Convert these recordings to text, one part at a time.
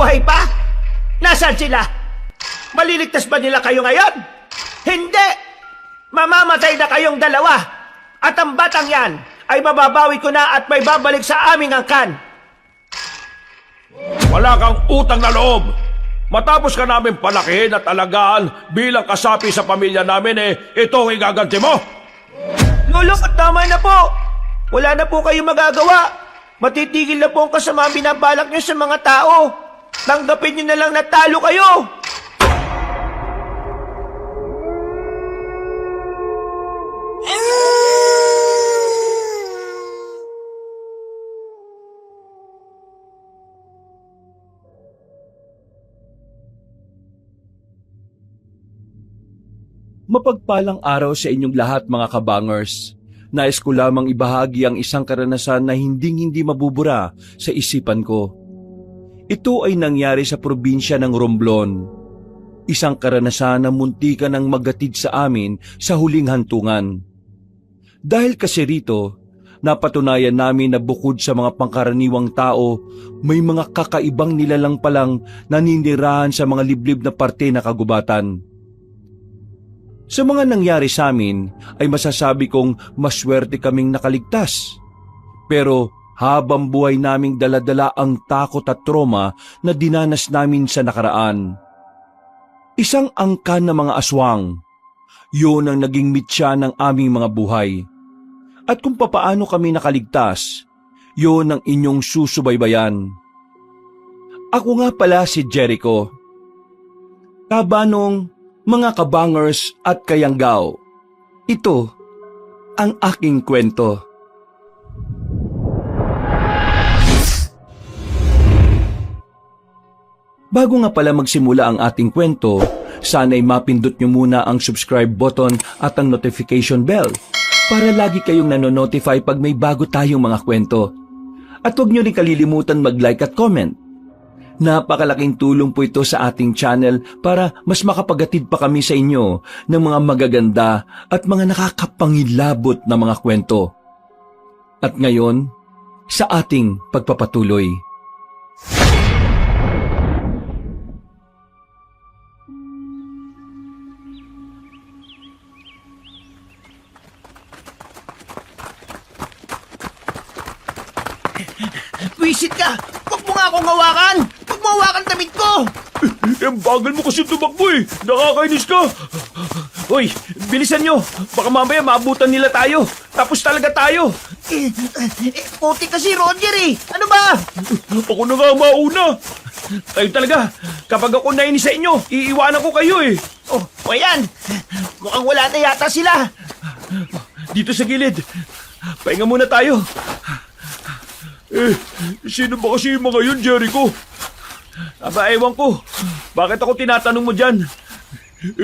buhay pa? Nasaan sila? Maliligtas ba nila kayo ngayon? Hindi! Mamamatay na kayong dalawa! At ang batang yan ay mababawi ko na at may babalik sa aming angkan! Wala kang utang na loob! Matapos ka namin palakihin at alagaan bilang kasapi sa pamilya namin ito ang igaganti mo! Lolo, tama na po! Wala na po kayong magagawa! Matitigil na po ang kasama binabalak niyo sa mga tao! Tanggapin niyo na lang na talo kayo! Mapagpalang araw sa inyong lahat mga kabangers. Nais ko lamang ibahagi ang isang karanasan na hinding-hindi mabubura sa isipan ko. Ito ay nangyari sa probinsya ng Romblon. Isang karanasan na muntikan ang magatid sa amin sa huling hantungan. Dahil kasi rito, napatunayan namin na bukod sa mga pangkaraniwang tao, may mga kakaibang nilalang palang naninirahan sa mga liblib na parte na kagubatan. Sa mga nangyari sa amin ay masasabi kong maswerte kaming nakaligtas. Pero habang buhay naming daladala ang takot at trauma na dinanas namin sa nakaraan. Isang angkan na mga aswang. Yun ang naging mitya ng aming mga buhay. At kung papaano kami nakaligtas, yun ang inyong susubaybayan. Ako nga pala si Jericho. Kabanong mga kabangers at kayanggaw, ito ang aking kwento. Bago nga pala magsimula ang ating kwento, sana'y mapindot nyo muna ang subscribe button at ang notification bell para lagi kayong nanonotify pag may bago tayong mga kwento. At huwag nyo rin kalilimutan mag-like at comment. Napakalaking tulong po ito sa ating channel para mas makapagatid pa kami sa inyo ng mga magaganda at mga nakakapangilabot na mga kwento. At ngayon, sa ating pagpapatuloy. Wisit ka! Huwag mo nga akong hawakan! Huwag mo hawakan damit ko! Ang bagal mo kasi tumakbo nakakainis ka! Hoy, bilisan nyo! Baka mamaya maabutan nila tayo! Tapos talaga tayo! Puti kasi Roger Ano ba? Ako na nga ang mauna! Kayo talaga! Kapag ako nainis sa inyo, iiwanan ko kayo Oh, o yan! Mukhang wala na yata sila! Dito sa gilid! Pahinga muna tayo! Sino ba kasi yung mga yun, Jericho? Aba, ewan ko. Bakit ako tinatanong mo dyan?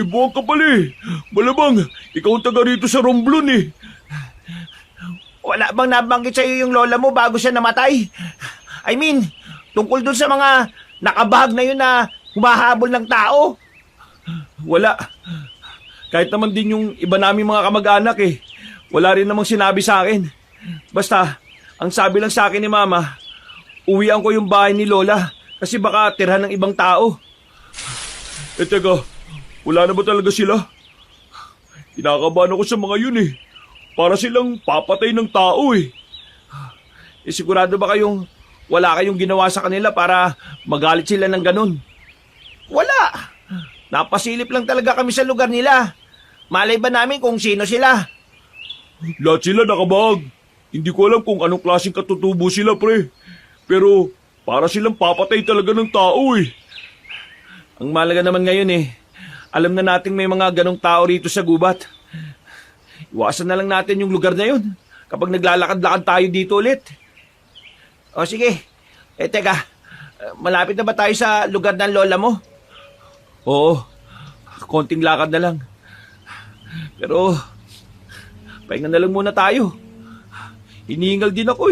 Buwag ka pala Malamang, ikaw ang taga rito sa Romblon Wala bang nabanggit sa'yo yung lola mo bago siya namatay? I mean, tungkol dun sa mga nakabahag na yun na humahabol ng tao? Wala. Kahit naman din yung iba naming mga kamag-anak wala rin namang sinabi sa akin. Basta, ang sabi lang sa akin ni Mama, uwian ko yung bahay ni Lola kasi baka tirhan ng ibang tao. Teka, wala na ba talaga sila? Kinakabahan ako sa mga yun Para silang papatay ng tao Sigurado ba kayong wala kayong ginawa sa kanila para magalit sila ng ganun? Wala. Napasilip lang talaga kami sa lugar nila. Malay ba namin kung sino sila? Lahat sila nakabahag. Hindi ko alam kung anong klaseng katutubo sila, pre. Pero para silang papatay talaga ng tao Ang malaga naman ngayon alam na nating may mga ganong tao rito sa gubat. Iwasan na lang natin yung lugar na yun kapag naglalakad-lakad tayo dito ulit. O sige, teka, malapit na ba tayo sa lugar ng lola mo? Oo, konting lakad na lang. Pero, pahinga na lang muna tayo. Hinihingal din ako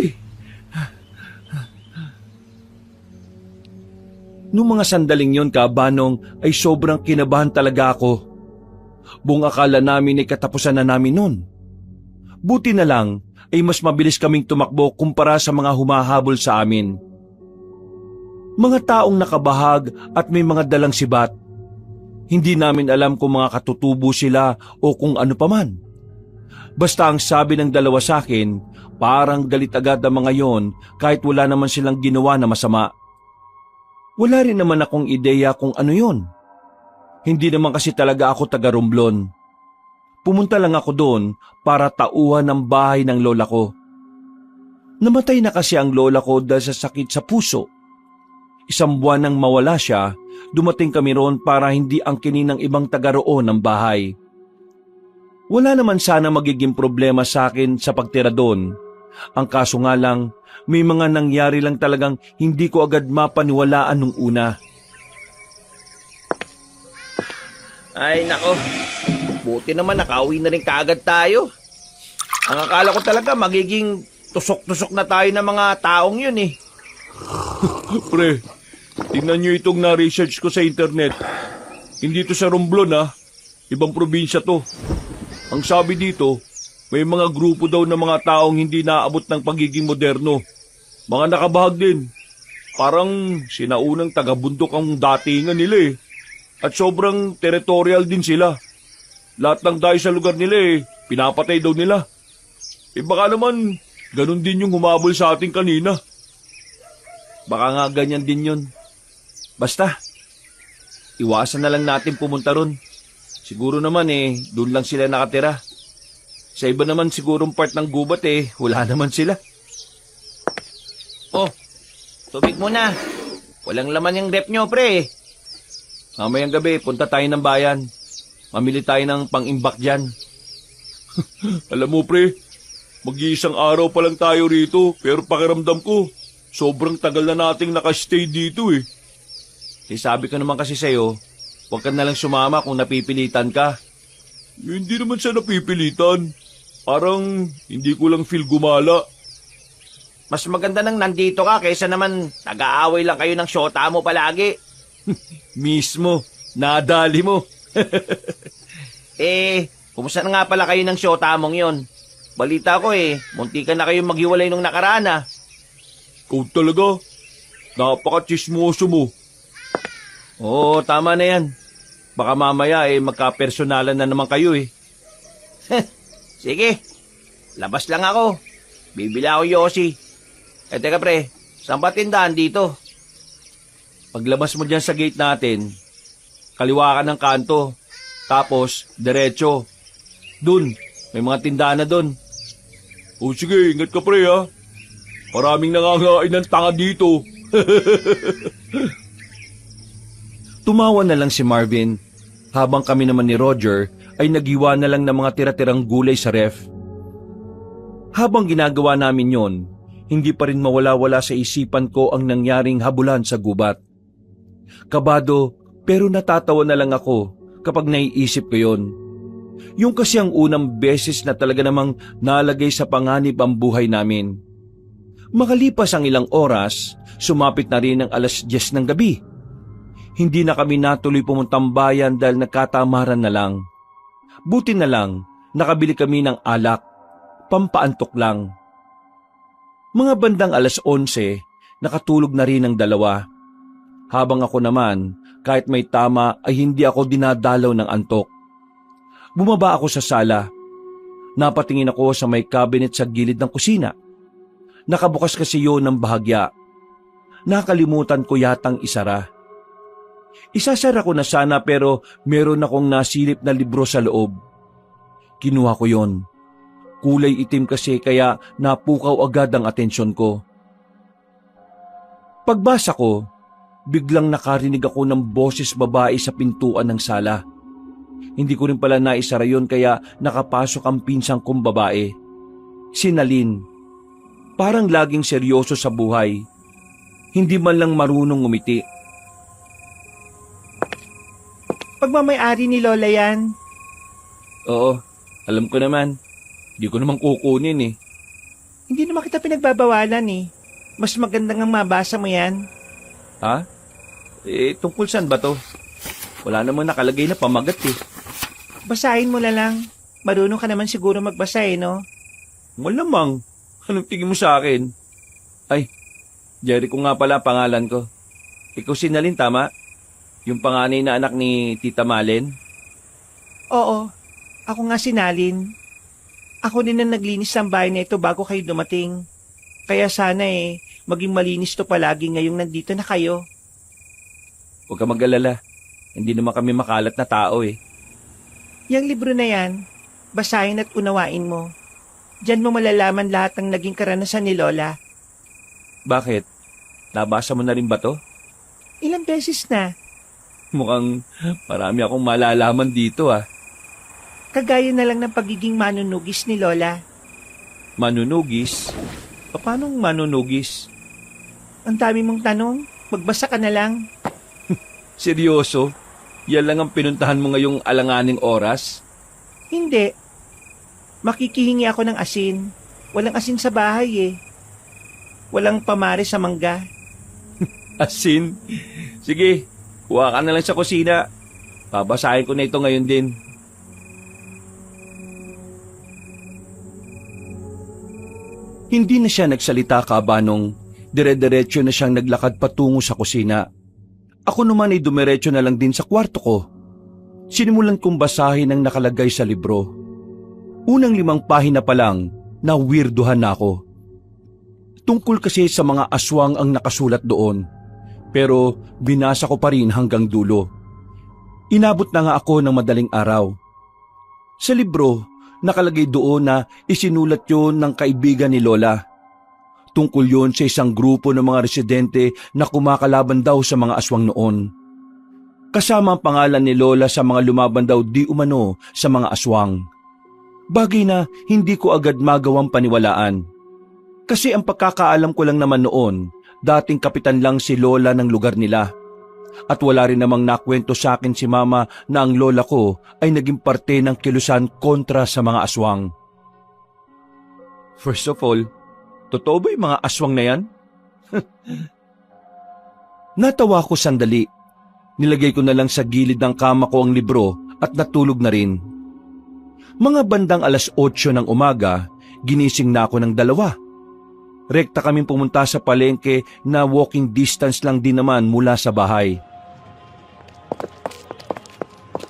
Noong mga sandaling yon, Kabanong, ay sobrang kinabahan talaga ako. Buong akala namin ay katapusan na namin nun. Buti na lang ay mas mabilis kaming tumakbo kumpara sa mga humahabol sa amin. Mga taong nakabahag at may mga dalang sibat. Hindi namin alam kung mga katutubo sila o kung ano paman. Basta ang sabi ng dalawa sa akin, parang galit agad ang mga yon kahit wala naman silang ginawa na masama. Wala rin naman akong ideya kung ano yon. Hindi naman kasi talaga ako taga Romblon. Pumunta lang ako doon para tauhan ng bahay ng lola ko. Namatay na kasi ang lola ko dahil sa sakit sa puso. 1 buwan nang mawala siya, dumating kami roon para hindi angkinin ng ibang taga roon ng bahay. Wala naman sana magiging problema sa akin sa pagtira doon. Ang kaso nga lang, may mga nangyari lang talagang hindi ko agad mapaniwalaan nung una. Ay nako, buti naman nakauwi na rin kaagad tayo. Ang akala ko talaga magiging tusok-tusok na tayo ng mga taong yun eh. Pre, tingnan nyo itong na-research ko sa internet. Hindi to sa Romblon ha. Ibang probinsya to. Ang sabi dito, may mga grupo daw ng mga taong hindi naabot ng pagiging moderno. Mga nakabahag din. Parang sinaunang taga-bundok ang datingan nila eh. At sobrang territorial din sila. Lahat ng dayo sa lugar nila eh, pinapatay daw nila. Eh baka naman, ganun din yung humabol sa ating kanina. Baka nga ganyan din yun. Basta, iwasan na lang natin pumunta ron. Siguro naman eh, doon lang sila nakatira. Sa iba naman sigurong part ng gubat eh, wala naman sila. Oh, tubig muna. Walang laman yung rep nyo, pre. Mamayang gabi, punta tayo ng bayan. Mamili tayo ng pang-imbak dyan. Alam mo pre, mag-iisang araw pa lang tayo rito pero pakiramdam ko, sobrang tagal na nating nakastay dito eh. Sabi ko naman kasi sa'yo, huwag ka na lang sumama kung napipilitan ka. Hindi naman siya napipilitan. Parang hindi ko lang feel gumala. Mas maganda nang nandito ka kaysa naman nag-aaway lang kayo ng syota mo palagi. Mismo, nadali mo. Kumusta na nga pala kayo ng syota mong yon? Balita ko munti ka na kayong maghiwalay nung nakaraan ah. Ikaw talaga, napaka-chismoso mo. Oo, tama na yan. Baka mamaya magka-personalan na naman kayo eh. Sige, labas lang ako. Bibili ako Yossi. Teka pre, saan ba tindahan dito? Paglabas mo dyan sa gate natin, kaliwa ka ng kanto, tapos diretso. Dun, may mga tindahan na dun. O sige, ingat ka pre ha. Maraming nangangain ng tanga dito. Tumawa na lang si Marvin, habang kami naman ni Roger ay nagiwa na lang ng mga tira-tirang gulay sa ref. Habang ginagawa namin yon, hindi pa rin mawala-wala sa isipan ko ang nangyaring habulan sa gubat. Kabado pero natatawa na lang ako kapag naiisip ko yon. Yung kasi ang unang beses na talaga namang nalagay sa panganib ang buhay namin. Makalipas ang ilang oras, sumapit na rin ang 10:00 ng gabi. Hindi na kami natuloy pumuntang bayan dahil nagkatamaran na lang. Buti na lang, nakabili kami ng alak, pampaantok lang. Mga bandang 11:00, nakatulog na rin ang dalawa. Habang ako naman, kahit may tama ay hindi ako dinadalaw ng antok. Bumaba ako sa sala. Napatingin ako sa may cabinet sa gilid ng kusina. Nakabukas kasi yun ng bahagya. Nakalimutan ko yatang isara. Isasara ko na sana pero meron akong nasilip na libro sa loob. Kinuha ko yon. Kulay itim kasi kaya napukaw agad ang atensyon ko. Pagbasa ko, biglang nakarinig ako ng boses babae sa pintuan ng sala. Hindi ko rin pala naisara yon kaya nakapasok ang pinsang kong babae. Si Nalin. Parang laging seryoso sa buhay. Hindi man lang marunong ngumiti. Pagmamayari ni Lola yan. Oo, alam ko naman. Hindi ko naman kukunin eh. Hindi naman kita pinagbabawalan eh. Mas maganda nga mabasa mo yan. Ha? Tungkol saan ba to? Wala namang nakalagay na pamagat eh. Basahin mo na lang. Marunong ka naman siguro magbasa eh, no? Malamang. Anong tingin mo sa akin? Ay, Jericho nga pala pangalan ko. Ikaw si Nalin, tama? Yung panganay na anak ni Tita Malen? Oo, ako nga sinalin. Ako din ang naglinis ng bahay na ito bago kayo dumating. Kaya sana maging malinis to palagi ngayong nandito na kayo. Huwag ka mag-alala. Hindi naman kami makalat na tao eh. Yang libro na yan, basahin at unawain mo. Diyan mo malalaman lahat ng naging karanasan ni Lola. Bakit? Nabasa mo na rin ba to? Ilang beses na. Mukhang marami akong malalaman dito ah. Kagaya na lang ng pagiging manunugis ni Lola. Manunugis? Paano manunugis? Ang dami mong tanong, magbasa ka na lang. Seryoso? Yan lang ang pinuntahan mo ngayong alanganing oras? Hindi. Makikihingi ako ng asin. Walang asin sa bahay eh. Walang pamare sa mangga. Asin? Sige, kuha ka na lang sa kusina. Babasahin ko na ito ngayon din. Hindi na siya nagsalita kabanong dire-diretso na siyang naglakad patungo sa kusina. Ako naman ay dumiretso na lang din sa kwarto ko. Sinimulan kong basahin ang nakalagay sa libro. Unang 5 pahina pa lang, na-weirduhan na ako. Tungkol kasi sa mga aswang ang nakasulat doon. Pero binasa ko pa rin hanggang dulo. Inabot na nga ako ng madaling araw. Sa libro, nakalagay doon na isinulat yon ng kaibigan ni Lola. Tungkol yon sa isang grupo ng mga residente na kumakalaban daw sa mga aswang noon. Kasama ang pangalan ni Lola sa mga lumaban daw di umano sa mga aswang. Bagay na hindi ko agad magawang paniwalaan. Kasi ang pagkakaalam ko lang naman noon, dating kapitan lang si Lola ng lugar nila. At wala rin namang nakwento sa akin si Mama na ang lola ko ay naging parte ng kilusan kontra sa mga aswang. First of all, totoo ba yung mga aswang na yan? Natawa ko sandali. Nilagay ko na lang sa gilid ng kama ko ang libro at natulog na rin. Mga bandang 8:00 ng umaga, ginising na ako ng 2. Rekta kaming pumunta sa palengke na walking distance lang din naman mula sa bahay.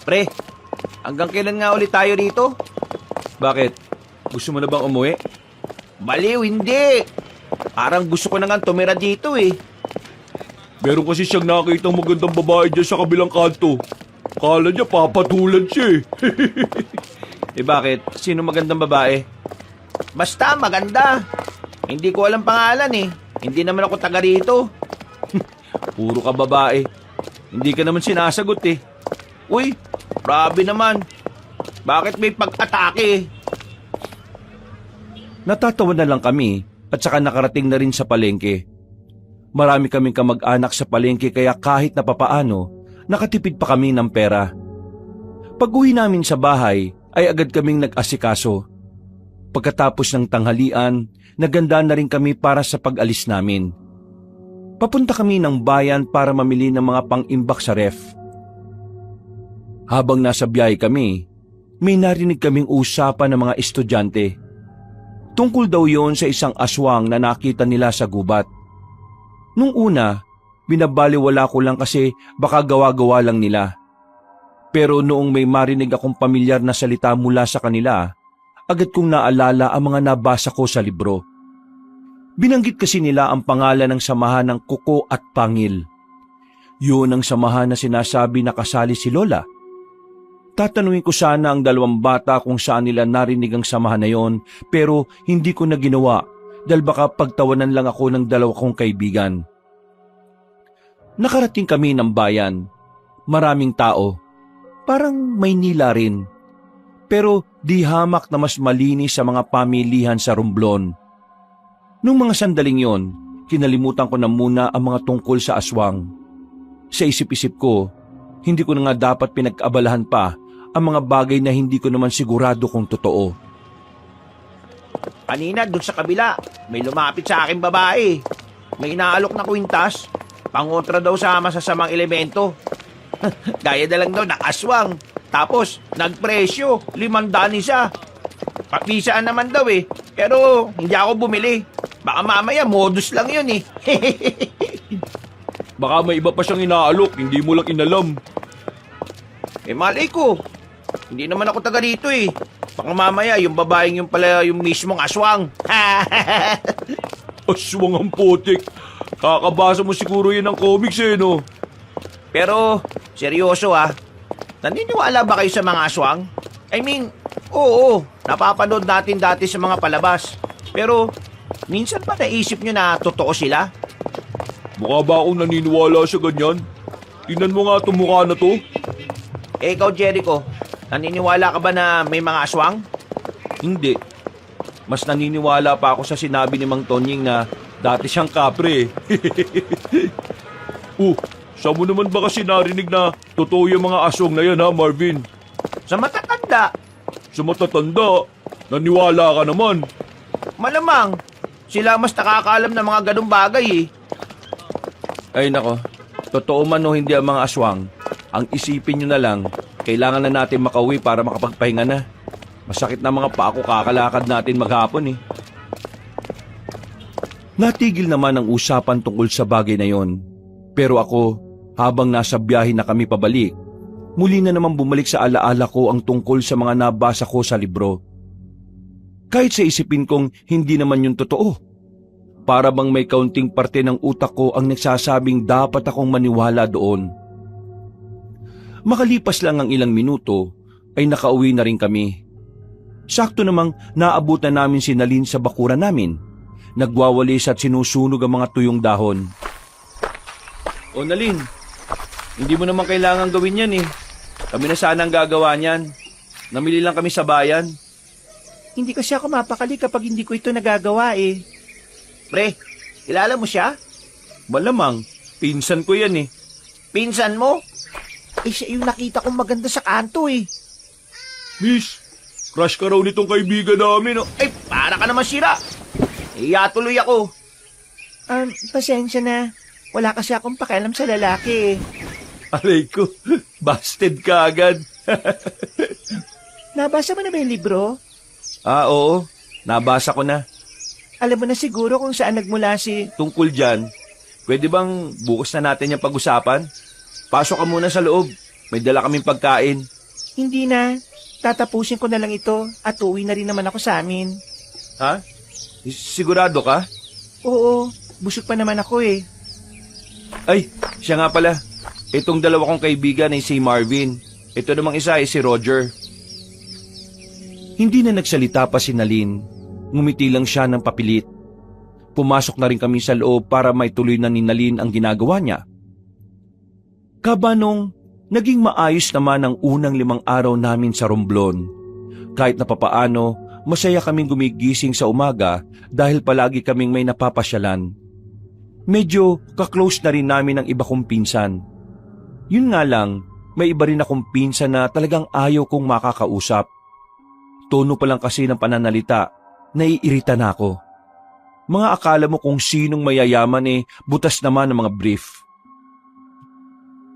Pre, hanggang kailan nga ulit tayo rito? Bakit? Gusto mo na bang umuwi? Baliw, hindi. Parang gusto ko na nga tumira dito eh. Meron kasi siyang nakitang magandang babae dyan sa kabilang kanto. Kala niya papatulan siya eh. Eh bakit? Sino magandang babae? Basta maganda. Hindi ko alam pangalan eh. Hindi naman ako taga rito. Puro ka babae. Hindi ka naman sinasagot eh. Uy, grabe naman. Bakit may pag-atake? Natatawa na lang kami at saka nakarating na rin sa palengke. Marami kaming kamag-anak sa palengke kaya kahit na papaano, nakatipid pa kami ng pera. Pag-uwi namin sa bahay ay agad kaming nag-asikaso. Pagkatapos ng tanghalian, naganda na rin kami para sa pag-alis namin. Papunta kami ng bayan para mamili ng mga pang-imbak sa ref. Habang nasa biyahe kami, may narinig kaming usapan ng mga estudyante. Tungkol daw yon sa isang aswang na nakita nila sa gubat. Nung una, binabaliwala ko lang kasi baka gawa-gawa lang nila. Pero noong may marinig akong pamilyar na salita mula sa kanila, agad kong naalala ang mga nabasa ko sa libro. Binanggit kasi nila ang pangalan ng samahan ng Kuko at Pangil. Yun ang samahan na sinasabi na kasali si Lola. Tatanungin ko sana ang 2 bata kung saan nila narinig ang samahan na yon, pero hindi ko na ginawa dahil baka pagtawanan lang ako ng 2 kong kaibigan. Nakarating kami ng bayan. Maraming tao. Parang Maynila rin. Pero di hamak na mas malinis sa mga pamilihan sa Romblon. Nung mga sandaling yon, kinalimutan ko na muna ang mga tungkol sa aswang. Sa isip-isip ko, hindi ko na nga dapat pinag-abalahan pa ang mga bagay na hindi ko naman sigurado kung totoo. Kanina dun sa kabila, may lumapit sa akin babae. May inaalok na kwintas. Pangontra daw sa masasamang elemento. Gaya na lang daw na aswang. Tapos, nagpresyo, 500 isa. Papisaan naman daw eh. Pero, hindi ako bumili. Baka mamaya, modus lang yun eh. Baka may iba pa siyang inaalok, hindi mo lang inalam. Eh malay ko, hindi naman ako taga dito eh. Baka mamaya yung babaeng yung pala yung mismong aswang. Aswang ang putik. Kakabasa mo siguro yun ng comics eh, no? Pero, seryoso ah, naniniwala ba kayo sa mga aswang? I mean, oo, napapanood natin dati sa mga palabas. Pero, minsan ba naisip nyo na totoo sila? Mukha ba akong naniniwala sa ganyan? Tingnan mo nga itong mukha na to. Eh ikaw Jericho, naniniwala ka ba na may mga aswang? Hindi. Mas naniniwala pa ako sa sinabi ni Mang Tonying na dati siyang kapre eh. Saan mo naman ba kasi narinig na totoo yung mga aswang na yan ha, Marvin? Sa matatanda, Sa matatanda, naniwala ka naman. malamang, sila mas nakakaalam ng mga ganong bagay eh. Ay nako, totoo man o hindi ang mga aswang, ang isipin nyo na lang, kailangan na natin makauwi para makapagpahinga na. Masakit na mga paa ko kakalakad natin maghapon eh. Natigil naman ang usapan tungkol sa bagay na yon. Pero ako, habang nasa biyahe na kami pabalik, muli na naman bumalik sa alaala ko ang tungkol sa mga nabasa ko sa libro. Kahit sa isipin kong hindi naman yun totoo. Para bang may kaunting parte ng utak ko ang nagsasabing dapat akong maniwala doon. Makalipas lang ang ilang minuto, ay nakauwi na rin kami. Sakto namang naabot na namin si Nalin sa bakuran namin. Nagwawalis at sinusunog ang mga tuyong dahon. O Nalin, hindi mo naman kailangan gawin yan eh. Kami na sana ang gagawa niyan. Namili lang kami sa bayan. Hindi kasi ako mapakali kapag hindi ko ito nagagawa eh. Pre, kilala mo siya? Malamang, pinsan ko yan eh. Pinsan mo? Eh siya yung nakita kong maganda sa kanto eh. Miss, crush ka raw nitong kaibigan namin. Oh. Ay, para ka naman sira. Iya tuloy ako. Pasensya na. Wala kasi akong pakialam sa lalaki eh. Aray ko, busted ka agad. Nabasa mo na ba yung libro? Oo, nabasa ko na. Alam mo na siguro kung saan nagmula si... Tungkol dyan, pwede bang bukas na natin yung pag-usapan? Pasok ka muna sa loob, may dala kaming pagkain. Hindi na. Tatapusin ko na lang ito at uwi na rin naman ako sa amin. Ha? Sigurado ka? Oo, busog pa naman ako eh. Ay, siya nga pala. Itong dalawa kong kaibigan ay si Marvin. Ito namang isa ay si Roger. Hindi na nagsalita pa si Nalin. Ngumiti lang siya ng papilit. Pumasok na rin kami sa loob para may tuloy na ni Nalin ang ginagawa niya. Kabanong, naging maayos naman ang unang 5 araw namin sa Romblon. Kahit na papaano, masaya kaming gumigising sa umaga dahil palagi kaming may napapasyalan. Medyo kaklose na rin namin ang iba kong pinsan. Yun nga lang, may iba rin akong pinsan na talagang ayaw kong makakausap. Tono pa lang kasi ng pananalita, naiirita na ako. Mga akala mo kung sinong mayayaman butas naman ng mga brief.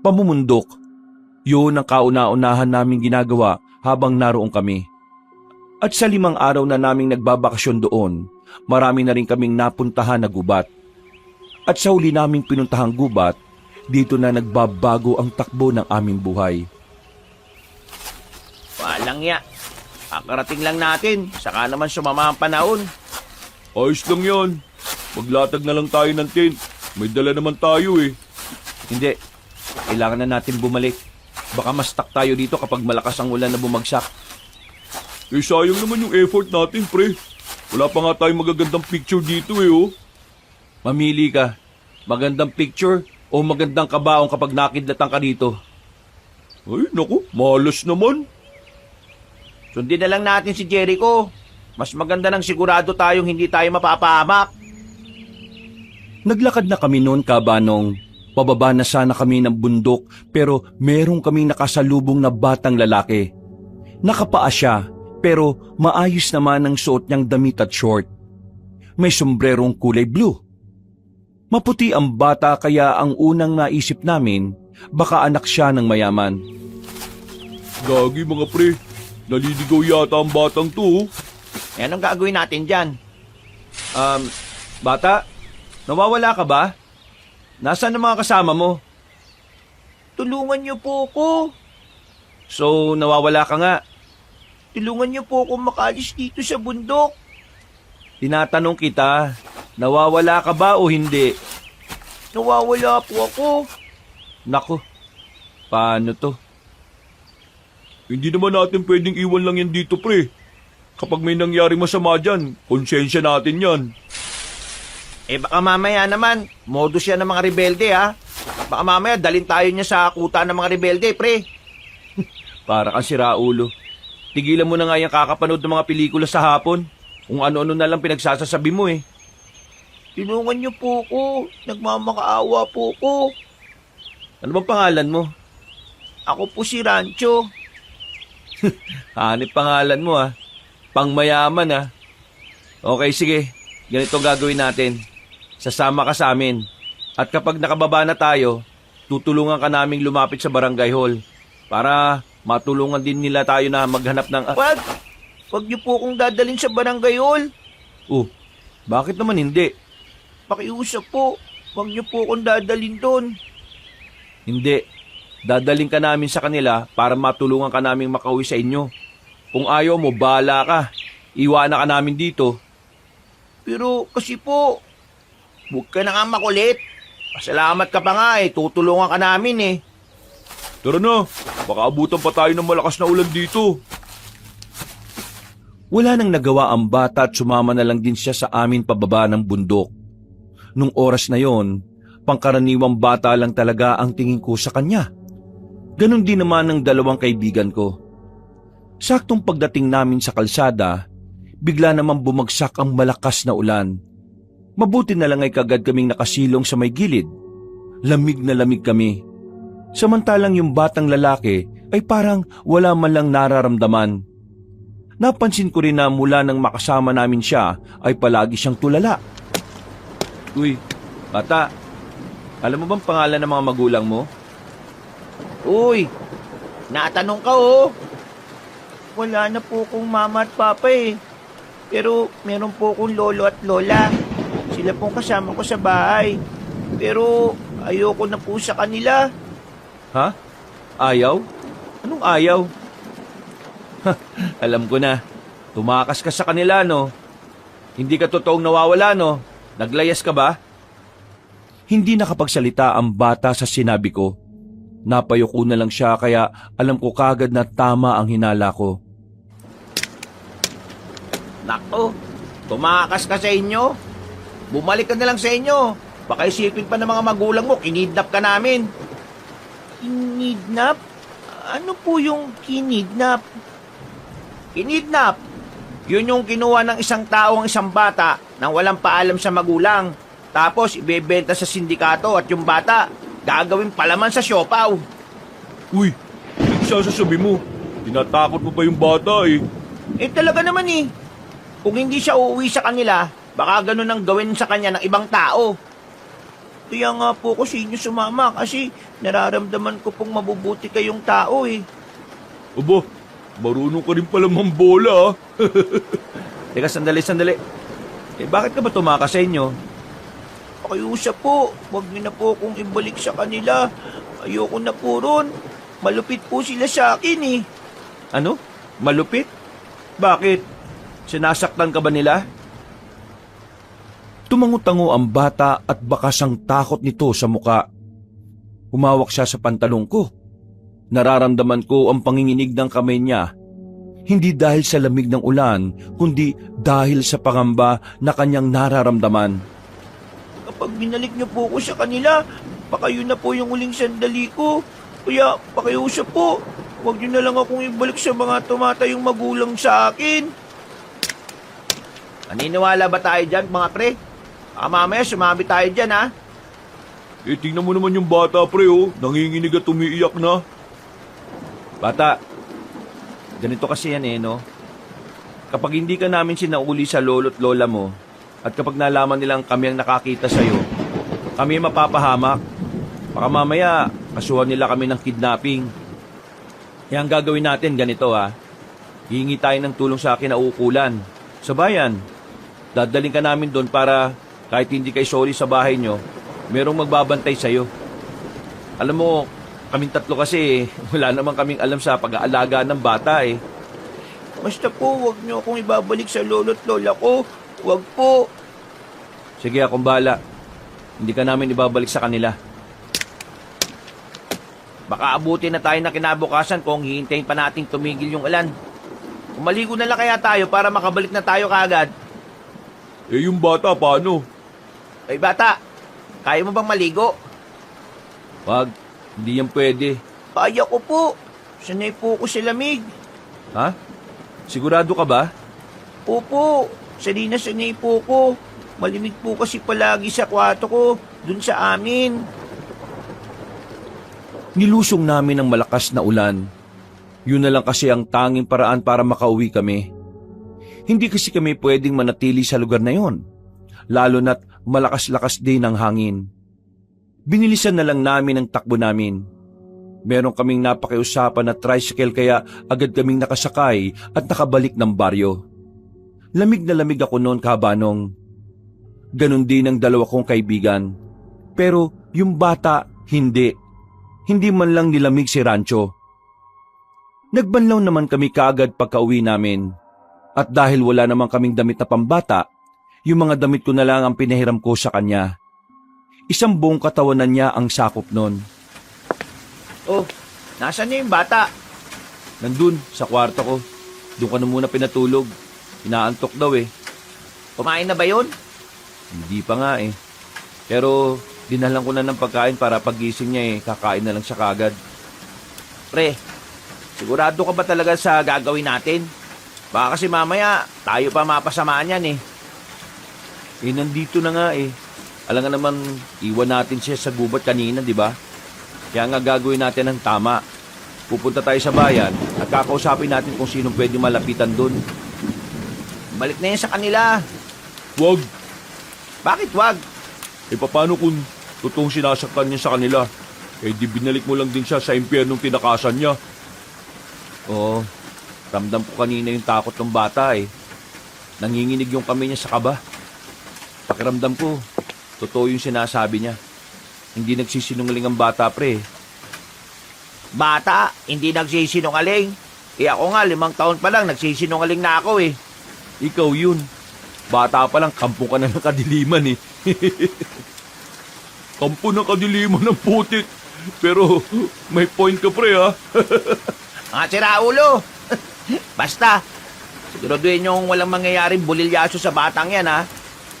Pamumundok, yun ang kauna-unahan naming ginagawa habang naroon kami. At sa 5 araw na naming nagbabakasyon doon, marami na rin kaming napuntahan na gubat. At sa huli naming pinuntahang gubat, dito na nagbabago ang takbo ng aming buhay. Walang ya. Kakarating lang natin, saka naman sumama ang panahon. Ayos lang yan. Maglatag na lang tayo ng tent. May dala naman tayo eh. Hindi, kailangan na natin bumalik. Baka mas stuck tayo dito kapag malakas ang ulan na bumagsak. Eh sayang naman yung effort natin, pre. Wala pa nga tayong magagandang picture dito eh, oh. Mamili ka, magandang picture o magandang kabaong kapag nakidlatan ka dito. Ay, naku, malas naman. Sundin na lang natin si Jericho. Mas maganda nang sigurado tayong hindi tayo mapapahamak. Naglakad na kami noon, Kabanong. Pababa na sana kami ng bundok pero merong kaming nakasalubong na batang lalaki. Nakapaa siya pero maayos naman ang suot niyang damit at short. May sombrerong kulay blue. Maputi ang bata kaya ang unang naisip namin baka anak siya ng mayaman. Gagi mga pre, naliligaw yata ang batang to. Eh, anong gagawin natin dyan? Bata, nawawala ka ba? Nasaan ang mga kasama mo? Tulungan niyo po ako. So, nawawala ka nga. Tulungan niyo po ako makalis dito sa bundok. Tinatanong kita, nawawala ka ba o hindi? Nawawala po ako. Nako, paano to? Hindi naman natin pwedeng iwan lang yan dito, pre. Kapag may nangyari masama dyan, konsensya natin yan. Baka mamaya naman, modus yan ng mga rebelde ha. Baka mamaya dalin tayo niya sa kuta ng mga rebelde, pre. Para kang siraulo. Tigilan mo na nga yung kakapanood ng mga pelikula sa hapon. Kung ano-ano na lang pinagsasasabi mo eh. Tulungan niyo po ako. Nagmamakaawa po ako. Ano bang pangalan mo? Ako po si Rancho. Hanip pangalan mo ah. Pangmayaman ah. Okay, sige. Ganito gagawin natin. Sasama ka sa amin. At kapag nakababa na tayo, tutulungan ka naming lumapit sa barangay hall para matulungan din nila tayo na maghanap ng... Wag niyo po akong dadalhin sa barangay hall. Oh, bakit naman hindi? Pakiusap po. Wag niyo po akong dadalhin doon. Hindi. Dadaling ka namin sa kanila para matulungan ka naming makauwi sa inyo. Kung ayaw mo, bahala ka. Iwanan ka namin dito. Pero kasi po, Huwag ka na nga makulit. Pasalamat ka pa nga tutulungan ka namin eh. Tara na, baka abutan pa tayo ng malakas na ulan dito. Wala nang nagawa ang bata at sumama na lang din siya sa amin pababa ng bundok. Nung oras na yon, pangkaraniwang bata lang talaga ang tingin ko sa kanya. Ganon din naman ang dalawang kaibigan ko. Saktong pagdating namin sa kalsada, bigla namang bumagsak ang malakas na ulan. Mabuti na lang ay kagad kaming nakasilong sa may gilid. Lamig na lamig kami. Samantalang yung batang lalaki ay parang wala man lang nararamdaman. Napansin ko rin na mula nang makasama namin siya ay palagi siyang tulala. Uy, bata, alam mo bang pangalan ng mga magulang mo? Uy, natanong ka oh. wala na po akong mama at papa eh. Pero meron po akong lolo at lola. Sila pong kasama ko sa bahay. Pero ayoko na po sa kanila. Ha? Ayaw? Anong ayaw? Alam ko na. Tumakas ka sa kanila, no? Hindi ka totoong nawawala, no? Naglayas ka ba? Hindi nakapagsalita ang bata sa sinabi ko. Napayuko na lang siya kaya alam ko kagad na tama ang hinala ko. Nako, tumakas ka sa inyo. Bumalik ka na lang sa inyo. Baka isipin pa ng mga magulang mo, kinidnap ka namin. Kinidnap? Ano po yung kinidnap? Kinidnap? Yun yung kinuha ng isang tao ang isang bata nang walang paalam sa magulang. Tapos ibebenta sa sindikato at yung bata gagawin palaman sa siopaw. Uy, hindi sasasabi mo. Tinatakot mo pa yung bata eh. Talaga naman eh. Kung hindi siya uuwi sa kanila, baka ganun ang gawin sa kanya ng ibang tao. Kaya nga po ako sa inyo sumama kasi nararamdaman ko pong mabubuti kayong tao eh. Aba, marunong ka rin pala mambola ah. Teka, sandali. Bakit ka ba tumakas sa inyo? Pakiusap po, wag niyo na po akong ibalik sa kanila. Ayoko na po ron. Malupit po sila sa akin eh. Ano? Malupit? Bakit? Sinasaktan ka ba nila? Tumango-tango ang bata at bakas ang takot nito sa muka. Humawak siya sa pantalong ko. Nararamdaman ko ang panginginig ng kamay niya. Hindi dahil sa lamig ng ulan, kundi dahil sa pangamba na kanyang nararamdaman. Kapag binalik niyo po ako sa kanila, baka yun na po yung uling sandali ko. Kaya pakiusap po, wag niyo na lang akong ibalik sa mga tumatayong magulang sa akin. Naniniwala ba tayo dyan, mga pre? Mamaya sumabi tayo dyan, ha? Tingnan mo naman yung bata, pre, oh. Nanginginig at umiiyak na. Bata, ganito kasi yan no? Kapag hindi ka namin sinauli sa lolo't lola mo, at kapag nalaman nilang kami ang nakakita sa'yo, kami ang mapapahamak. Baka mamaya, kasuhan nila kami ng kidnapping. Kaya ang gagawin natin, ganito hihingi tayo ng tulong sa kinauukulan. Sa bayan, dadaling ka namin doon para kahit hindi kayo sorry sa bahay nyo, Merong magbabantay sa'yo. Alam mo, kaming tatlo kasi wala naman kaming alam sa pag-aalaga ng bata eh. Basta po, huwag niyo akong ibabalik sa lolo't lola ko. Huwag po. Sige, akong bahala. Hindi ka namin ibabalik sa kanila. Baka abutin na tayo na kinabukasan kung hihintayin pa nating tumigil yung ulan. Umaligo na lang kaya tayo para makabalik na tayo kaagad. Eh yung bata, paano? Ay bata, kaya mo bang maligo? Wag, hindi yan pwede. Kaya ko po. Sanay po ko sa lamig. Ha? Sigurado ka ba? Opo, sanay na sanay po ko. Malimig po kasi palagi sa kwarto ko, dun sa amin. Nilusong namin ang malakas na ulan. Yun na lang kasi ang tanging paraan para makauwi kami. Hindi kasi kami pwedeng manatili sa lugar na yon, lalo na't malakas-lakas din ang hangin. Binilisan na lang namin ang takbo namin. Meron kaming napakiusapan na tricycle kaya agad kaming nakasakay at nakabalik ng baryo. Lamig na lamig ako noon, Kabanong. Ganon din ang dalawa kong kaibigan. Pero yung bata, hindi. Hindi man lang nilamig si Rancho. Nagbanlaw naman kami kaagad pagka-uwi namin. At dahil wala naman kaming damit na pambata, yung mga damit ko na lang ang pinahiram ko sa kanya. Isang buong katawanan niya ang sakop nun. Oh, nasaan na yung bata? Nandun, sa kwarto ko. Doon ka na muna pinatulog. Inaantok daw eh. Kumain na ba yun? Hindi pa nga eh. Pero dinalan ko na ng pagkain para pagising niya eh, kakain na lang siya kagad. Pre, sigurado ka ba talaga sa gagawin natin? Baka kasi mamaya tayo pa mapasamaan yan eh. Eh, nandito na nga eh. Alam nga naman, iwan natin siya sa gubat kanina, di ba? Kaya nga gagawin natin ang tama. Pupunta tayo sa bayan at kakausapin natin kung sino pwede malapitan doon. Balik na yan sa kanila. Wag. Bakit wag? Eh paano kung totoong sinasaktan niya sa kanila? Eh di binalik mo lang din siya sa impyernong tinakasan niya. Oo, ramdam ko kanina yung takot ng bata eh. Nanginginig yung kamay niya sa kaba. Pakiramdam ko, totoo yung sinasabi niya. Hindi nagsisinungaling ang bata, pre. Bata, hindi nagsisinungaling. Eh ako nga, 5 taon pa lang, nagsisinungaling na ako eh. Ikaw yun. Bata pa lang, kampo ka na ng kadiliman eh. Kampo ng kadiliman ng putik. Pero may point ka, pre, ha? Mga siraulo. Basta, siguraduhin yung walang mangyayaring bulilyaso sa batang yan ha.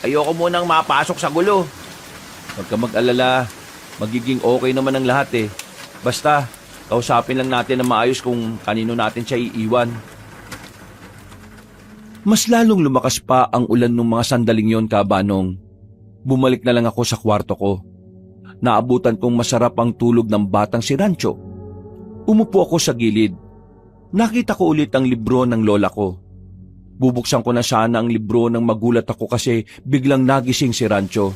Ayoko munang mapasok sa gulo. Huwag ka mag-alala. Magiging okay naman ang lahat eh. Basta, kausapin lang natin na maayos kung kanino natin siya iiwan. Mas lalong lumakas pa ang ulan ng mga sandaling yon, Kabanong. Bumalik na lang ako sa kwarto ko. Naabutan kong masarap ang tulog ng batang si Rancho. Umupo ako sa gilid. Nakita ko ulit ang libro ng lola ko. Bubuksan ko na sana ang libro nang magulat ako kasi biglang nagising si Rancho.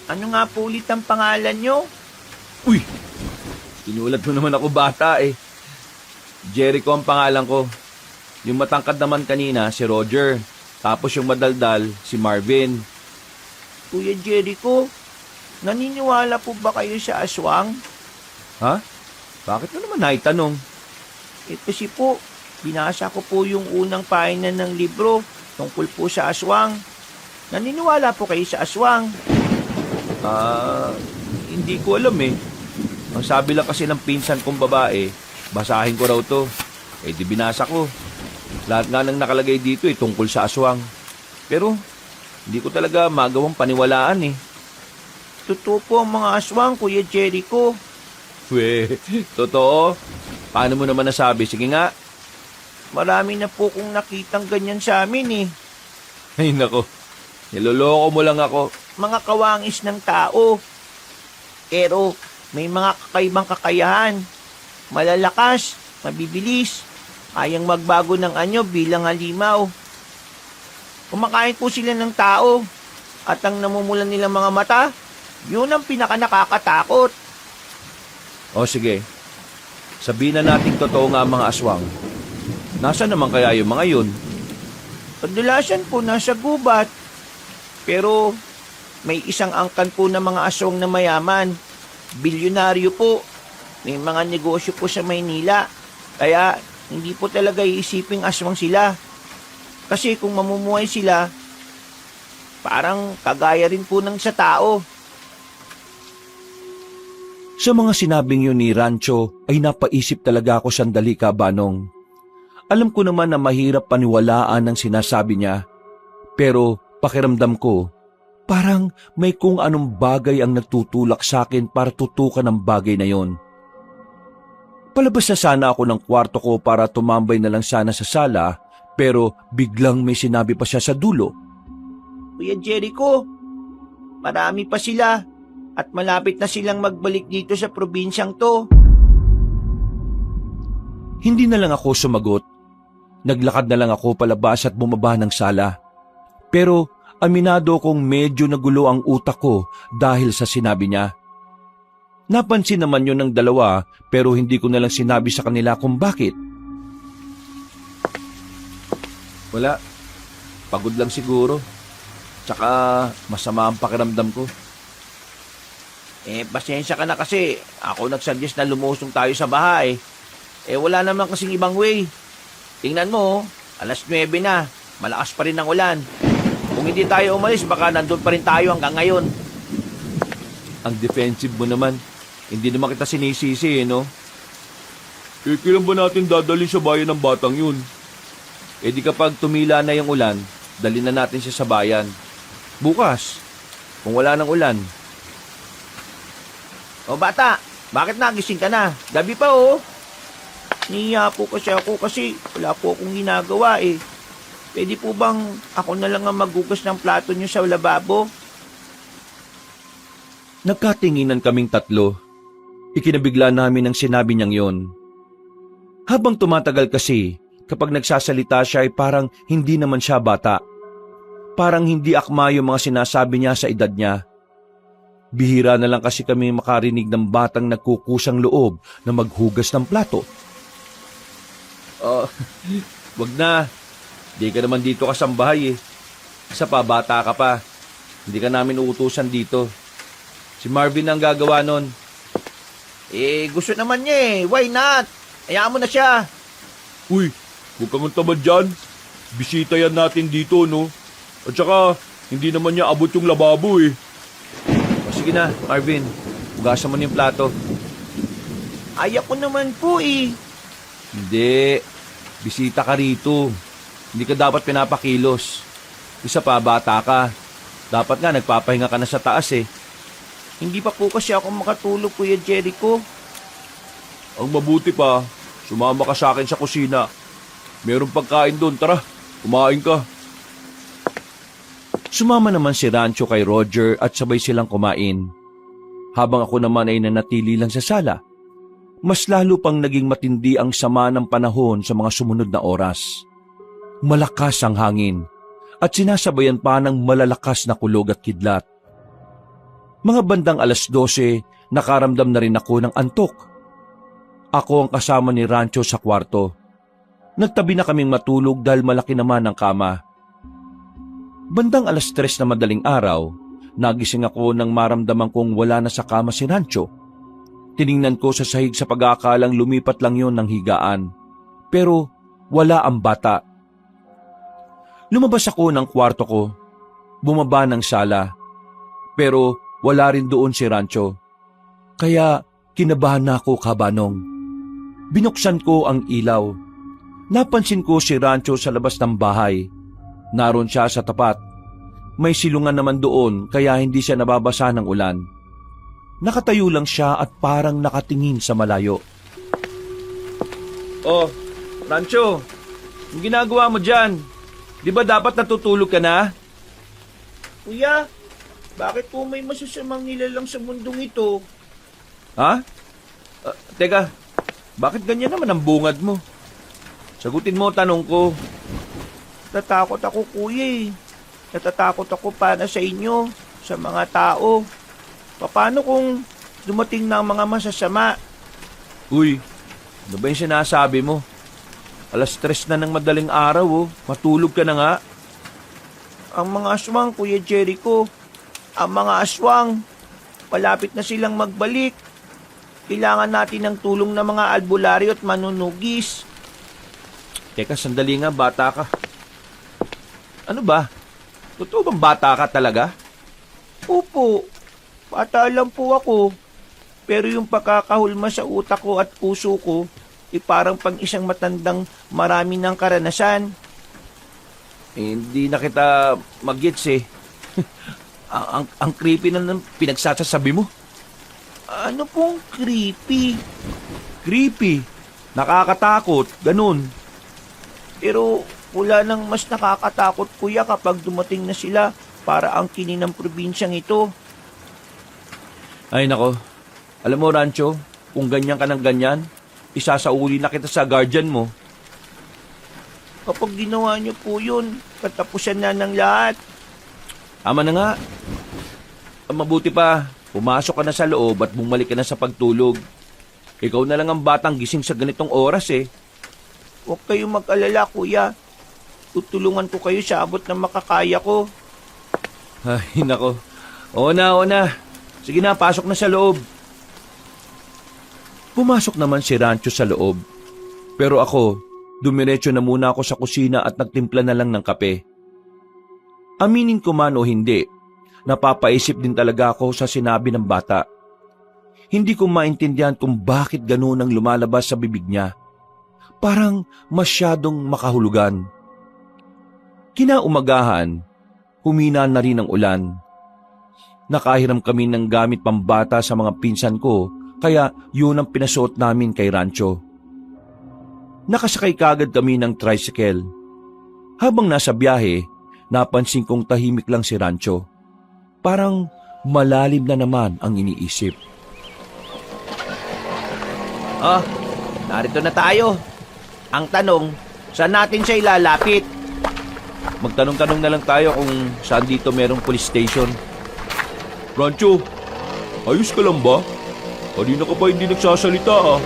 Ano nga po ulit ang pangalan nyo? Uy! Tinulat mo naman ako bata eh. Jericho ang pangalan ko. Yung matangkad naman kanina si Roger. Tapos yung madaldal si Marvin. Kuya Jericho, naniniwala po ba kayo sa aswang? Ha? Bakit mo naman naitanong? Eh kasi po, binasa ko po yung unang pahina ng libro tungkol po sa aswang. Naniniwala po kayo sa aswang? Hindi ko alam eh. Ang sabi lang kasi ng pinsan kong babae, basahin ko raw to. Eh di binasa ko. Lahat nga nang nakalagay dito eh tungkol sa aswang. Pero hindi ko talaga magawang paniwalaan eh. Totoo po ang mga aswang, Kuya Jericho. Totoo? Paano mo naman nasabi? Sige nga. Marami na po kong nakitang ganyan sa amin eh. Ay nako, niloloko mo lang ako. Mga kawangis ng tao. Pero may mga kakaibang kakayahan. Malalakas, mabibilis, kayang magbago ng anyo bilang halimaw. Kumakain po sila ng tao at ang namumulan nilang mga mata, yun ang pinakanakakatakot. O sige, sabihin na natin totoo nga ang mga aswang. Nasaan naman kaya yung mga yun? Kadalasan po nasa gubat. Pero may isang angkan po ng mga aswang na mayaman. Bilyonaryo po. May mga negosyo po sa Maynila. Kaya hindi po talaga iisiping aswang sila. Kasi kung mamumuhay sila, parang kagaya rin po ng sa tao. Sa mga sinabing yun ni Rancho ay napaisip talaga ako sandali, Kabanong. Alam ko naman na mahirap paniwalaan ang sinasabi niya, pero pakiramdam ko, parang may kung anong bagay ang nagtutulak sa akin para tutukan ang bagay na yon. Palabas na sana ako ng kwarto ko para tumambay na lang sana sa sala, pero biglang may sinabi pa siya sa dulo. Kuya Jericho, marami pa sila at malapit na silang magbalik dito sa probinsyang to. Hindi na lang ako sumagot. Naglakad na lang ako palabas at bumaba ng sala. Pero aminado kong medyo nagulo ang utak ko dahil sa sinabi niya. Napansin naman yun ng dalawa pero hindi ko na lang sinabi sa kanila kung bakit. Wala. Pagod lang siguro. Tsaka masama ang pakiramdam ko. Pasensya ka na kasi ako nagsuggest na lumusong tayo sa bahay. Wala naman kasing ibang way. Tingnan mo, 9:00 na. Malakas pa rin ang ulan. Kung hindi tayo umalis, baka nandun pa rin tayo hanggang ngayon. Ang defensive mo naman. Hindi naman kita sinisisi, no? Kailan ba natin dadali sa bayan ng batang yun? Di kapag tumila na yung ulan, dali na natin siya sa bayan. Bukas, kung wala ng ulan. O bata, bakit nagising ka na? Gabi pa oh. Niya po kasi ako kasi wala po akong ginagawa eh. Pwede po bang ako na lang ang maghugas ng plato niyo sa lababo? Nagkatinginan kaming tatlo. Ikinabigla namin ang sinabi niyang yon. Habang tumatagal kasi, kapag nagsasalita siya ay parang hindi naman siya bata. Parang hindi akma yung mga sinasabi niya sa edad niya. Bihira na lang kasi kami makarinig ng batang nagkukusang loob na maghugas ng plato. Wag na. Di ka naman dito kasambahay eh. Isa pa, bata ka pa. Hindi ka namin uutusan dito. Si Marvin ang gagawa nun. Gusto naman niya eh. Why not? Hayaan mo na siya. Uy, huwag kang tamad dyan. Bisita yan natin dito, no? At saka, hindi naman niya abot yung lababo eh. Sige na, Marvin. Hugasan mo na yung plato. Ayaw ko naman po eh. Hindi. Bisita ka rito. Hindi ka dapat pinapakilos. Isa pa, bata ka. Dapat nga nagpapahinga ka na sa taas eh. Hindi pa po kasi ako makatulog, Kuya Jericho. Ang mabuti pa, sumama ka sa akin sa kusina. Merong pagkain doon, tara, kumain ka. Sumama naman si Rancho kay Roger at sabay silang kumain. Habang ako naman ay nanatili lang sa sala, mas lalo pang naging matindi ang sama ng panahon sa mga sumunod na oras. Malakas ang hangin at sinasabayan pa ng malalakas na kulog at kidlat. Mga bandang 12:00, nakaramdam na rin ako ng antok. Ako ang kasama ni Rancho sa kwarto. Nagtabi na kaming matulog dahil malaki naman ang kama. Bandang 3:00 na madaling araw, nagising ako nang maramdaman kong wala na sa kama si Rancho. Tiningnan ko sa sahig sa pag-aakalang lumipat lang yon ng higaan. Pero wala ang bata. Lumabas ako ng kwarto ko, bumaba ng sala. Pero wala rin doon si Rancho. Kaya kinabahan na ako, Kabanong. Binuksan ko ang ilaw. Napansin ko si Rancho sa labas ng bahay. Naroon siya sa tapat. May silungan naman doon kaya hindi siya nababasa ng ulan. Nakatayo lang siya at parang nakatingin sa malayo. Oh, Rancho, yung ginagawa mo dyan, di ba dapat natutulog ka na? Kuya, bakit po may masasamang nilalang sa mundong ito? Ha? Teka, bakit ganyan naman ang bungad mo? Sagutin mo tanong ko. Natatakot ako, kuya eh. Natatakot ako para sa inyo, sa mga tao. Paano kung dumating na ang mga masasama? Uy, ano ba yung sinasabi mo? 3:00 na ng madaling araw oh. Matulog ka na nga. Ang mga aswang, Kuya Jericho, Ang mga aswang, malapit na silang magbalik. Kailangan natin ng tulong ng mga albularyo at manunugis. Teka, sandali nga, bata ka. Ano ba? Totoo bang bata ka talaga? Opo, bata lang po ako. Pero yung pagkakahulma sa utak ko at puso ko, parang pang isang matandang marami ng karanasan. Hindi na kita mag-gets eh. ang creepy na ng pinagsasabi mo. Ano pong creepy? Creepy. Nakakatakot. Ganun. Pero wala nang mas nakakatakot, kuya, kapag dumating na sila para ang kinin ng probinsyang ito. Ay nako. Alam mo, Rancho, kung ganyan ka ng ganyan, isasauli na kita sa guardian mo. Kapag ginawa niyo po yun, katapusan na ng lahat. Tama na nga. Mabuti pa, pumasok ka na sa loob at bumalik ka na sa pagtulog. Ikaw na lang ang batang gising sa ganitong oras eh. Huwag kayong mag-alala, kuya. Tutulungan ko kayo sa abot ng makakaya ko. Ay nako. Oo na. Sige na, pasok na sa loob. Pumasok naman si Rancho sa loob. Pero ako, dumiretso na muna ako sa kusina at nagtimpla na lang ng kape. Aminin ko man o hindi, napapaisip din talaga ako sa sinabi ng bata. Hindi ko maintindihan kung bakit ganoon ang lumalabas sa bibig niya. Parang masyadong makahulugan. Kinaumagahan, humina na rin ang ulan. Nakahiram kami ng gamit pambata sa mga pinsan ko, kaya yun ang pinasuot namin kay Rancho. Nakasakay kagad kami ng tricycle. Habang nasa biyahe, napansin kong tahimik lang si Rancho. Parang malalim na naman ang iniisip. Narito na tayo. Ang tanong, saan natin siya ilalapit? Magtanong-tanong na lang tayo kung saan dito merong police station. Rancho, ayos ka lang ba? Kanina ka ba hindi nagsasalita ah?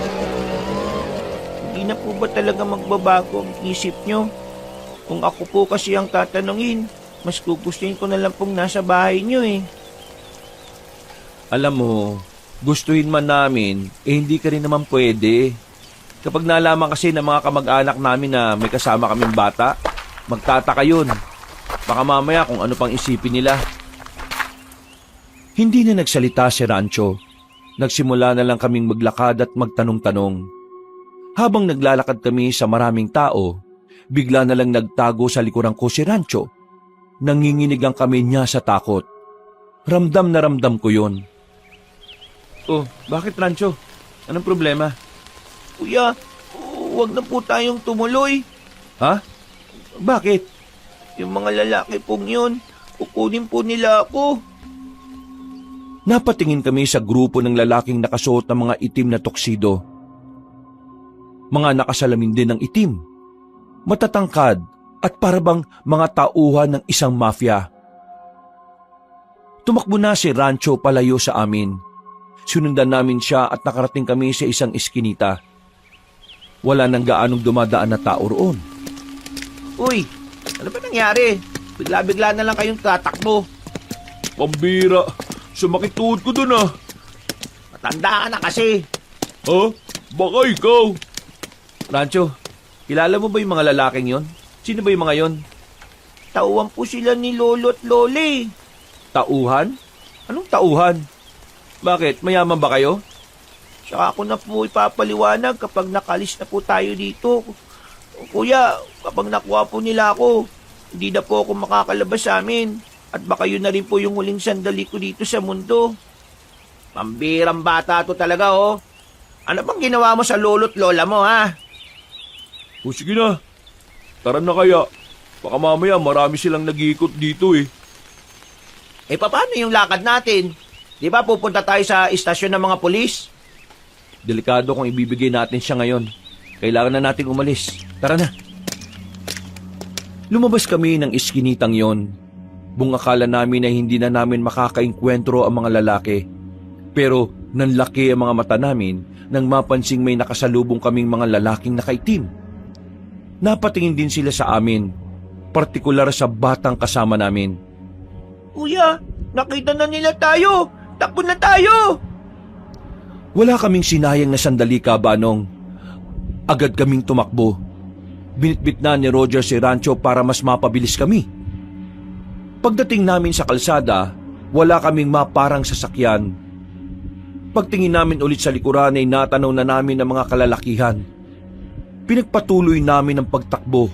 Hindi na po ba talaga magbabago ang isip nyo? Kung ako po kasi ang tatanungin, mas gugustuhin ko na lang pong nasa bahay nyo eh. Alam mo, gustuhin man namin, hindi ka rin naman pwede. Kapag nalaman kasi ng mga kamag-anak namin na may kasama kaming bata, magtataka yun. Baka mamaya kung ano pang isipin nila. Hindi na nagsalita si Rancho. Nagsimula na lang kaming maglakad at magtanong-tanong. Habang naglalakad kami sa maraming tao, bigla na lang nagtago sa likuran ko si Rancho. Nanginginig ang kamay niya sa takot. Ramdam na ramdam ko yun. Oh, bakit Rancho? Anong problema? Kuya, huwag na po tayong tumuloy. Ha? Bakit? Yung mga lalaki pong yun, kukunin po nila ako. Napatingin kami sa grupo ng lalaking nakasuot ng mga itim na tuksido. Mga nakasalamin din ng itim. Matatangkad at parabang mga tauhan ng isang mafia. Tumakbo na si Rancho palayo sa amin. Sinundan namin siya at nakarating kami sa isang iskinita. Wala nang gaanong dumadaan na tao roon. Uy, ano ba nangyari? Bigla-bigla na lang kayong tatakbo. Pambira, sumakit tuhod ko dun ah. Matanda ka na kasi. Ha? Baka ikaw. Rancho, kilala mo ba yung mga lalaking yon? Sino ba yung mga yon? Tauhan po sila ni Lolo at Lole. Tauhan? Anong tauhan? Bakit? Mayaman ba kayo? Saka ako na po ipapaliwanag kapag nakalis na po tayo dito. Kuya, kapag nakuha po nila ako, hindi na po ako makakalabas sa amin. At baka yun na rin po yung huling sandali ko dito sa mundo. Pambirang bata to talaga oh. Ano bang ginawa mo sa lolo't lola mo ha? O sige na. Tara na kaya. Baka mamaya marami silang nag-iikot dito eh. Eh paano yung lakad natin? Di ba pupunta tayo sa istasyon ng mga pulis? Delikado kung ibibigay natin siya ngayon. Kailangan na natin umalis. Tara na. Lumabas kami ng iskinitang yon. Buong akala namin na hindi na namin makakainkwentro ang mga lalaki. Pero nanlaki ang mga mata namin nang mapansing may nakasalubong kaming mga lalaking nakaitim. Napatingin din sila sa amin, partikular sa batang kasama namin. Kuya, nakita na nila tayo! Takbo na tayo! Wala kaming sinayang na sandali, Kabanong. Agad kaming tumakbo. Binitbit na ni Roger si Rancho para mas mapabilis kami. Pagdating namin sa kalsada, wala kaming maparang sasakyan. Pagtingin namin ulit sa likuran ay natanaw na namin ang mga kalalakihan. Pinagpatuloy namin ang pagtakbo.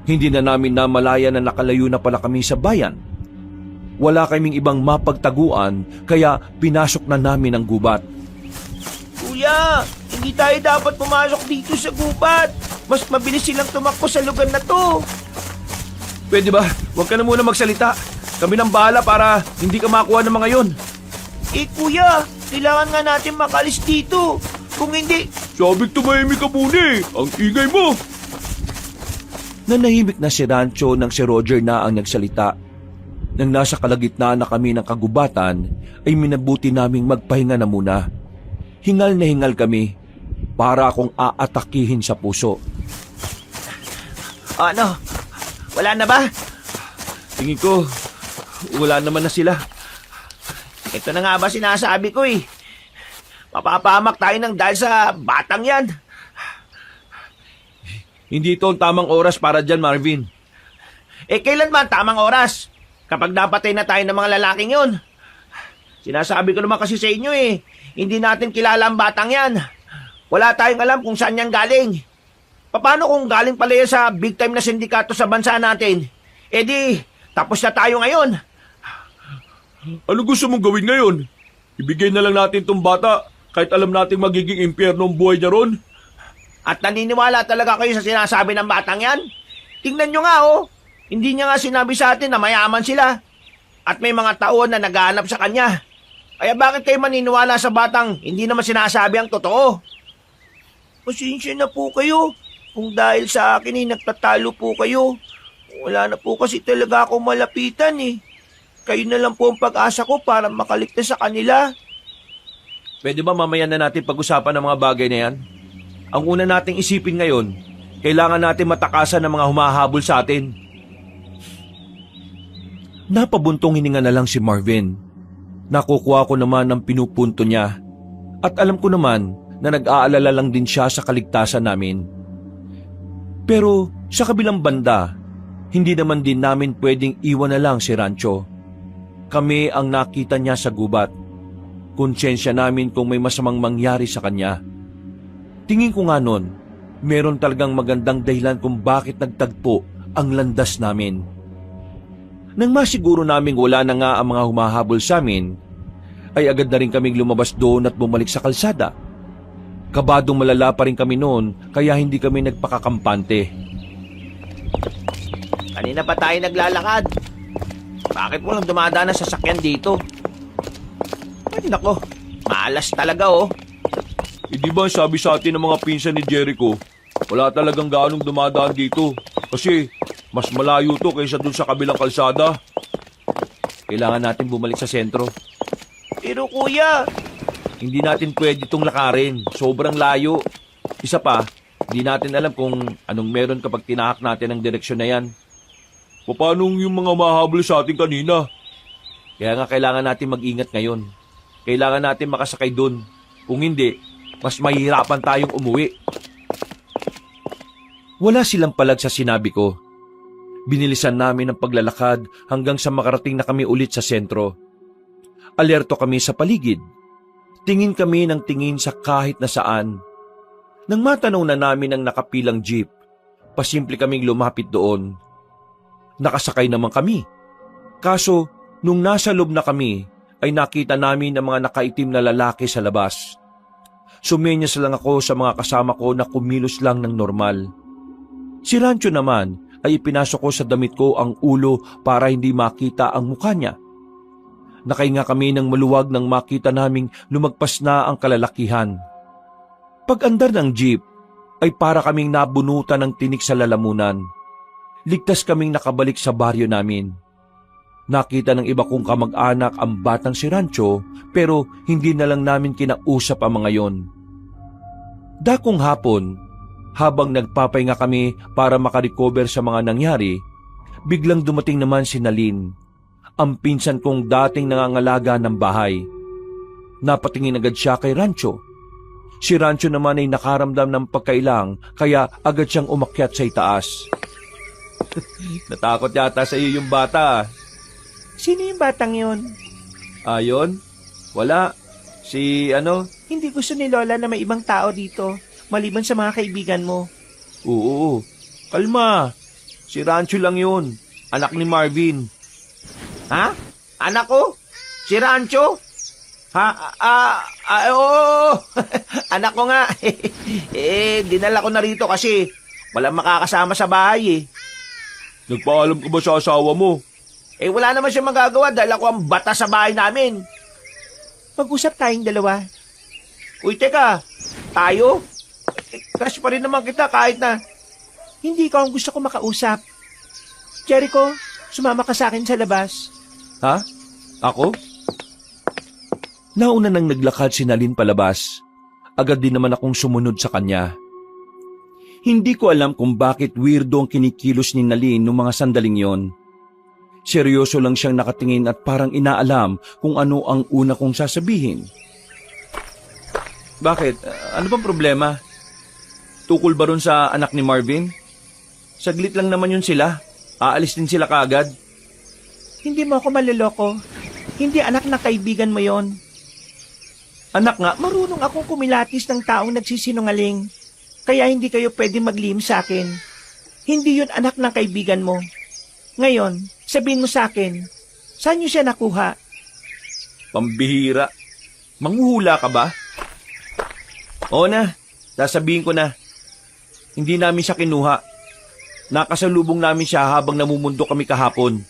Hindi na namin namalayan na nakalayo na pala kami sa bayan. Wala kaming ibang mapagtaguan kaya pinasok na namin ang gubat. Kuya, hindi tayo dapat pumasok dito sa gubat. Mas mabilis silang tumakbo sa lugar na to. Pwede ba? Huwag ka na muna magsalita. Kami nang bahala para hindi ka makuha ng mga yon. Kuya, kailangan nga natin makalis dito. Kung hindi, Sabik tumahimik ka muna eh. Ang ingay mo. Nanahimik na si Rancho nang si Roger na ang nagsalita. Nang nasa kalagitnaan na kami ng kagubatan, ay minabuti naming magpahinga na muna. Hingal na hingal kami, para akong aatakihin sa puso. ano? Wala na ba? Tingin ko, wala naman na sila. Ito na nga ba sinasabi ko eh. Mapapahamak tayo ng dahil sa batang yan. Hindi ito ang tamang oras para dyan, Marvin. Kailan ba ang tamang oras? Kapag napatay na tayo ng mga lalaking yun. Sinasabi ko naman kasi sa inyo eh, hindi natin kilala ang batang yan. Wala tayong alam kung saan yan galing. Paano kung galing pala yan sa big time na sindikato sa bansa natin? Di, tapos na tayo ngayon. Ano gusto mong gawin ngayon? Ibigay na lang natin tong bata kahit alam nating magiging impyerno ang buhay niya ron? At naniniwala talaga kayo sa sinasabi ng batang yan? Tingnan nyo nga oh. Hindi niya nga sinabi sa atin na mayaman sila. At may mga taon na naghahanap sa kanya. Kaya bakit kayo maniniwala sa batang hindi naman sinasabi ang totoo? Pasensya na po kayo. Kung dahil sa akin ay nagtatalo po kayo. Wala na po kasi talaga akong malapitan eh. Kayo na lang po ang pag-asa ko para makaligtas sa kanila. Pwede ba mamaya na natin pag-usapan ng mga bagay na yan? Ang una nating isipin ngayon, kailangan natin matakasan ng mga humahabol sa atin. Napabuntong hininga na lang si Marvin. Nakukuha ko naman ang pinupunto niya. At alam ko naman na nag-aalala lang din siya sa kaligtasan namin. Pero sa kabilang banda, hindi naman din namin pwedeng iwan na lang si Rancho. Kami ang nakita niya sa gubat. Konsyensya namin kung may masamang mangyari sa kanya. Tingin ko nga nun, meron talagang magandang dahilan kung bakit nagtagpo ang landas namin. Nang masiguro naming wala na nga ang mga humahabol sa amin, ay agad na rin kaming lumabas doon at bumalik sa kalsada. Kabadong malala pa rin kami noon kaya hindi kami nagpakakampante. Kanina pa tayo naglalakad. Bakit walang dumadaan na sasakyan dito? Ay nako, malas talaga oh. Di ba sabi sa atin ng mga pinsan ni Jericho, wala talagang gaanong dumadaan dito. Kasi mas malayo to kaysa dun sa kabilang kalsada. Kailangan natin bumalik sa sentro. Pero kuya, Hindi natin pwede itong lakarin. Sobrang layo. Isa pa, hindi natin alam kung anong meron kapag tinahak natin ang direksyon na yan. Paano yung mga mahabol sa atin kanina? Kaya nga kailangan natin mag-ingat ngayon. Kailangan natin makasakay dun. Kung hindi, mas mahihirapan tayong umuwi. Wala silang palag sa sinabi ko. Binilisan namin ang paglalakad hanggang sa makarating na kami ulit sa sentro. Alerto kami sa paligid. Tingin kami ng tingin sa kahit na saan. Nang matanaw na namin ang nakapilang jeep, pasimple kaming lumapit doon. Nakasakay naman kami. Kaso, nung nasa loob na kami, ay nakita namin ang mga nakaitim na lalaki sa labas. Sumenyas lang ako sa mga kasama ko na kumilos lang ng normal. Si Rancho naman ay ipinasok ko sa damit ko ang ulo para hindi makita ang mukha niya. Nakahinga kami ng maluwag nang makita naming lumagpas na ang kalalakihan. Pag-andar ng jeep, ay para kaming nabunutan ng tinik sa lalamunan. Ligtas kaming nakabalik sa baryo namin. Nakita ng iba kong kamag-anak ang batang si Rancho pero hindi na lang namin kinausap ang mga yon. Dakong hapon, habang nagpapahinga kami para makarecover sa mga nangyari, biglang dumating naman si Nalin, ang pinsan kong dating nangangalaga ng bahay. Napatingin agad siya kay Rancho. Si Rancho naman ay nakaramdam ng pagkailang kaya agad siyang umakyat sa itaas. Natakot yata sa iyo yung bata. Sino yung batang yun? Ayon? Wala. Si Hindi gusto ni Lola na may ibang tao dito, maliban sa mga kaibigan mo. Oo. Kalma. Si Rancho lang yun. Anak ni Marvin. Ha? Anak ko? Si Rancho? Oo. Anak ko nga. Dinala ko na rito kasi walang makakasama sa bahay eh. Nagpaalam ka ba sa asawa mo? Wala naman siya magagawa dahil ako ang bata sa bahay namin. Mag-usap tayong dalawa. Uy, teka. Tayo? Crush pa rin naman kita kahit na hindi ka ang gusto ko makausap. Jericho, sumama ka sa akin sa labas. Ha? Ako? Nauna nang naglakad si Nalin palabas. Agad din naman akong sumunod sa kanya. Hindi ko alam kung bakit weirdo ang kinikilos ni Nalin noong mga sandaling yon. Seryoso lang siyang nakatingin at parang inaalam kung ano ang una kong sasabihin. Bakit? Ano bang problema? Tukol ba ron sa anak ni Marvin? Saglit lang naman yun sila. Aalis din sila kaagad. Hindi mo ako maloloko. Hindi anak na kaibigan mo yon. Anak nga, Marunong akong kumilatis ng taong nagsisinungaling. Kaya hindi kayo pwede maglihim sa akin. Hindi yun anak ng kaibigan mo. Ngayon, sabihin mo sa akin, saan niyo siya nakuha? pambihira. Manghuhula ka ba? Oo na, sasabihin ko na. Hindi namin siya kinuha. Nakasalubong namin siya habang namumundo kami kahapon.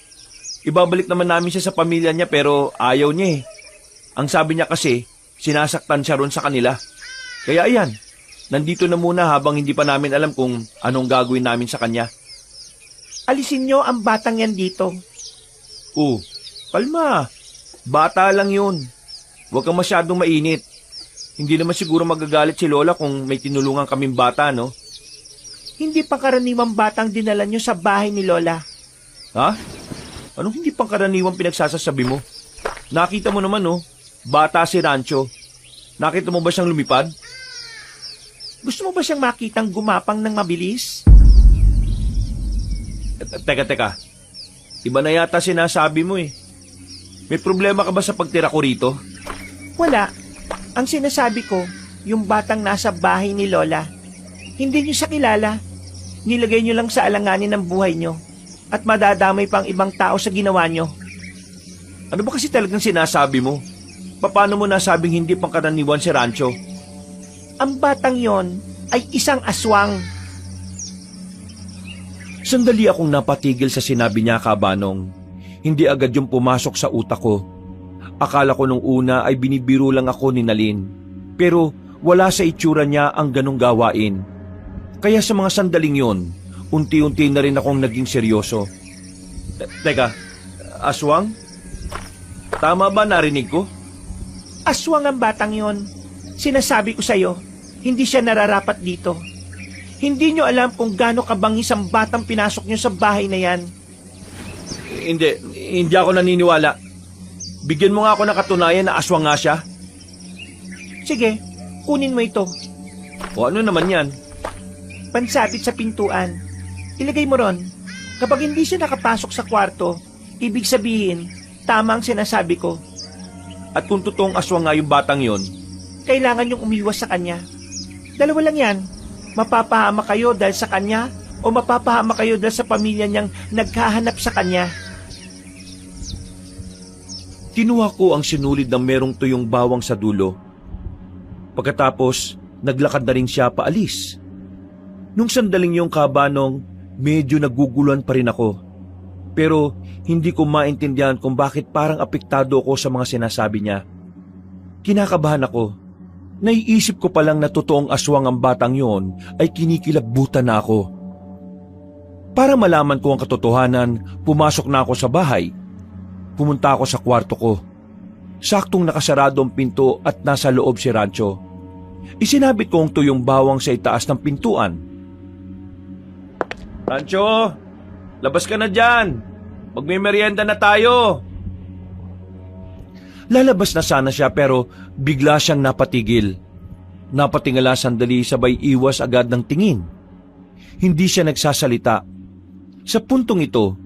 Ibabalik naman namin siya sa pamilya niya pero ayaw niya eh. Ang sabi niya kasi, sinasaktan siya ron sa kanila. Kaya ayan, nandito na muna habang hindi pa namin alam kung anong gagawin namin sa kanya. Alisin niyo ang batang yan dito. Kalma. Bata lang yun. Huwag kang masyadong mainit. Hindi naman siguro magagalit si Lola kung may tinulungan kaming bata, no? Hindi pa karaniwang batang dinala niyo sa bahay ni Lola. Ha? Anong hindi pangkaraniwang pinagsasasabi mo? Nakita mo naman, no? Bata si Rancho. Nakita mo ba siyang lumipad? Gusto mo ba siyang makitang gumapang ng mabilis? Teka. Iba na yata sinasabi mo eh. May problema ka ba sa pagtira ko rito? Wala. Ang sinasabi ko, yung batang nasa bahay ni Lola. Hindi niyo siya kilala. Nilagay niyo lang sa alanganin ng buhay niyo. At madadamay pang ibang tao sa ginawa niyo. Ano ba kasi talagang sinasabi mo? Paano mo nasabing hindi pangkaraniwan si Rancho? Ang batang yon ay isang aswang. Sandali akong napatigil sa sinabi niya, Kabanong. Hindi agad yung pumasok sa utak ko. Akala ko nung una ay binibiro lang ako ni Nalin. Pero wala sa itsura niya ang ganong gawain. Kaya sa mga sandaling yon, unti-unti na rin akong naging seryoso. Teka, aswang? Tama ba narinig ko? Aswang ang batang yon. Sinasabi ko sa'yo, hindi siya nararapat dito. Hindi nyo alam kung gaano kabangis ang batang pinasok nyo sa bahay na yan. Hindi ako naniniwala. Bigyan mo nga ako ng katunayan na aswang nga siya. Sige, kunin mo ito. O ano naman yan? Pansabit sa pintuan. Ilagay mo ron. Kapag hindi siya nakapasok sa kwarto, ibig sabihin, tama ang sinasabi ko. At kung totoong aswang nga yung batang yon, Kailangan yung umiwas sa kanya. Dalawa lang yan. Mapapahama kayo dahil sa kanya o mapapahama kayo dahil sa pamilya niyang naghahanap sa kanya. kinuha ko ang sinulid ng merong tuyong bawang sa dulo. Pagkatapos, naglakad na rin siya paalis. Nung sandaling yung, Kabanong, medyo naguguluhan pa rin ako. Pero hindi ko maintindihan kung bakit parang apektado ako sa mga sinasabi niya. Kinakabahan ako. Naiisip ko palang na totoong aswang ang batang yon ay kinikilabutan na ako. Para malaman ko ang katotohanan, pumasok na ako sa bahay. Pumunta ako sa kwarto ko. Saktong nakasarado ang pinto at nasa loob si Rancho. Isinabit ko ang tuyong bawang sa itaas ng pintuan. Rancho, labas ka na dyan. Magmimerienda na tayo. Lalabas na sana siya pero bigla siyang napatigil. Napatingala sandali sabay iwas agad ng tingin. Hindi siya nagsasalita. Sa puntong ito,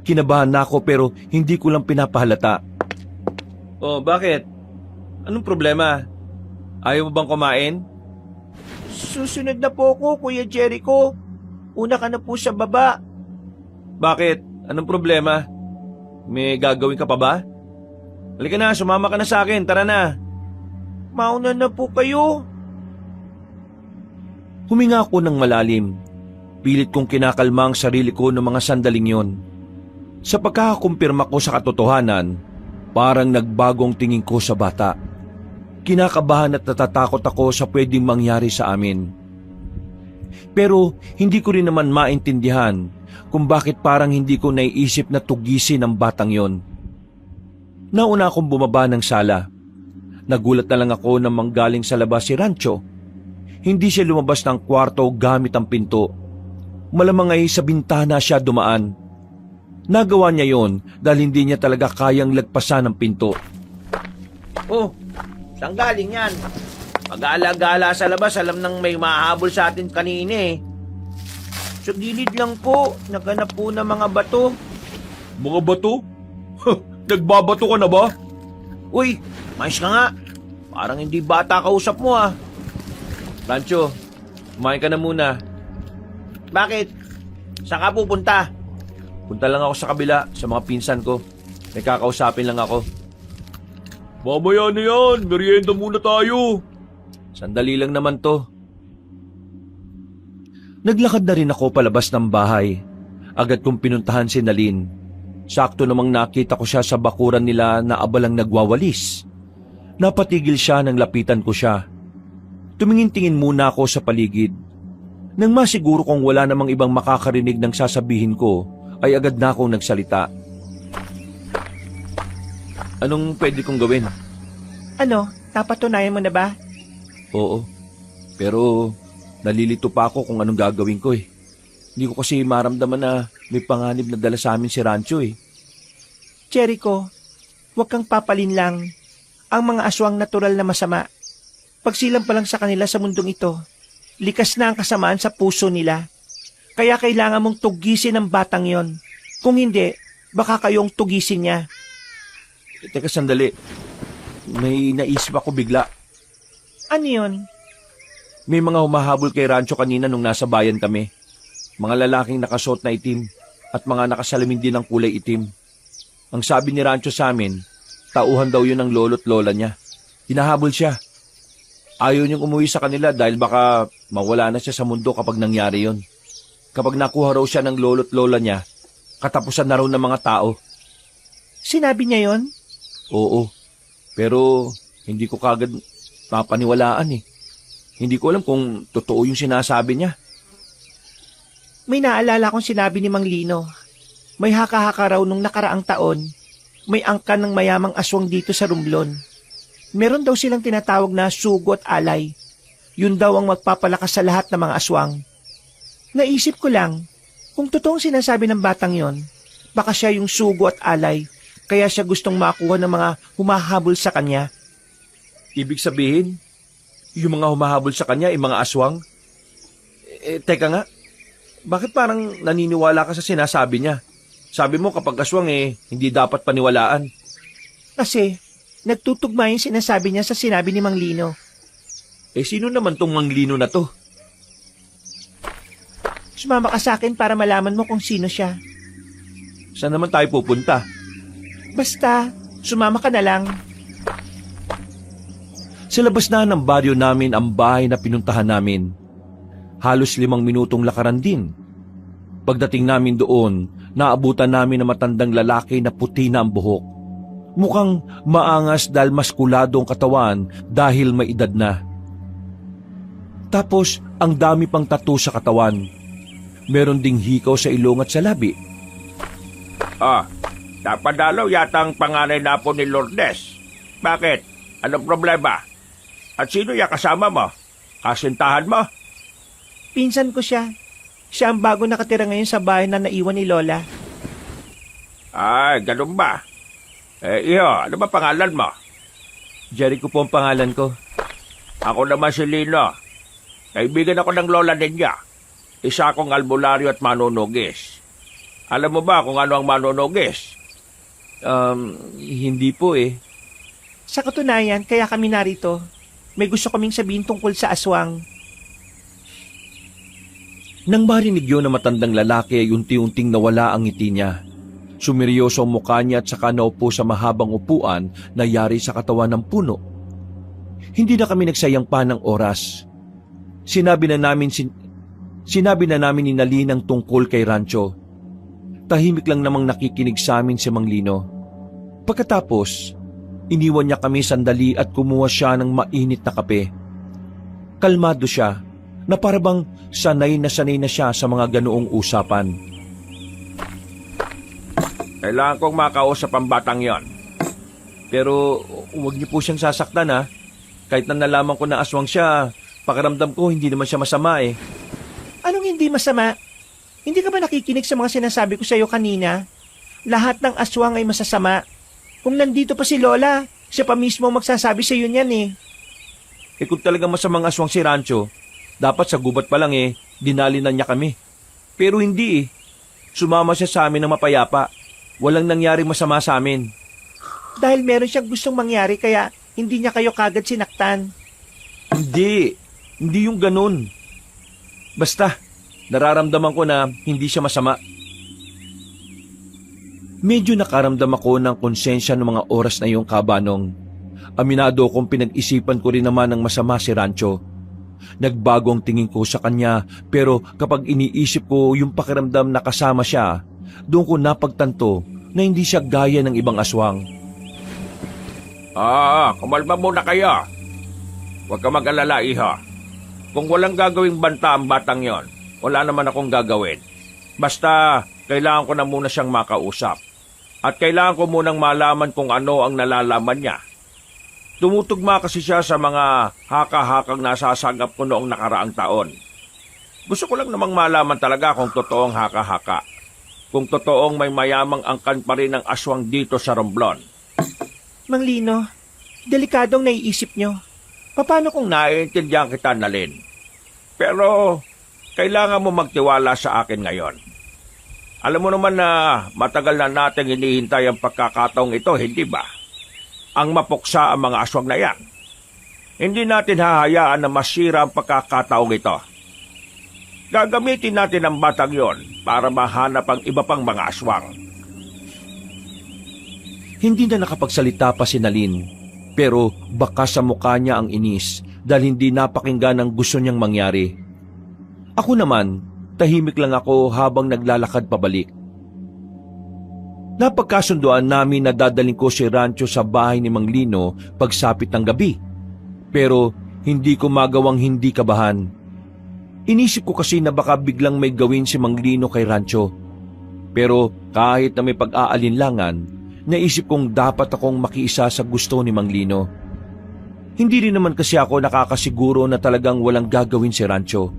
kinabahan na ako pero hindi ko lang pinapahalata. Oh, bakit? Anong problema? Ayaw mo bang kumain? Susunod na po ako, Kuya Jericho. Una ka na po sa baba. Bakit? Anong problema? May gagawin ka pa ba? Halika na, sumama ka na sa akin. Tara na. Mauna na po kayo. Huminga ako ng malalim. Pilit kong kinakalma ang sarili ko ng mga sandaling yon. Sa pagkakakumpirma ko sa katotohanan, parang nagbagong tingin ko sa bata. Kinakabahan at natatakot ako sa pwedeng mangyari sa amin. Pero hindi ko rin naman maintindihan kung bakit parang hindi ko naiisip na tugisin ang batang yon. Nauna akong bumaba ng sala. Nagulat na lang ako nang manggaling sa labas si Rancho. Hindi siya lumabas ng kwarto gamit ang pinto. Malamang ay sa bintana siya dumaan. Nagawa niya yon dahil hindi niya talaga kayang lagpasan ang pinto. Oh, saan galing yan? Mag-aala-gala sa labas, alam nang may mahabol sa atin kanina eh. Sa gilid lang po, naganap po ng mga bato. Mga bato? Nagbabato ka na ba? Uy, mais ka nga. Parang hindi bata kausap mo ah. Rancho, kumain ka na muna. Bakit? Saan ka pupunta? Punta lang ako sa kabila sa mga pinsan ko. May kakausapin lang ako. Mamaya na yan, merienda muna tayo. Sandali lang naman to. Naglakad na rin ako palabas ng bahay. Agad kong pinuntahan si Nalin. Sakto namang nakita ko siya sa bakuran nila na abalang nagwawalis. Napatigil siya nang lapitan ko siya. Tumingin-tingin muna ako sa paligid. Nang masiguro kong wala namang ibang makakarinig ng sasabihin ko, ay agad na akong nagsalita. Anong pwede kong gawin? Ano? Napatunayan mo na ba? Oo, pero nalilito pa ako kung anong gagawin ko eh. Hindi ko kasi maramdaman na may panganib na dala sa amin si Rancho eh. Jericho, huwag kang papalinlang. Ang mga aswang natural na masama. Pagsilang pa lang sa kanila sa mundong ito, likas na ang kasamaan sa puso nila. Kaya kailangan mong tugisin ang batang yon. Kung hindi, baka kayong tugisin niya. Teka sandali, may naisip ako bigla. Ano yun? May mga humahabol kay Rancho kanina nung nasa bayan kami. Mga lalaking nakasuot na itim at mga nakasalamin din ng kulay itim. Ang sabi ni Rancho sa amin, tauhan daw yun ng lolo't lola niya. Hinahabol siya. Ayaw niyang umuwi sa kanila dahil baka mawala na siya sa mundo kapag nangyari yon. Kapag nakuha raw siya ng lolo't lola niya, katapusan na raw ng mga tao. Sinabi niya yon? Oo, pero hindi ko kagad mapaniwalaan eh. Hindi ko alam kung totoo yung sinasabi niya. May naalala kong sinabi ni Mang Lino. May haka-haka raw nung nakaraang taon. May angkan ng mayamang aswang dito sa Romblon. Meron daw silang tinatawag na sugo at alay. Yun daw ang magpapalakas sa lahat ng mga aswang. Naisip ko lang, kung totoong sinasabi ng batang yon, baka siya yung sugo at alay, kaya siya gustong makuha ng mga humahabol sa kanya. Ibig sabihin, yung mga humahabol sa kanya ay mga aswang? Teka nga, bakit parang naniniwala ka sa sinasabi niya? Sabi mo kapag aswang hindi dapat paniwalaan. Kasi, nagtutugma yung sinasabi niya sa sinabi ni Mang Lino. Sino naman tong Mang Lino na to? Sumama ka sa akin para malaman mo kung sino siya. Saan naman tayo pupunta? Basta, sumama ka na lang. Sa labas na ng baryo namin ang bahay na pinuntahan namin. Halos 5 minutong lakaran din. Pagdating namin doon, naabutan namin ng matandang lalaki na puti na ang buhok. Mukhang maangas dahil maskulado ang katawan dahil may edad na. Tapos, ang dami pang tattoo sa katawan. Meron ding hikaw sa ilong at sa labi. Napadalaw yata ang panganay na po ni Lourdes. Bakit? Anong problema? At sino yung kasama mo? Kasintahan mo? Pinsan ko siya. Siya ang bago nakatira ngayon sa bahay na naiwan ni Lola. Ganun ba? Iyo, ano ba pangalan mo? Jericho po ang pangalan ko. Ako naman si Lino. Kaibigan ako ng lola niya. Isa akong albularyo at manunugis. Alam mo ba kung ano ang manunugis? Hindi po eh. Sa katunayan, kaya kami narito. May gusto kaming sabihin tungkol sa aswang. Nang marinig yun na matandang lalaki ay unti-unting nawala ang ngiti niya. Sumiryoso ang mukha niya at saka naupo sa mahabang upuan na yari sa katawan ng puno. Hindi na kami nagsayang pa ng oras. Sinabi na namin ni Nalin ang tungkol kay Rancho. Tahimik lang namang nakikinig sa amin si Mang Lino. Pagkatapos, iniwan niya kami sandali at kumuha siya ng mainit na kape. Kalmado siya na parabang sanay na siya sa mga ganoong usapan. Kailangan kong makausap ang batang yon. Pero huwag niyo po siyang sasaktan ha. Kahit na nalaman ko na aswang siya, pakiramdam ko hindi naman siya masama eh. Anong hindi masama? Hindi ka ba nakikinig sa mga sinasabi ko sa iyo kanina? Lahat ng aswang ay masasama. Kung nandito pa si Lola, siya pa mismo magsasabi sa iyo niyan eh. Eh kung talagang masamang aswang si Rancho, dapat sa gubat pa lang eh, dinali na niya kami. Pero hindi eh. Sumama siya sa amin ng mapayapa. Walang nangyaring masama sa amin. Dahil meron siyang gustong mangyari kaya hindi niya kayo kagad sinaktan. Hindi yung ganun. Basta, nararamdaman ko na hindi siya masama. Medyo nakaramdam ako ng konsensya ng mga oras na iyong kabanong. Aminado kong pinag-isipan ko rin naman ng masama si Rancho. Nagbago ang tingin ko sa kanya pero kapag iniisip ko yung pakiramdam na kasama siya, doon ko napagtanto na hindi siya gaya ng ibang aswang. Kumalma muna kayo. Huwag ka mag-alala, iha. Kung walang gagawing banta ang batang yon, wala naman akong gagawin. Basta, kailangan ko na muna siyang makausap. At kailangan ko munang malaman kung ano ang nalalaman niya. Tumutugma kasi siya sa mga haka-hakang nasasagap ko noong nakaraang taon. Gusto ko lang namang malaman talaga kung totoong haka-haka. Kung totoong may mayamang angkan pa rin ang aswang dito sa Romblon. Mang Lino, delikadong naiisip niyo. Paano kung naiintindihan kita, Nalin? Pero, kailangan mo magtiwala sa akin ngayon. Alam mo naman na matagal na nating hinihintay ang pagkakataong ito, hindi ba? Ang mapuksa ang mga aswang na yan. Hindi natin hahayaan na masira ang pagkakataong ito. Gagamitin natin ang batang yon para mahanap ang iba pang mga aswang. Hindi na nakapagsalita pa si Nalin, pero baka sa mukha niya ang inis dahil hindi napakinggan ang gusto niyang mangyari. Ako naman, tahimik lang ako habang naglalakad pabalik. Napagkasunduan namin na dadaling ko si Rancho sa bahay ni Mang Lino pagsapit ng gabi. Pero hindi ko magawang hindi kabahan. Inisip ko kasi na baka biglang may gawin si Mang Lino kay Rancho. Pero kahit na may pag-aalinlangan, naisip kong dapat akong makiisa sa gusto ni Mang Lino. Hindi rin naman kasi ako nakakasiguro na talagang walang gagawin si Rancho.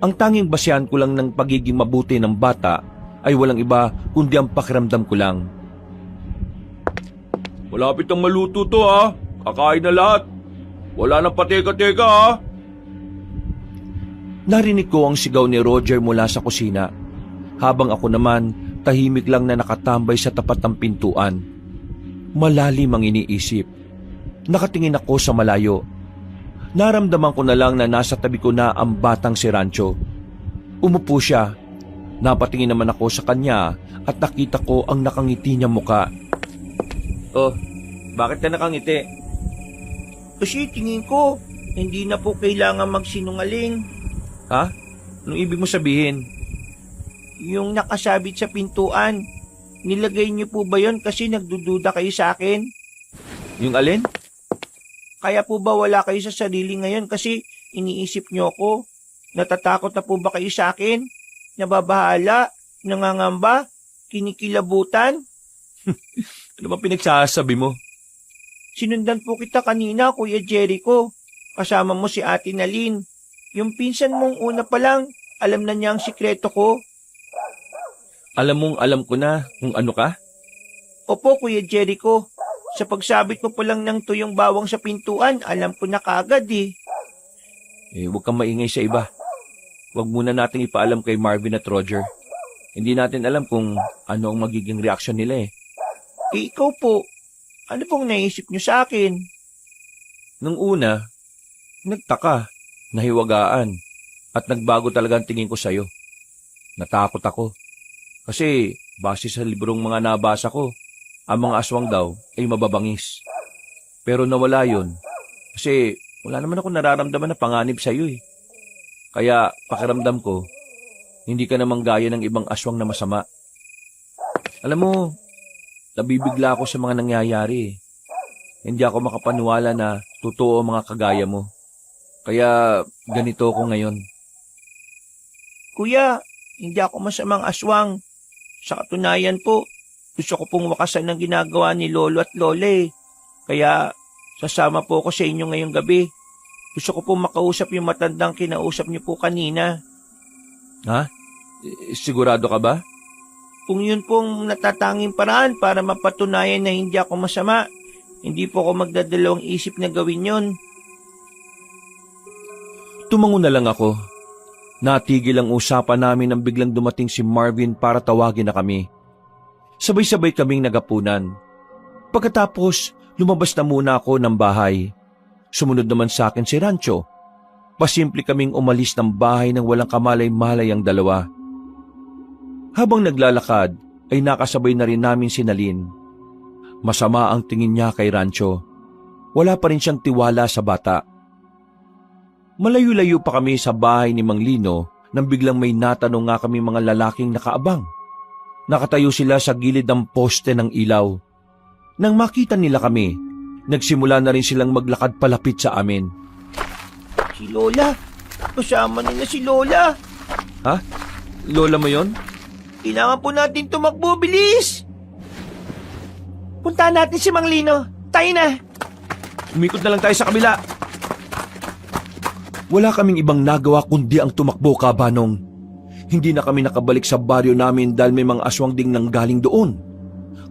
Ang tanging basehan ko lang ng pagiging mabuti ng bata ay walang iba kundi ang pakiramdam ko lang. Malapit ang maluto to ha. Kakain na lahat. Wala nang pateka-teka ha. Narinig ko ang sigaw ni Roger mula sa kusina, habang ako naman tahimik lang na nakatambay sa tapat ng pintuan. Malalim ang iniisip. Nakatingin ako sa malayo. Naramdaman ko na lang na nasa tabi ko na ang batang si Rancho. Umupo siya. Napatingin naman ako sa kanya at nakita ko ang nakangiti niyang muka. Oh, bakit ka nakangiti? Kasi tingin ko, hindi na po kailangan magsinungaling. Ha? Anong ibig mo sabihin? Yung nakasabit sa pintuan, nilagay niyo po ba yon kasi nagdududa kayo sa akin? Yung alin? Kaya po ba wala kayo sa sarili ngayon kasi iniisip niyo ako? Natatakot na po ba kayo sa akin? Nababahala? Nangangamba? Kinikilabutan? Ano ba pinagsasabi mo? Sinundan po kita kanina, Kuya Jericho. Kasama mo si Ate Nalin. Yung pinsan mong una pa lang, alam na niya ang sikreto ko. Alam ko na kung ano ka? Opo, Kuya Jericho. Sa pagsabit mo pa lang ng tuyong bawang sa pintuan, alam ko na kaagad eh. Huwag kang maingay sa iba. Huwag muna nating ipaalam kay Marvin at Roger. Hindi natin alam kung ano ang magiging reaksyon nila eh. Ikaw po, ano pong naisip niyo sa akin? Nung una, nagtaka, nahiwagaan, at nagbago talaga ang tingin ko sa'yo. Natakot ako. Kasi base sa librong mga nabasa ko, ang mga aswang daw ay mababangis. Pero nawala yun. Kasi wala naman ako nararamdaman na panganib sa'yo eh. Kaya pakiramdam ko, hindi ka namang gaya ng ibang aswang na masama. Alam mo, nabibigla ako sa mga nangyayari eh. Hindi ako makapaniwala na totoo ang mga kagaya mo. Kaya ganito ako ngayon. Kuya, hindi ako masamang aswang. Sa katunayan po, gusto ko pong wakasan ng ginagawa ni Lolo at Lola eh. Kaya sasama po ako sa inyo ngayong gabi. Gusto ko pong makausap yung matandang kinausap niyo po kanina. Ha? Sigurado ka ba? Kung yun pong natatanging paraan para mapatunayan na hindi ako masama, hindi po ako magdadalawang isip na gawin yun. Tumango na lang ako. Natigil ang usapan namin nang biglang dumating si Marvin para tawagin na kami. Sabay-sabay kaming nagapunan. Pagkatapos, lumabas na muna ako ng bahay. Sumunod naman sa akin si Rancho. Pasimple kaming umalis ng bahay nang walang kamalay-malay ang dalawa. Habang naglalakad, ay nakasabay na rin namin si Nalin. Masama ang tingin niya kay Rancho. Wala pa rin siyang tiwala sa bata. Malayo-layo pa kami sa bahay ni Mang Lino nang biglang may natanong nga kami mga lalaking nakaabang. Nakatayo sila sa gilid ng poste ng ilaw. Nang makita nila kami, nagsimula na rin silang maglakad palapit sa amin. Si Lola, kasama nila si Lola. Ha? Lola mo yon? Kailangan po natin tumakbo, bilis! Puntahan natin si Mang Lino. Tayo na! Umikot na lang tayo sa kabila. Wala kaming ibang nagawa kundi ang tumakbo, Kabanong. Hindi na kami nakabalik sa baryo namin dahil may mga aswang ding nanggaling doon.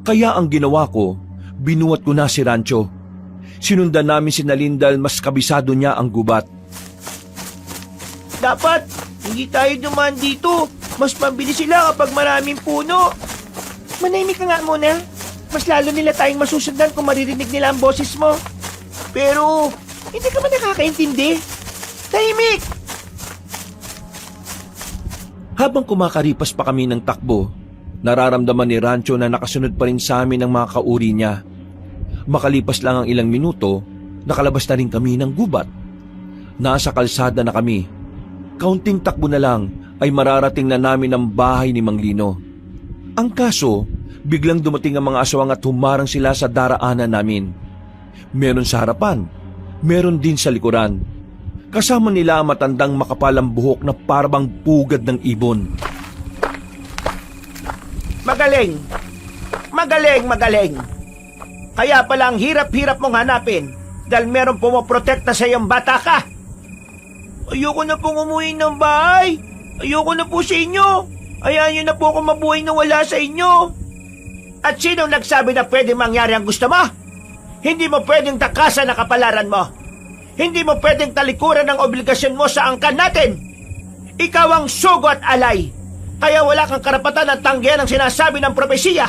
Kaya ang ginawa ko, binuhat ko na si Rancho. Sinundan namin si Nalin dahil mas kabisado niya ang gubat. Dapat, hindi tayo dumaan dito. Mas mabilis sila kapag maraming puno. Manahimik ka nga muna. Mas lalo nila tayong masusundan kung maririnig nila ang boses mo. Pero, hindi ka ba nakakaintindi? Tahimik! Habang kumakaripas pa kami ng takbo, nararamdaman ni Rancho na nakasunod pa rin sa amin ang mga kauri niya. Makalipas lang ang ilang minuto, nakalabas na rin kami ng gubat. Nasa kalsada na kami. Kaunting takbo na lang ay mararating na namin ang bahay ni Mang Lino. Ang kaso, biglang dumating ang mga aswang at humarang sila sa daraanan namin. Meron sa harapan, meron din sa likuran. Kasama nila ang matandang makapalang buhok na parang pugad ng ibon. Magaling! Magaling, magaling! Kaya pala ang hirap-hirap mong hanapin dahil meron pumoprotekta sa iyong bata ka. Ayoko na pong umuwi ng bahay. Ayoko na po sa inyo. Ayahan niyo na po ako mabuhay na wala sa inyo. At sino nagsabi na pwede mangyari ang gusto mo? Hindi mo pwedeng takasan ang kapalaran mo. Hindi mo pwedeng talikuran ang obligasyon mo sa angkan natin. Ikaw ang sugo at alay. Kaya wala kang karapatan na tanggihan ang sinasabi ng propesiya.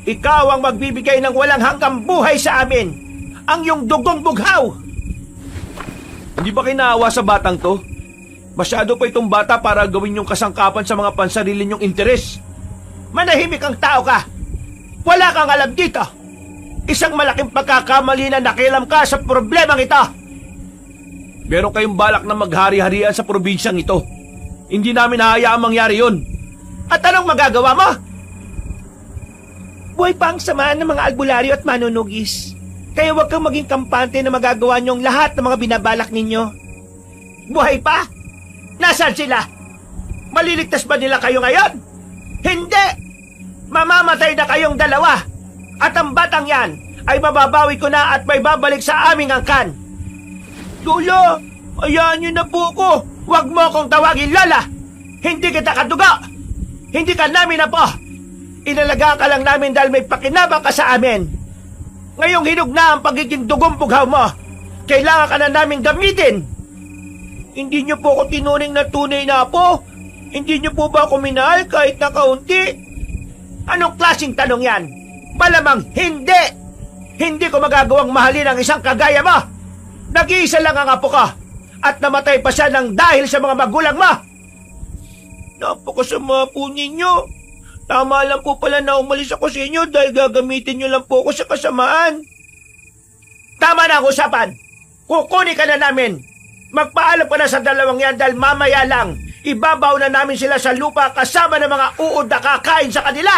Ikaw ang magbibigay ng walang hanggang buhay sa amin. Ang iyong dugong bughaw. Hindi ba kinaawa sa batang to? Masyado pa itong bata para gawin yung kasangkapan sa mga pansarili niyong interes. Manahimik ang tao ka. Wala kang alam dito. Isang malaking pagkakamali na nakialam ka sa problemang ito. Meron kayong balak na maghari-harian sa probinsyang ito. Hindi namin hahayaang mangyari yun. At anong magagawa mo? Buhay pa ang samaan ng mga albularyo at manunugis. Kaya huwag kang maging kampante na magagawa niyong lahat ng mga binabalak ninyo. Buhay pa? Nasaan sila? Maliligtas ba nila kayo ngayon? Hindi! Mamamatay na kayong dalawa. At ang batang yan ay mababawi ko na at may babalik sa aming angkan. Lola, ayahan niyo na po ko. Huwag mo akong tawagin Lola. Hindi kita kadugo. Hindi ka namin na po. Inalagaan ka lang namin dahil may pakinabang ka sa amin. Ngayong hinog na ang pagiging dugong pughaw mo, kailangan ka na namin gamitin. Hindi niyo po ako tinuring na tunay na apo? Hindi niyo po ba ako minahal kahit na kaunti? Anong klaseng tanong yan? Malamang hindi! Hindi ko magagawang mahalin ang isang kagaya mo! Nag-iisa lang ang apo ko at namatay pa siya ng dahil sa mga magulang mo! Napakasama po ninyo. Tama lang po pala na umalis ako sa inyo dahil gagamitin niyo lang po ako sa kasamaan. Tama na ang usapan! Kukunin ka na namin! Magpaalam ka na sa dalawang yan dahil mamaya lang ibabaw na namin sila sa lupa kasama ng mga uod na kakain sa kanila!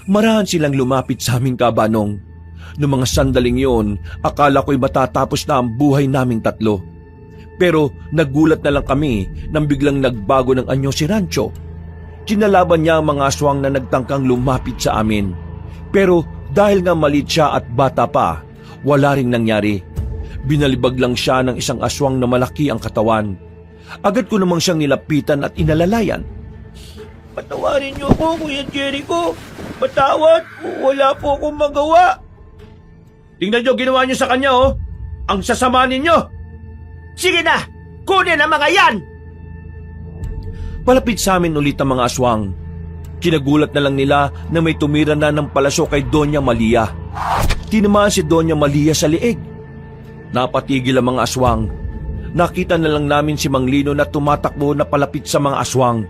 Marahan silang lumapit sa aming kabanong. Noong mga sandaling yon, akala ko'y matatapos na ang buhay naming tatlo. Pero nagulat na lang kami nang biglang nagbago ng anyo si Rancho. Kinalaban niya ang mga aswang na nagtangkang lumapit sa amin. Pero dahil nga maliit siya at bata pa, wala ring nangyari. Binalibag lang siya ng isang aswang na malaki ang katawan. Agad ko namang siyang nilapitan at inalalayan. Patawarin niyo ako, Kuya Jericho. Patawad, wala po akong magawa. Tingnan niyo ginawa niyo sa kanya, oh. Ang sasama ninyo. Sige na, kunin ang mga yan! Palapit sa amin ulit ang mga aswang. Kinagulat na lang nila na may tumira na ng palaso kay Doña Malia. Tinamaan si Doña Malia sa liig. Napatigil ang mga aswang. Nakita na lang namin si Mang Lino na tumatakbo na palapit sa mga aswang.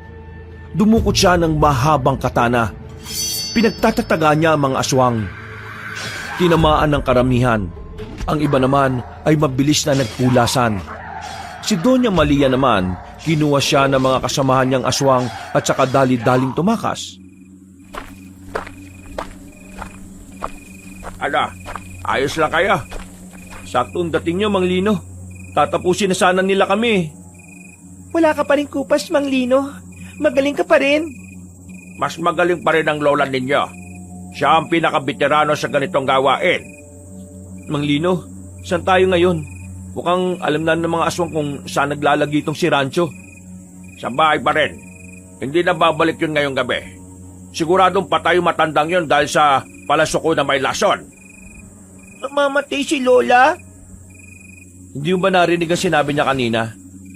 Dumukot siya ng mahabang katana. Pinagtatataga niya ang mga aswang. Tinamaan ng karamihan. Ang iba naman ay mabilis na nagpulasan. Si Doña Malia naman, kinuha siya ng mga kasamahan niyang aswang at saka dali-daling tumakas. Ala, ayos lang kayo. Saktong dating niyo, Mang Lino. Tatapusin na sana nila kami. Wala ka pa rin kupas, Mang Lino. Magaling ka pa rin. Mas magaling pa rin ang lola ninyo. Siya ang pinaka-veterano sa ganitong gawain. Mang Lino, saan tayo ngayon? Mukhang alam na ng mga aswang kung saan naglalagi itong si Rancho. Sa bahay pa rin. Hindi na babalik yun ngayong gabi. Siguradong patay yung matandang yun dahil sa palasuko na may lason. Mamamatay si Lola? Hindi mo ba narinig ang sinabi niya kanina?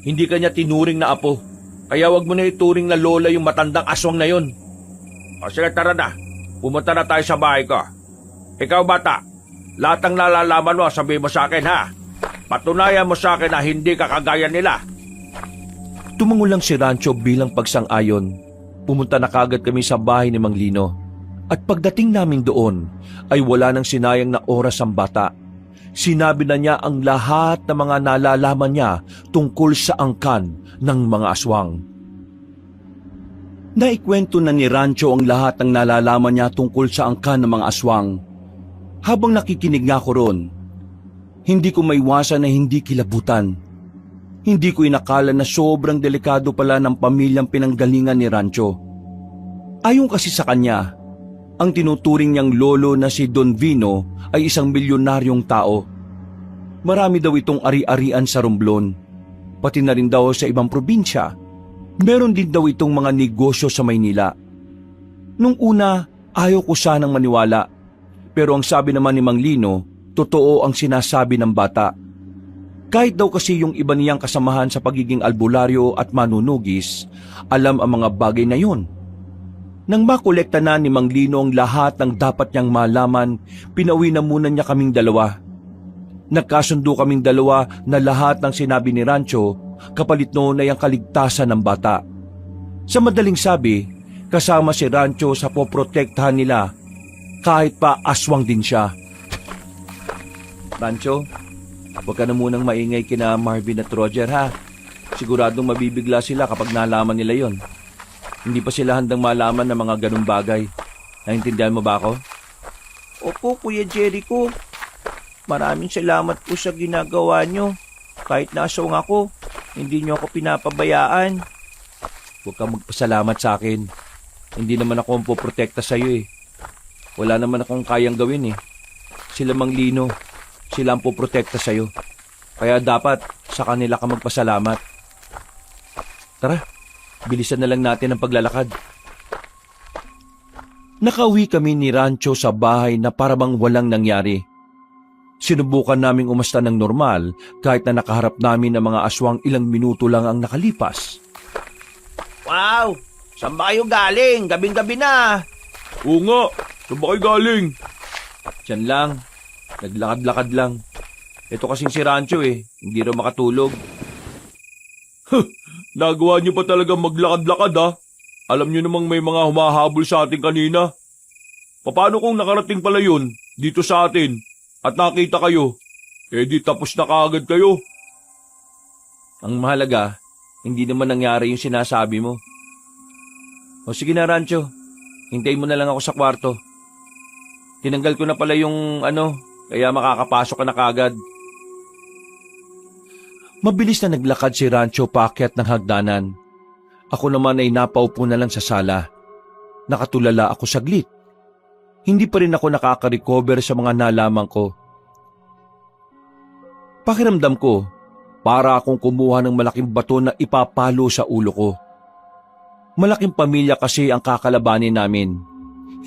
Hindi kanya tinuring na apo. Kaya wag mo na ituring na lola yung matandang aswang na yon. O sige, tara na. Pumunta na tayo sa bahay ko. Ikaw, bata, lahat ng nalalaman mo, sabihin mo sa akin, ha? Patunayan mo sa akin na hindi ka kagaya nila. Tumango lang si Rancho bilang pagsang-ayon. Pumunta na kagad kami sa bahay ni Mang Lino. At pagdating namin doon, ay wala nang sinayang na oras ang bata. Sinabi na niya ang lahat ng mga nalalaman niya tungkol sa angkan ng mga aswang. Naikwento na ni Rancho ang lahat ng nalalaman niya tungkol sa angkan ng mga aswang. Habang nakikinig nga ko ron, hindi ko maiwasan na hindi kilabutan. Hindi ko inakala na sobrang delikado pala ng pamilyang pinanggalingan ni Rancho. Ayon kasi sa kanya, ang tinuturing niyang lolo na si Don Vino ay isang milyonaryong tao. Marami daw itong ari-arian sa Romblon, pati na rin daw sa ibang probinsya. Meron din daw itong mga negosyo sa Maynila. Nung una, ayaw ko sanang maniwala. Pero ang sabi naman ni Mang Lino, totoo ang sinasabi ng bata. Kahit daw kasi yung iba niyang kasamahan sa pagiging albularyo at manunugis, alam ang mga bagay na yun. Nang makolekta na ni Mang Lino ang lahat ng dapat niyang malaman, pinauwi na muna niya kaming dalawa. Nagkasundo kaming dalawa na lahat ng sinabi ni Rancho, kapalit noon ay ang kaligtasan ng bata. Sa madaling sabi, kasama si Rancho sa poprotektahan nila, kahit pa aswang din siya. Rancho, huwag ka na munang maingay kina Marvin at Roger, ha? Siguradong mabibigla sila kapag nalaman nila yon. Hindi pa sila handang malaman ng mga ganung bagay. Naintindihan mo ba ako? Opo, Kuya Jericho. Maraming salamat po sa ginagawa nyo. Kahit nasawang ako, hindi nyo ako pinapabayaan. Huwag kang magpasalamat sa akin. Hindi naman ako ang poprotekta sa'yo eh. Wala naman akong kayang gawin eh. Sila Mang Lino, sila ang poprotekta sa'yo. Kaya dapat sa kanila ka magpasalamat. Tara, bilisan na lang natin ang paglalakad. Nakauwi kami ni Rancho sa bahay na parabang walang nangyari. Sinubukan naming umasta ng normal kahit na nakaharap namin ng mga aswang ilang minuto lang ang nakalipas. Wow! Saan ba kayo galing? Gabing-gabi na. Oo nga, saan ba kayo galing? Diyan lang, naglakad-lakad lang. Ito kasing si Rancho hindi raw makatulog. Nagawa niyo pa talaga maglakad-lakad ha? Alam niyo namang may mga humahabol sa atin kanina. Paano kung nakarating pala yun dito sa atin at nakita kayo? Di tapos na kaagad kayo. Ang mahalaga, hindi naman nangyari yung sinasabi mo. O sige na Rancho, hintayin mo na lang ako sa kwarto. Tinanggal ko na pala yung kaya makakapasok ka na kaagad. Mabilis na naglakad si Rancho paakyat ng hagdanan. Ako naman ay napaupo na lang sa sala. Nakatulala ako saglit. Hindi pa rin ako nakaka-recover sa mga nalaman ko. Pakiramdam ko, para akong kumuha ng malaking bato na ipapalo sa ulo ko. Malaking pamilya kasi ang kakalabanin namin.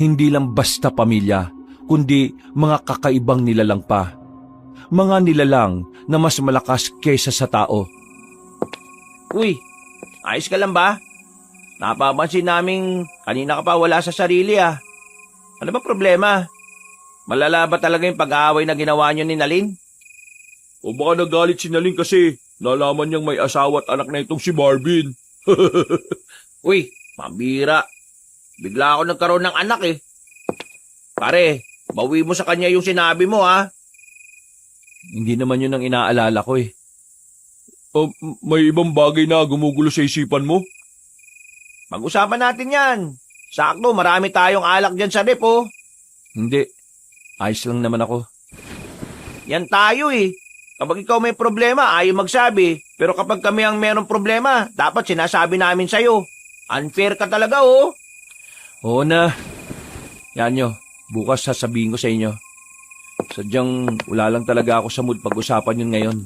Hindi lang basta pamilya, kundi mga kakaibang nilalang pa. Mga nilalang na mas malakas kaysa sa tao. Uy, ayos ka lang ba? Napapansin naming kanina ka pa wala sa sarili ah. Ano ba problema? Malala ba talaga yung pag-aaway na ginawa niyo ni Nalin? O baka nagalit si Nalin kasi nalaman niyang may asawa at anak na itong si Marvin. Uy, pambira. Bigla ako nagkaroon ng anak eh. Pare, bawi mo sa kanya yung sinabi mo ha. Hindi naman yun ang inaalala ko May ibang bagay na gumugulo sa isipan mo? Pag-usapan natin yan. Sakto, marami tayong alak dyan sa rep oh. Hindi, ayos lang naman ako. Yan tayo eh. Kapag ikaw may problema, ayaw magsabi. Pero kapag kami ang merong problema, dapat sinasabi namin sa'yo. Unfair ka talaga oh. Oo na. Yan nyo, bukas sasabihin ko sa inyo. Sadyang wala lang talaga ako sa mood pag-usapan yun ngayon.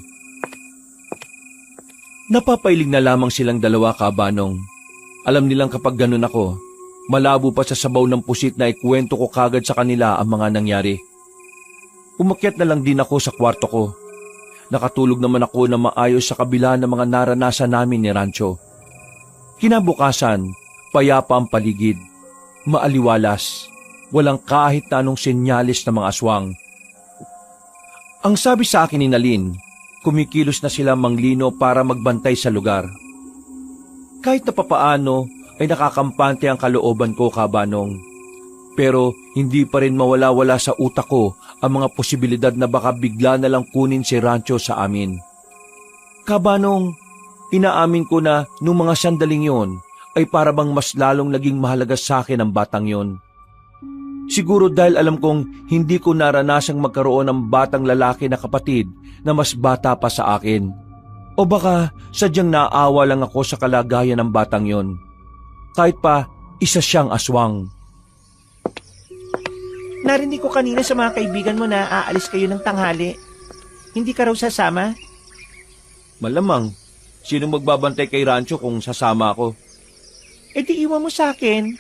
Napapailing na lamang silang dalawa kabanong. Alam nilang kapag ganun ako, malabo pa sa sabaw ng pusit na ikwento ko kagad sa kanila ang mga nangyari. Umakyat na lang din ako sa kwarto ko. Nakatulog naman ako na maayos sa kabila ng mga naranasan namin ni Rancho. Kinabukasan, payapa ang paligid. Maaliwalas. Walang kahit na anong senyalis ng mga aswang. Ang sabi sa akin ni Nalin, kumikilos na sila manglino para magbantay sa lugar. Kahit na papaano ay nakakampante ang kalooban ko kabanong. Pero hindi pa rin mawala-wala sa utak ko ang mga posibilidad na baka bigla na lang kunin si Rancho sa amin. Kabanong, inaamin ko na nung mga sandaling yon ay parabang mas lalong naging mahalaga sa akin ang batang yon. Siguro dahil alam kong hindi ko naranasang magkaroon ng batang lalaki na kapatid na mas bata pa sa akin. O baka sadyang naawa lang ako sa kalagayan ng batang yon. Kahit pa isa siyang aswang. Narinig ko kanina sa mga kaibigan mo na aalis kayo ng tanghali. Hindi ka raw sasama? Malamang, sino magbabantay kay Rancho kung sasama ako? E di iwan mo sa akin.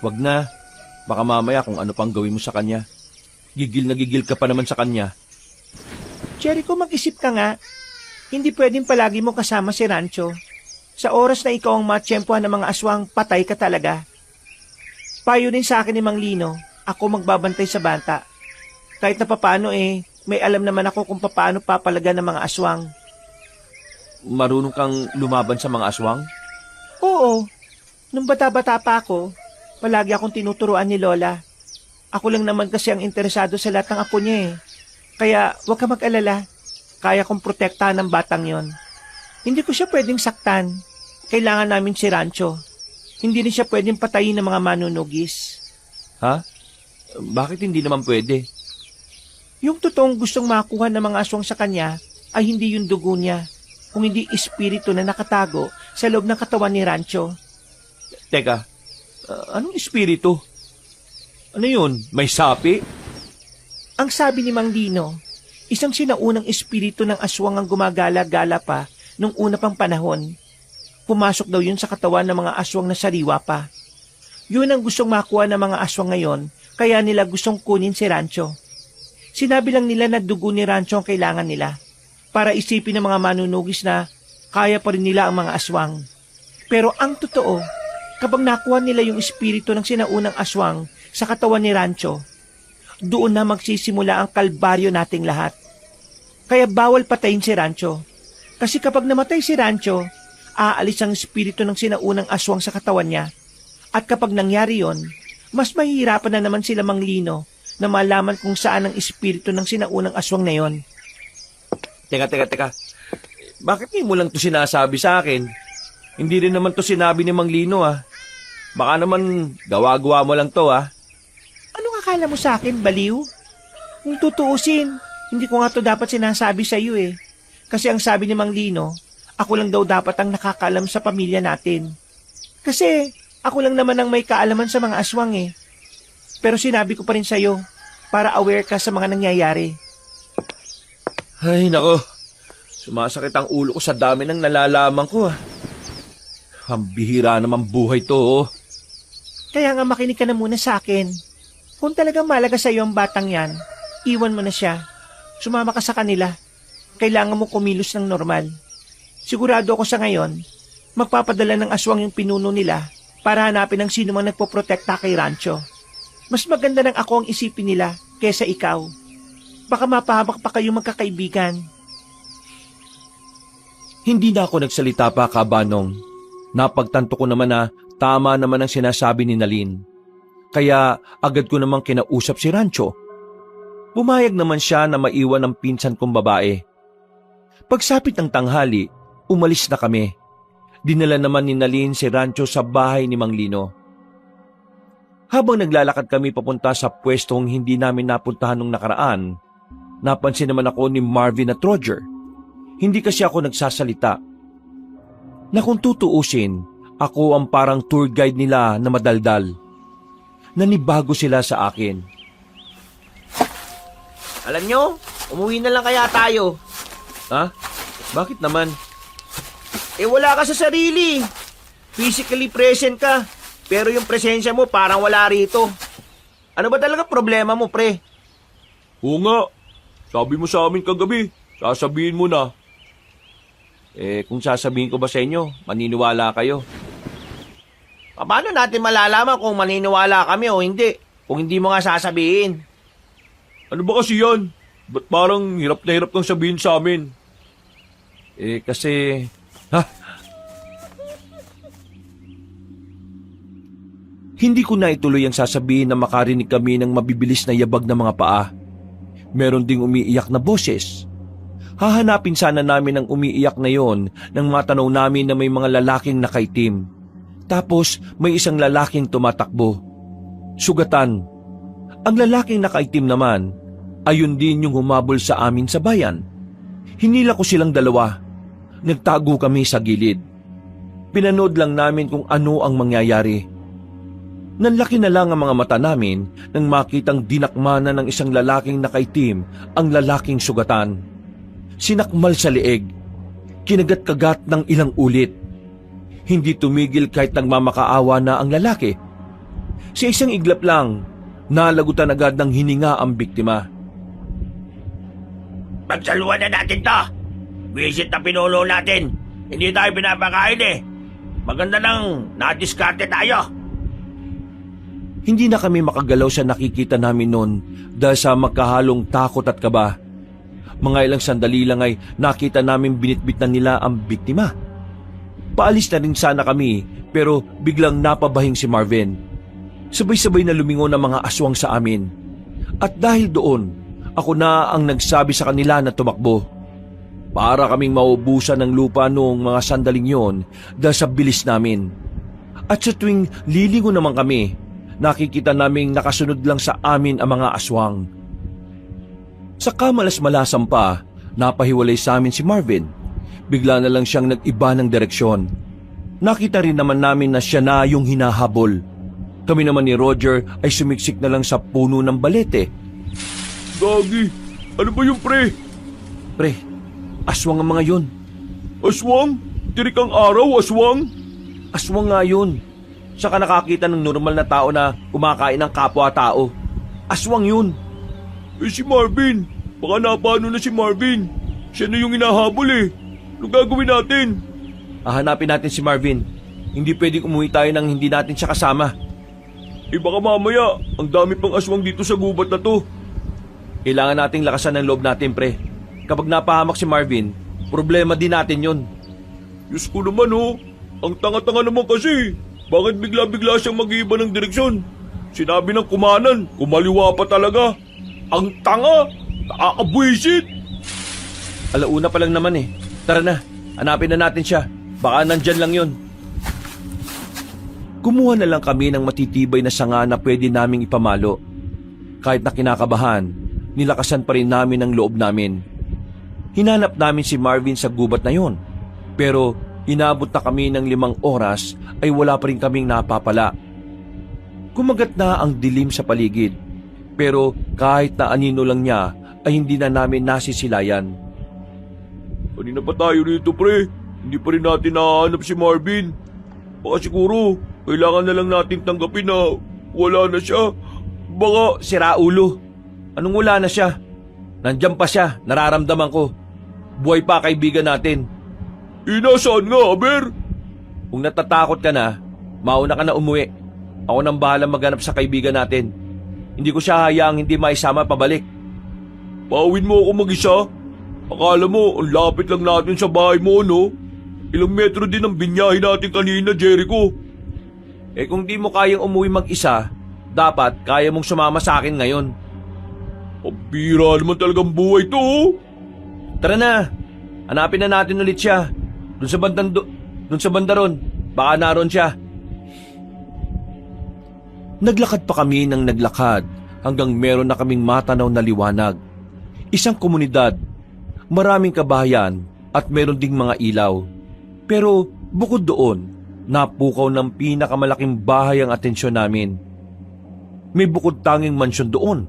Wag na. Baka mamaya kung ano pang gawin mo sa kanya. Gigil na gigil ka pa naman sa kanya. Jericho, mag-isip ka nga. Hindi pwedeng palagi mo kasama si Rancho. Sa oras na ikaw ang matsyempohan ng mga aswang, patay ka talaga. Payo din sa akin ni Mang Lino, ako magbabantay sa bata. Kahit na papaano may alam naman ako kung papaano papalagan ng mga aswang. Marunong kang lumaban sa mga aswang? Oo. Nung bata-bata pa ako, palagi akong tinuturuan ni Lola. Ako lang naman kasi ang interesado sa lahat ng apo niya Kaya huwag ka mag-alala. Kaya kong protektahan ng batang yon. Hindi ko siya pwedeng saktan. Kailangan namin si Rancho. Hindi rin siya pwedeng patayin ng mga manunugis. Ha? Bakit hindi naman pwede? Yung totoong gustong makuha ng mga aswang sa kanya ay hindi yung dugo niya, kung hindi espiritu na nakatago sa loob ng katawan ni Rancho. Teka, anong espiritu? Ano yun? May sapi? Ang sabi ni Mang Lino, isang sinaunang espiritu ng aswang ang gumagala-gala pa nung una pang panahon. Pumasok daw yun sa katawan ng mga aswang na sariwa pa. Yun ang gustong makuha ng mga aswang ngayon, kaya nila gustong kunin si Rancho. Sinabi lang nila na dugo ni Rancho ang kailangan nila para isipin ng mga manunugis na kaya pa rin nila ang mga aswang. Pero ang totoo, kapag nakuha nila yung espiritu ng sinaunang aswang sa katawan ni Rancho, doon na magsisimula ang kalbaryo nating lahat. Kaya bawal patayin si Rancho. Kasi kapag namatay si Rancho, aalis ang espiritu ng sinaunang aswang sa katawan niya. At kapag nangyari yon, mas mahihirapan na naman sila Manglino na malaman kung saan ang espiritu ng sinaunang aswang na yon. Teka. Bakit mo lang to sinasabi sa akin? Hindi rin naman to sinabi ni Mang Lino Baka naman gawa-gawa mo lang to Anong akala mo sa akin, baliw? Kung tutuusin, hindi ko nga to dapat sinasabi sa iyo eh. Kasi ang sabi ni Mang Lino, ako lang daw dapat ang nakakaalam sa pamilya natin. Kasi ako lang naman ang may kaalaman sa mga aswang eh. Pero sinabi ko pa rin sa'yo para aware ka sa mga nangyayari. Ay, nako. Sumasakit ang ulo ko sa dami ng nalalaman ko Ang bihira naman buhay to Kaya nga makinig ka na muna sa akin. Kung talagang malaga sa'yo ang batang yan, iwan mo na siya. Sumama ka sa kanila. Kailangan mo kumilos ng normal. Sigurado ako sa ngayon, magpapadala ng aswang yung pinuno nila para hanapin ang sino mang nagpoprotekta kay Rancho. Mas maganda ng ako ang isipin nila kesa ikaw. Baka mapahamak pa kayo magkakaibigan. Hindi na ako nagsalita pa, Kabanong. Napagtanto ko naman na tama naman ang sinasabi ni Nalin. Kaya agad ko namang kinausap si Rancho. Pumayag naman siya na maiwan ang pinsan kong babae. Pagsapit ng tanghali, umalis na kami. Dinala naman ni Nalin si Rancho sa bahay ni Mang Lino. Habang naglalakad kami papunta sa pwestong hindi namin napuntahan nung nakaraan, napansin naman ako ni Marvin at Roger. Hindi kasi ako nagsasalita. Na kung tutuusin, ako ang parang tour guide nila na madaldal. Nanibago sila sa akin. Alam nyo, umuwi na lang kaya tayo. Bakit naman? Wala ka sa sarili. Physically present ka. Pero yung presensya mo parang wala rito. Ano ba talaga problema mo, pre? Oo nga. Sabi mo sa amin kagabi, sasabihin mo na. Kung sasabihin ko ba sa inyo, maniniwala kayo. Paano natin malalaman kung maniniwala kami o hindi? Kung hindi mo nga sasabihin. Ano ba kasi yan? Ba't parang hirap na hirap kang sabihin sa amin? Kasi... Hindi ko na ituloy ang sasabihin na makarinig kami ng mabibilis na yabag na mga paa. Meron ding umiiyak na boses. Hahanapin sana namin ang umiiyak na yon nang matanaw namin na may mga lalaking nakaitim. Tapos may isang lalaking tumatakbo. Sugatan. Ang lalaking nakaitim naman, ayun din yung humabol sa amin sa bayan. Hinila ko silang dalawa. Nagtago kami sa gilid. Pinanood lang namin kung ano ang mangyayari. Nanlaki na lang ang mga mata namin nang makitang dinakmanan ng isang lalaking nakaitim ang lalaking sugatan. Sinakmal sa leeg. Kinagat-kagat ng ilang ulit. Hindi tumigil kahit nagmamakaawa na ang lalaki. Sa isang iglap lang, nalagutan agad ng hininga ang biktima. Pagsaluhan na natin to. Visit na pinulo natin. Hindi tayo pinapakain Maganda nang nadiskarte tayo. Hindi na kami makagalaw sa nakikita namin noon dahil sa magkahalong takot at kaba. Mga ilang sandali lang ay nakita namin binitbit na nila ang biktima. Paalis na rin sana kami pero biglang napabahing si Marvin. Sabay-sabay na lumingon ang mga aswang sa amin. At dahil doon, ako na ang nagsabi sa kanila na tumakbo. Para kaming maubusan ng lupa noong mga sandaling yon dahil sa bilis namin. At sa tuwing lilingon naman kami, nakikita naming nakasunod lang sa amin ang mga aswang. Sa kamalas-malasan pa, napahiwalay sa amin si Marvin. Bigla na lang siyang nag-iba ng direksyon. Nakita rin naman namin na siya na yung hinahabol. Kami naman ni Roger ay sumiksik na lang sa puno ng balete. Gagi, ano ba yung pre? Pre, aswang ang mga yun. Aswang? Tirik ang araw, aswang? Aswang nga yun. Saka nakakita ng normal na tao na kumakain ng kapwa-tao. Aswang yun. Si Marvin, baka napano na si Marvin. Siya na yung hinahabol eh. Ano gagawin natin? Hahanapin natin si Marvin. Hindi pwedeng umuwi tayo nang hindi natin siya kasama. Baka mamaya, ang dami pang aswang dito sa gubat na to. Kailangan nating lakasan ng loob natin, pre. Kapag napahamak si Marvin, problema din natin yun. Diyos ko naman ang tanga-tanga naman kasi. Bakit bigla-bigla siyang mag-iiba ng direksyon? Sinabi ng kumanan, kumaliwa pa talaga. Ang tanga! Nakakabwisit! Alauna pa lang naman eh. Tara na, hanapin na natin siya. Baka nandyan lang yun. Kumuha na lang kami ng matitibay na sanga na pwede naming ipamalo. Kahit na kinakabahan, nilakasan pa rin namin ang loob namin. Hinanap namin si Marvin sa gubat na yon. Pero inabot na kami ng 5 oras ay wala pa rin kaming napapala. Kumagat na ang dilim sa paligid. Pero kahit na anino lang niya ay hindi na namin nasisilayan. Kanina pa tayo rito, pre. Hindi pa rin natin nahanap si Marvin. Baka siguro, kailangan na lang natin tanggapin na wala na siya. Baka... Sira ulo. Anong wala na siya? Nandiyan pa siya, nararamdaman ko. Buhay pa kaibigan natin. Nasaan nga, Aber? Kung natatakot ka na, mauna ka na umuwi. Ako nang bahala maghanap sa kaibigan natin. Hindi ko siya hayaang hindi maisama pabalik. Pawin mo ako mag-isa? Akala mo, ang lapit lang natin sa bahay mo, no? Ilang metro din ang binyahe natin kanina, Jericho. Kung di mo kayang umuwi mag-isa, dapat kaya mong sumama sa akin ngayon. Pabira naman talagang buhay to, Tara na, hanapin na natin ulit siya. Doon sa banda ron, baka naroon siya. Naglakad pa kami ng naglakad hanggang meron na kaming matanaw na liwanag. Isang komunidad, maraming kabahayan at meron ding mga ilaw. Pero bukod doon, napukaw ng pinakamalaking bahay ang atensyon namin. May bukod tanging mansyon doon.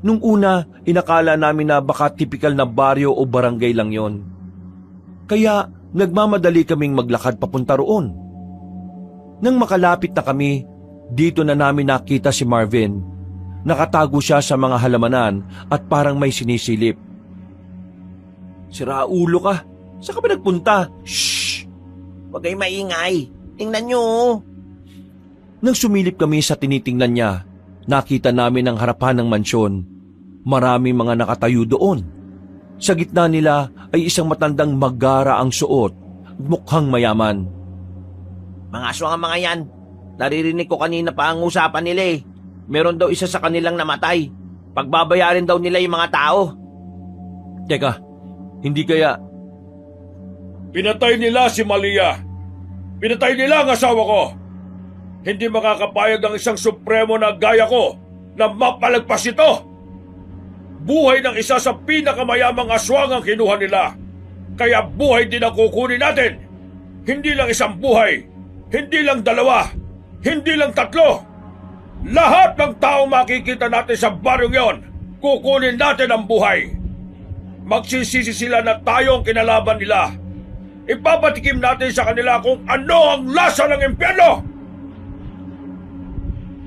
Nung una, inakala namin na baka tipikal na baryo o barangay lang yon. Kaya nagmamadali kaming maglakad papunta roon. Nang makalapit na kami, dito na namin nakita si Marvin. Nakatago siya sa mga halamanan at parang may sinisilip. Sira ulo ka. Saan ka ba nagpunta? Shhh! Huwag kayo maingay. Tingnan nyo. Nang sumilip kami sa tinitingnan niya, nakita namin ang harapan ng mansyon. Maraming mga nakatayo doon. Sa gitna nila ay isang matandang magara ang suot, mukhang mayaman. Mga aswang ang mga yan. Naririnig ko kanina pa ang usapan nila eh. Meron daw isa sa kanilang namatay. Pagbabayarin daw nila yung mga tao. Teka, hindi kaya... Pinatay nila si Malia. Pinatay nila ang asawa ko. Hindi makakapayag ang isang supremo na gaya ko na mapalagpas ito. Buhay ng isa sa pinakamayamang aswang ang kinuha nila. Kaya buhay din ang kukunin natin. Hindi lang isang buhay. Hindi lang 2. Hindi lang 3. Lahat ng taong makikita natin sa baryong yon, kukunin natin ang buhay. Magsisisi sila na tayo ang kinalaban nila. Ipapatikim natin sa kanila kung ano ang lasa ng impyerno!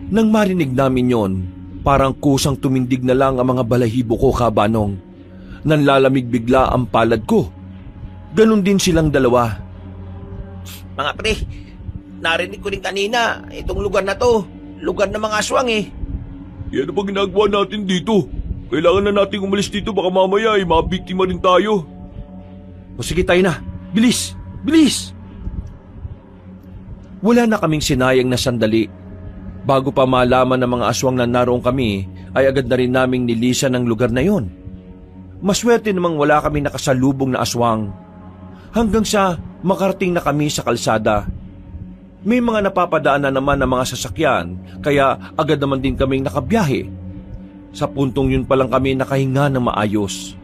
Nang marinig namin yon, parang kusang tumindig na lang ang mga balahibo ko, Kabanong. Nanlalamig bigla ang palad ko. Ganon din silang dalawa. Mga pre, narinig ko rin kanina, itong lugar na to, lugar ng mga aswang eh. Yan ang ginagawa natin dito. Kailangan na natin umalis dito, baka mamaya ay mabiktima rin tayo. O sige, tayo na. Bilis! Bilis! Wala na kaming sinayang na sandali. Bago pa malaman ng mga aswang na naroon kami, ay agad na rin naming nilisan ang lugar na yon. Maswerte namang wala kaming nakasalubong na aswang. Hanggang sa makarating na kami sa kalsada. May mga napapadaan na naman ng mga sasakyan, kaya agad naman din kaming nakabiyahe. Sa puntong yun pa lang kami nakahinga ng maayos.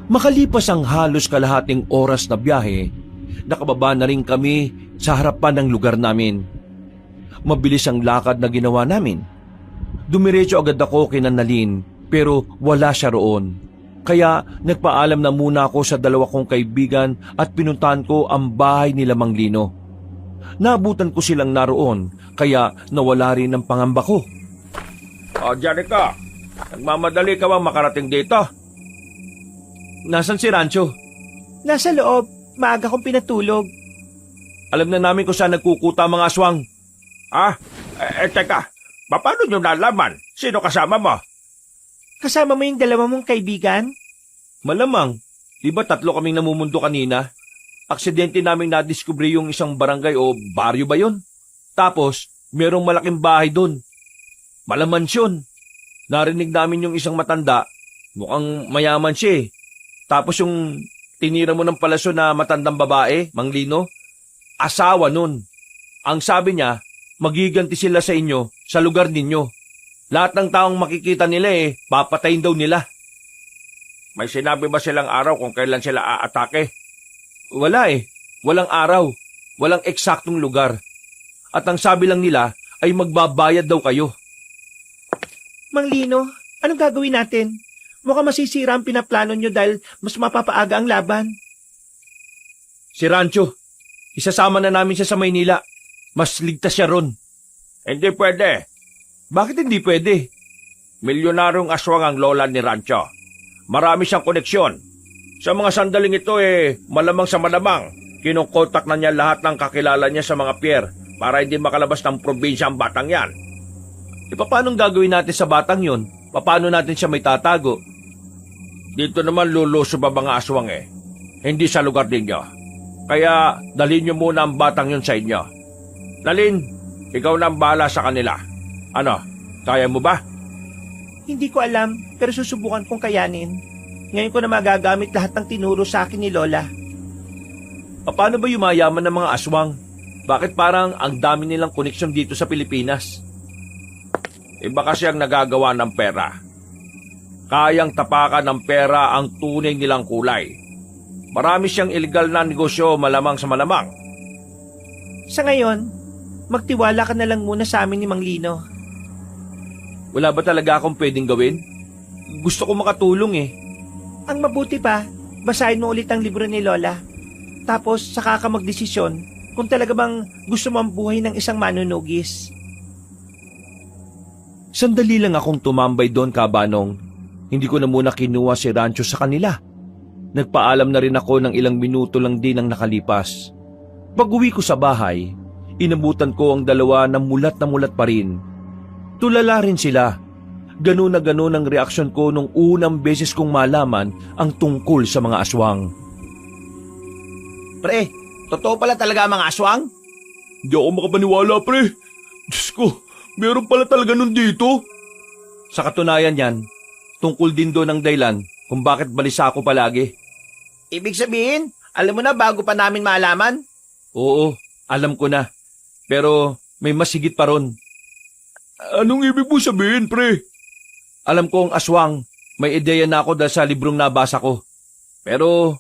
Makalipas ang halos kalahating oras na biyahe, nakababa na rin kami sa harapan ng lugar namin. Mabilis ang lakad na ginawa namin. Dumiretso agad ako kay Nanalin pero wala siya roon. Kaya nagpaalam na muna ako sa 2 kong kaibigan at pinuntahan ko ang bahay nila Mang Lino. Nabutan ko silang naroon, kaya nawala rin ang pangamba ko. O, Jericho, nagmamadali ka bang makarating dito? Nasaan si Rancho? Nasa loob, maaga kong pinatulog. Alam na namin kung saan nagkukuta ang mga aswang. Teka, paano nyo nalaman? Sino kasama mo? Kasama mo yung dalawa mong kaibigan? Malamang, di ba 3 kaming namumundo kanina? Aksidente naming nadiskubre yung isang barangay o baryo ba yun? Tapos, merong malaking bahay doon. Malamansyon. Narinig namin yung isang matanda, mukhang mayaman siya eh. Tapos yung tinira mo ng palasyo na matandang babae, Mang Lino, asawa nun. Ang sabi niya, magiganti sila sa inyo, sa lugar ninyo. Lahat ng taong makikita nila papatayin daw nila. May sinabi ba silang araw kung kailan sila aatake? Wala walang araw, walang eksaktong lugar. At ang sabi lang nila ay magbabayad daw kayo. Mang Lino, anong gagawin natin? Mukhang masisira ang pinaplano nyo dahil mas mapapaaga ang laban. Si Rancho, isasama na namin siya sa Maynila. Mas ligtas siya ron. Hindi pwede. Bakit hindi pwede? Milyonaryong aswang ang lola ni Rancho. Marami siyang koneksyon. Sa mga sandaling ito malamang sa malamang, kinukontak na niya lahat ng kakilala niya sa mga pier para hindi makalabas ng probinsya ang batang yan. Paano gagawin natin sa batang yon? Paano natin siya may tatago? Dito naman luluso ba mga aswang Hindi sa lugar ninyo. Kaya dalhin niyo muna ang batang yun sa inyo. Dalhin, ikaw na ang bahala sa kanila. Ano, kaya mo ba? Hindi ko alam, pero susubukan kong kayanin. Ngayon ko na magagamit lahat ng tinuro sa akin ni Lola. Paano ba yumayaman ng mga aswang? Bakit parang ang dami nilang koneksyon dito sa Pilipinas? Iba kasi ang nagagawa ng pera. Kayang tapakan ng pera ang tunay nilang kulay. Marami siyang illegal na negosyo malamang sa malamang. Sa ngayon, magtiwala ka na lang muna sa amin ni Mang Lino. Wala ba talaga akong pwedeng gawin? Gusto ko makatulong Ang mabuti pa, basahin mo ulit ang libro ni Lola. Tapos saka ka magdesisyon kung talaga bang gusto mo ang buhay ng isang manunugis. Sandali lang akong tumambay doon, Kabanong. Hindi ko na muna kinuha si Rancho sa kanila. Nagpaalam na rin ako ng ilang minuto lang din ang nakalipas. Pag-uwi ko sa bahay, inabutan ko ang dalawa na mulat pa rin. Tulala rin sila. Ganun na ganun ang reaksyon ko nung unang beses kong malaman ang tungkol sa mga aswang. Pre, totoo pala talaga ang mga aswang? Hindi ako makapaniwala, pre. Diyos ko, meron pala talaga nun dito. Sa katunayan yan, tungkol din doon ang dahilan kung bakit balisa ako palagi. Ibig sabihin, alam mo na bago pa namin malaman? Oo, alam ko na. Pero may mas higit pa ron. Anong ibig mo sabihin, pre? Alam ko ang aswang, may ideya na ako dahil sa librong nabasa ko. Pero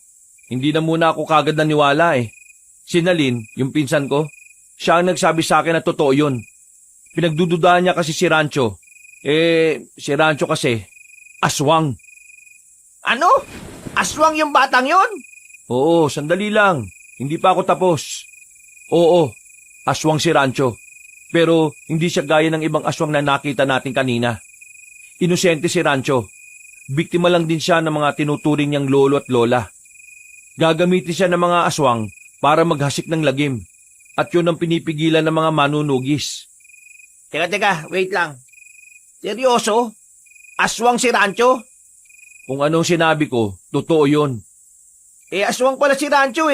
hindi na muna ako kagad naniwala Si Nalin, yung pinsan ko, siya ang nagsabi sa akin na totoo yun. Pinagdududahan niya kasi si Rancho. Si Rancho kasi, aswang. Ano? Aswang yung batang yon? Oo, sandali lang. Hindi pa ako tapos. Oo, aswang si Rancho. Pero hindi siya gaya ng ibang aswang na nakita natin kanina. Inosente si Rancho. Biktima lang din siya ng mga tinuturing niyang lolo at lola. Gagamitin siya ng mga aswang para maghasik ng lagim. At yun ang pinipigilan ng mga manunugis. Teka, wait lang. Seryoso? Aswang si Rancho? Kung anong sinabi ko, totoo yun. Aswang pala si Rancho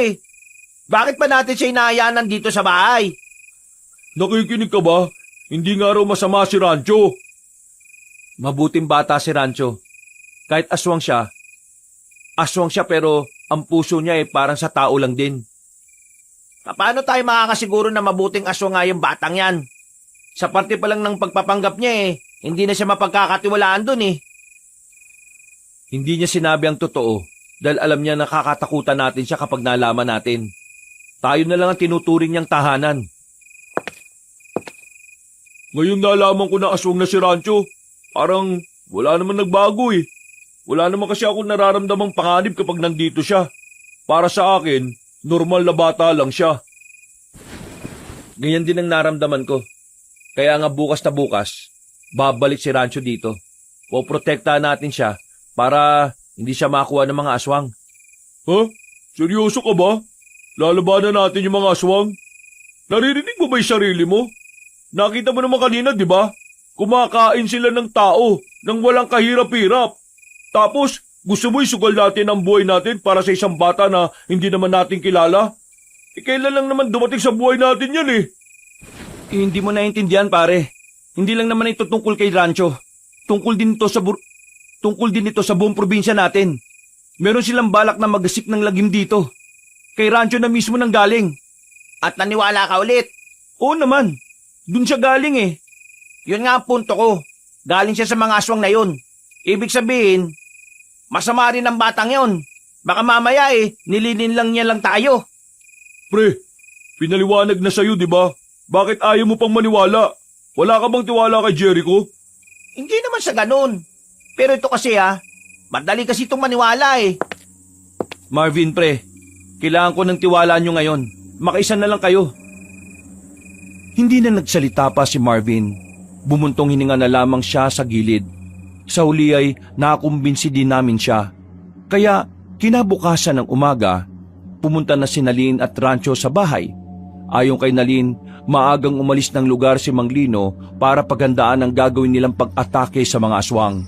Bakit pa natin siya inaayanan dito sa bahay? Nakikinig ka ba? Hindi nga raw masama si Rancho. Mabuting bata si Rancho. Kahit aswang siya pero ang puso niya parang sa tao lang din. Paano tayo makakasiguro na mabuting aswang nga yung batang yan? Sa parte pa lang ng pagpapanggap niya hindi na siya mapagkakatiwalaan dun Hindi niya sinabi ang totoo dahil alam niya nakakatakutan natin siya kapag nalaman natin. Tayo na lang ang tinuturing niyang tahanan. Ngayon nalaman ko na aswang na si Rancho. Parang wala naman nagbago Wala naman kasi ako nararamdamang panganib kapag nandito siya. Para sa akin, normal na bata lang siya. Ganyan din ang naramdaman ko. Kaya nga bukas na bukas, babalik si Rancho dito. O protektahan natin siya para hindi siya makuha ng mga aswang. Ha? Seryoso ka ba? Lalabanan natin yung mga aswang? Naririnig mo ba yung sarili mo? Nakita mo naman kanina, di ba? Kumakain sila ng tao nang walang kahirap-hirap. Tapos, gusto mo isugal natin ang buhay natin para sa isang bata na hindi naman natin kilala? Kailan lang naman dumating sa buhay natin yan eh. Hindi mo naiintindihan, pare. Hindi lang naman ito tungkol kay Rancho. Tungkol din ito sa buong probinsya natin. Meron silang balak na magasik ng lagim dito. Kay Rancho na mismo nang galing. At naniwala ka ulit. Oo naman. Dun siya galing eh. Yun nga ang punto ko. Galing siya sa mga aswang na yun. Ibig sabihin, masama rin ang batang yun. Baka mamaya nilinin lang niya lang tayo. Pre, pinaliwanag na sa'yo, di ba? Bakit ayaw mo pang maniwala? Wala ka bang tiwala kay Jericho? Hindi naman sa ganun. Pero ito kasi madali kasi itong maniwala eh. Marvin, pre. Kailangan ko ng tiwala nyo ngayon. Makaisa na lang kayo. Hindi na nagsalita pa si Marvin. Bumuntong hininga na lamang siya sa gilid. Sa huli ay nakakumbinsi din namin siya. Kaya kinabukasan ng umaga, pumunta na si Nalin at Rancho sa bahay. Ayon kay Nalin, maagang umalis ng lugar si Mang Lino para paghandaan ang gagawin nilang pag-atake sa mga aswang.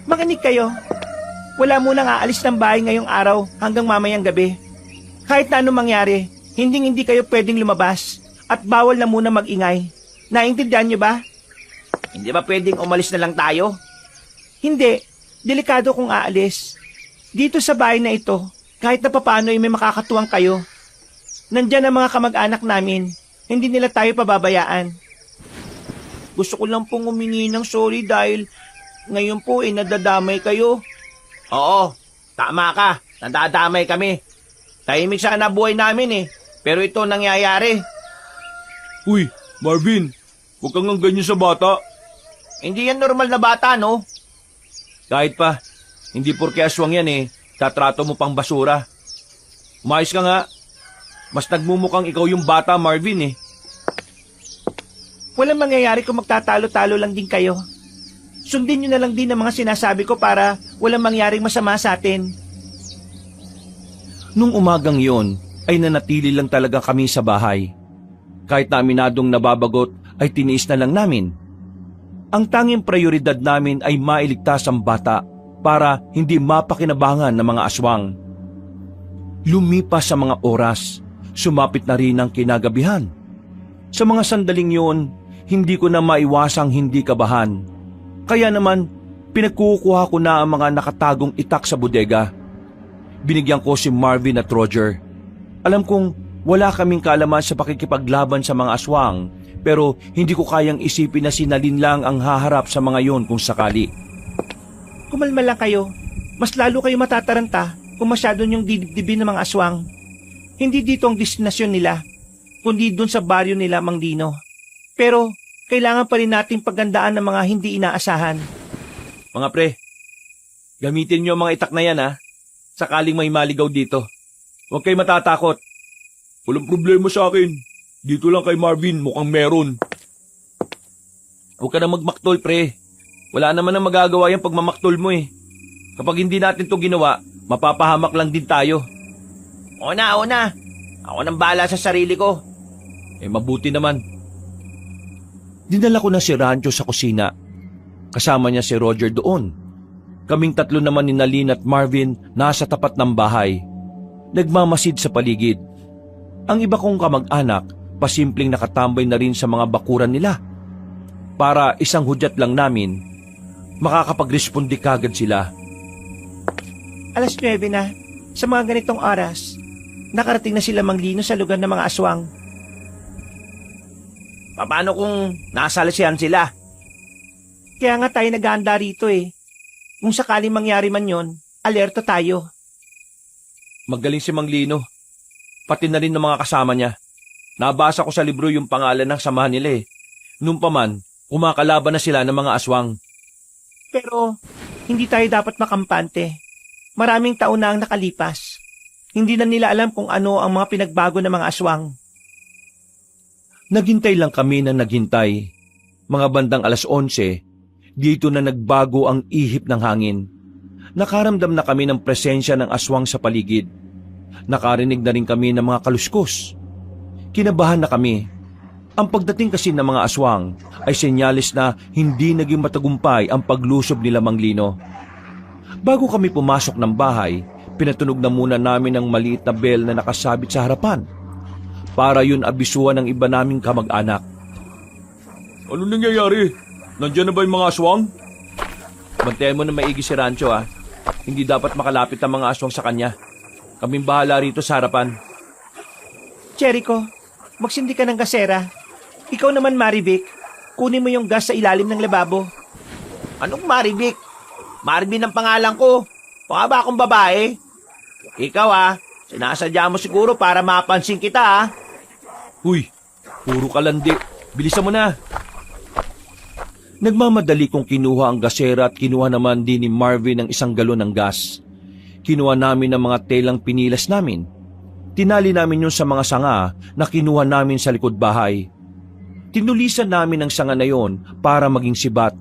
Makinig kayo. Wala munang aalis ng bahay ngayong araw hanggang mamayang gabi. Kahit na anong mangyari, hindi kayo pwedeng lumabas at bawal na muna mag-ingay. Naintindihan niyo ba? Hindi ba pwedeng umalis na lang tayo? Hindi. Delikado kung aalis. Dito sa bahay na ito, kahit na papaano ay may makakatuwang kayo. Nandyan ang mga kamag-anak namin. Hindi nila tayo pababayaan. Gusto ko lang pong humingi ng sorry dahil ngayon po nadadamay kayo. Oo, tama ka. Nadadamay kami. Tahimik sana buhay namin pero ito nangyayari. Uy, Marvin, huwag kang ganyan sa bata. Hindi yan normal na bata, no? Kahit pa, hindi porke aswang yan tatrato mo pang basura. Umayos ka nga. Mas nagmumukhang ikaw yung bata, Marvin Walang mangyayari kung magtatalo-talo lang din kayo. Sundin nyo na lang din ang mga sinasabi ko para walang mangyaring masama sa atin. Nung umagang yon, ay nanatili lang talaga kami sa bahay. Kahit na aminadong nababagot, ay tiniis na lang namin. Ang tanging prioridad namin ay mailigtas ang bata para hindi mapakinabangan ng mga aswang. Lumipas sa mga oras, sumapit na rin ang kinagabihan. Sa mga sandaling yun, hindi ko na maiwasang hindi kabahan. Kaya naman, pinagkukuha ko na ang mga nakatagong itak sa bodega. Binigyan ko si Marvin at Roger. Alam kong wala kaming kaalaman sa pakikipaglaban sa mga aswang, pero hindi ko kayang isipin na si Nalin lang ang haharap sa mga yon kung sakali. Kumalma lang kayo. Mas lalo kayo matataranta kung masyado niyong didibdibin ng mga aswang. Hindi dito ang destinasyon nila, kundi dun sa baryo nila, Mang Lino. Pero kailangan pa rin nating paggandaan ng mga hindi inaasahan. Mga pre, gamitin niyo ang mga itak na yan sakaling may maligaw dito. Huwag kayo matatakot. Walang problema sa akin. Dito lang kay Marvin, mukhang meron. Huwag ka na magmaktol, pre. Wala naman ang magagawa yung pagmamaktol mo Kapag hindi natin to ginawa, mapapahamak lang din tayo. Oo na. Ako nang bahala sa sarili ko. Mabuti naman. Dinala ko na si Rancho sa kusina. Kasama niya si Roger doon. Kaming tatlo naman ni Nalin at Marvin nasa tapat ng bahay. Nagmamasid sa paligid. Ang iba kong kamag-anak, pasimpleng nakatambay na rin sa mga bakuran nila. Para isang hudyat lang namin, makakapagrespondi kagad sila. 9:00 na. Sa mga ganitong oras, nakarating na sila, Mang Lino, sa lugar ng mga aswang. Paano kung nasalasihan sila? Kaya nga tayo naghahanda rito Kung sakaling mangyari man yon, alerto tayo. Magaling si Mang Lino. Pati na rin ng mga kasama niya. Nabasa ko sa libro yung pangalan ng samahan nila Nung pa man, kumakalaban na sila ng mga aswang. Pero hindi tayo dapat makampante. Maraming taon na ang nakalipas. Hindi na nila alam kung ano ang mga pinagbago ng mga aswang. Naghintay lang kami na naghintay. Mga bandang 11:00, dito na nagbago ang ihip ng hangin. Nakaramdam na kami ng presensya ng aswang sa paligid. Nakarinig na rin kami ng mga kaluskos. Kinabahan na kami. Ang pagdating kasi ng mga aswang ay senyalis na hindi naging matagumpay ang paglusob nila Mang Lino. Bago kami pumasok ng bahay, pinatunog na muna namin ang maliit na bell na nakasabit sa harapan. Para yun abisuhan ng iba naming kamag-anak. Ano nangyayari? Nandiyan na ba yung mga aswang? Bantayan mo na maigi si Rancho ah. Hindi dapat makalapit ang mga aswang sa kanya. Kaming bahala rito sa harapan. Jericho, magsindi ka ng gasera. Ikaw naman, Marivic, kunin mo yung gas sa ilalim ng lababo. Anong Marivic? Marvin ang pangalan ko. Baka ba akong babae? Ikaw sinasadya mo siguro para mapansin kita Huy, puro kalandi. Bilisan mo na. Nagmamadali kong kinuha ang gasera at kinuha naman din ni Marvin ang isang galon ng gas. Kinuha namin ang mga telang pinilas namin. Tinali namin yun sa mga sanga na kinuha namin sa likod bahay. Tinulisan namin ang sanga na yon para maging sibat.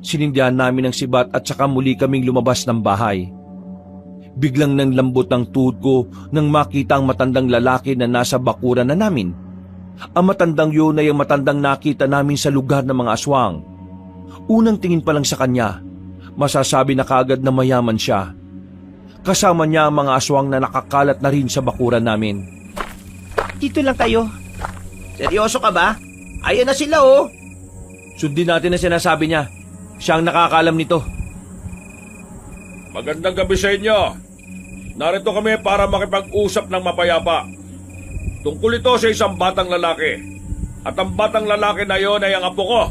Sinindihan namin ang sibat at saka muli kaming lumabas ng bahay. Biglang nanlambot ang tuhod ko nang makita ang matandang lalaki na nasa bakuran na namin. Ang matandang yun ay ang matandang nakita namin sa lugar ng mga aswang. Unang tingin pa lang sa kanya, masasabi na kaagad na mayaman siya. Kasama niya ang mga aswang na nakakalat na rin sa bakuran namin. Dito lang kayo. Seryoso ka ba? Ayan na sila Sundin natin ang sinasabi niya. Siya ang nakakalam nito. Magandang gabi sa inyo. Narito kami para makipag-usap ng mapayapa. Tungkol ito sa isang batang lalaki. At ang batang lalaki na yon ay ang apo ko.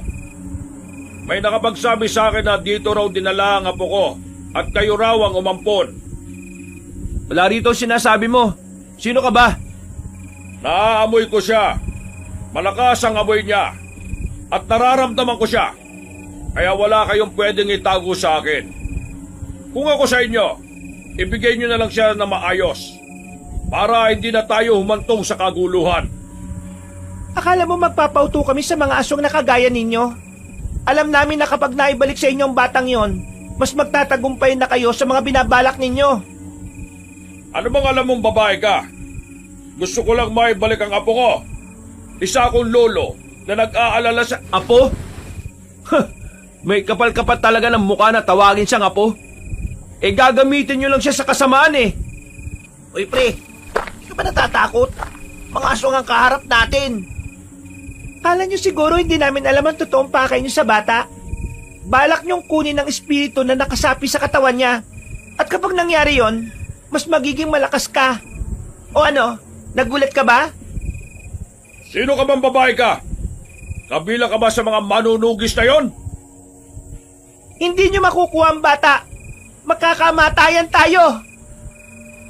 May nakapagsabi sa akin na dito raw dinala ang apo ko at kayo raw ang umampon. Wala rito ang sinasabi mo. Sino ka ba? Naaamoy ko siya. Malakas ang amoy niya. At nararamdaman ko siya. Kaya wala kayong pwedeng itago sa akin. Kung ako sa inyo, ibigay niyo na lang siya na maayos. Para hindi na tayo humantong sa kaguluhan. Akala mo magpapauto kami sa mga aswang na kagaya ninyo? Alam namin na kapag naibalik sa inyo ang batang yon, mas magtatagumpay na kayo sa mga binabalak ninyo. Ano bang alam mong babae ka? Gusto ko lang maibalik ang apo ko. Isa akong lolo na nag-aalala sa... Apo? May kapal-kapal talaga ng mukha na tawagin siyang apo. Gagamitin niyo lang siya sa kasamaan Uy pre, hindi ka ba natatakot? Mga aswang ang kaharap natin. Kala nyo siguro hindi namin alam ang totoong pakay nyo sa bata? Balak nyong kunin ang espiritu na nakasapi sa katawan niya. At kapag nangyari yon, mas magiging malakas ka. O ano, nagulat ka ba? Sino ka bang babae ka? Kabilang ka ba sa mga manunugis na yon? Hindi nyo makukuha ang bata. Magkakamatayan tayo.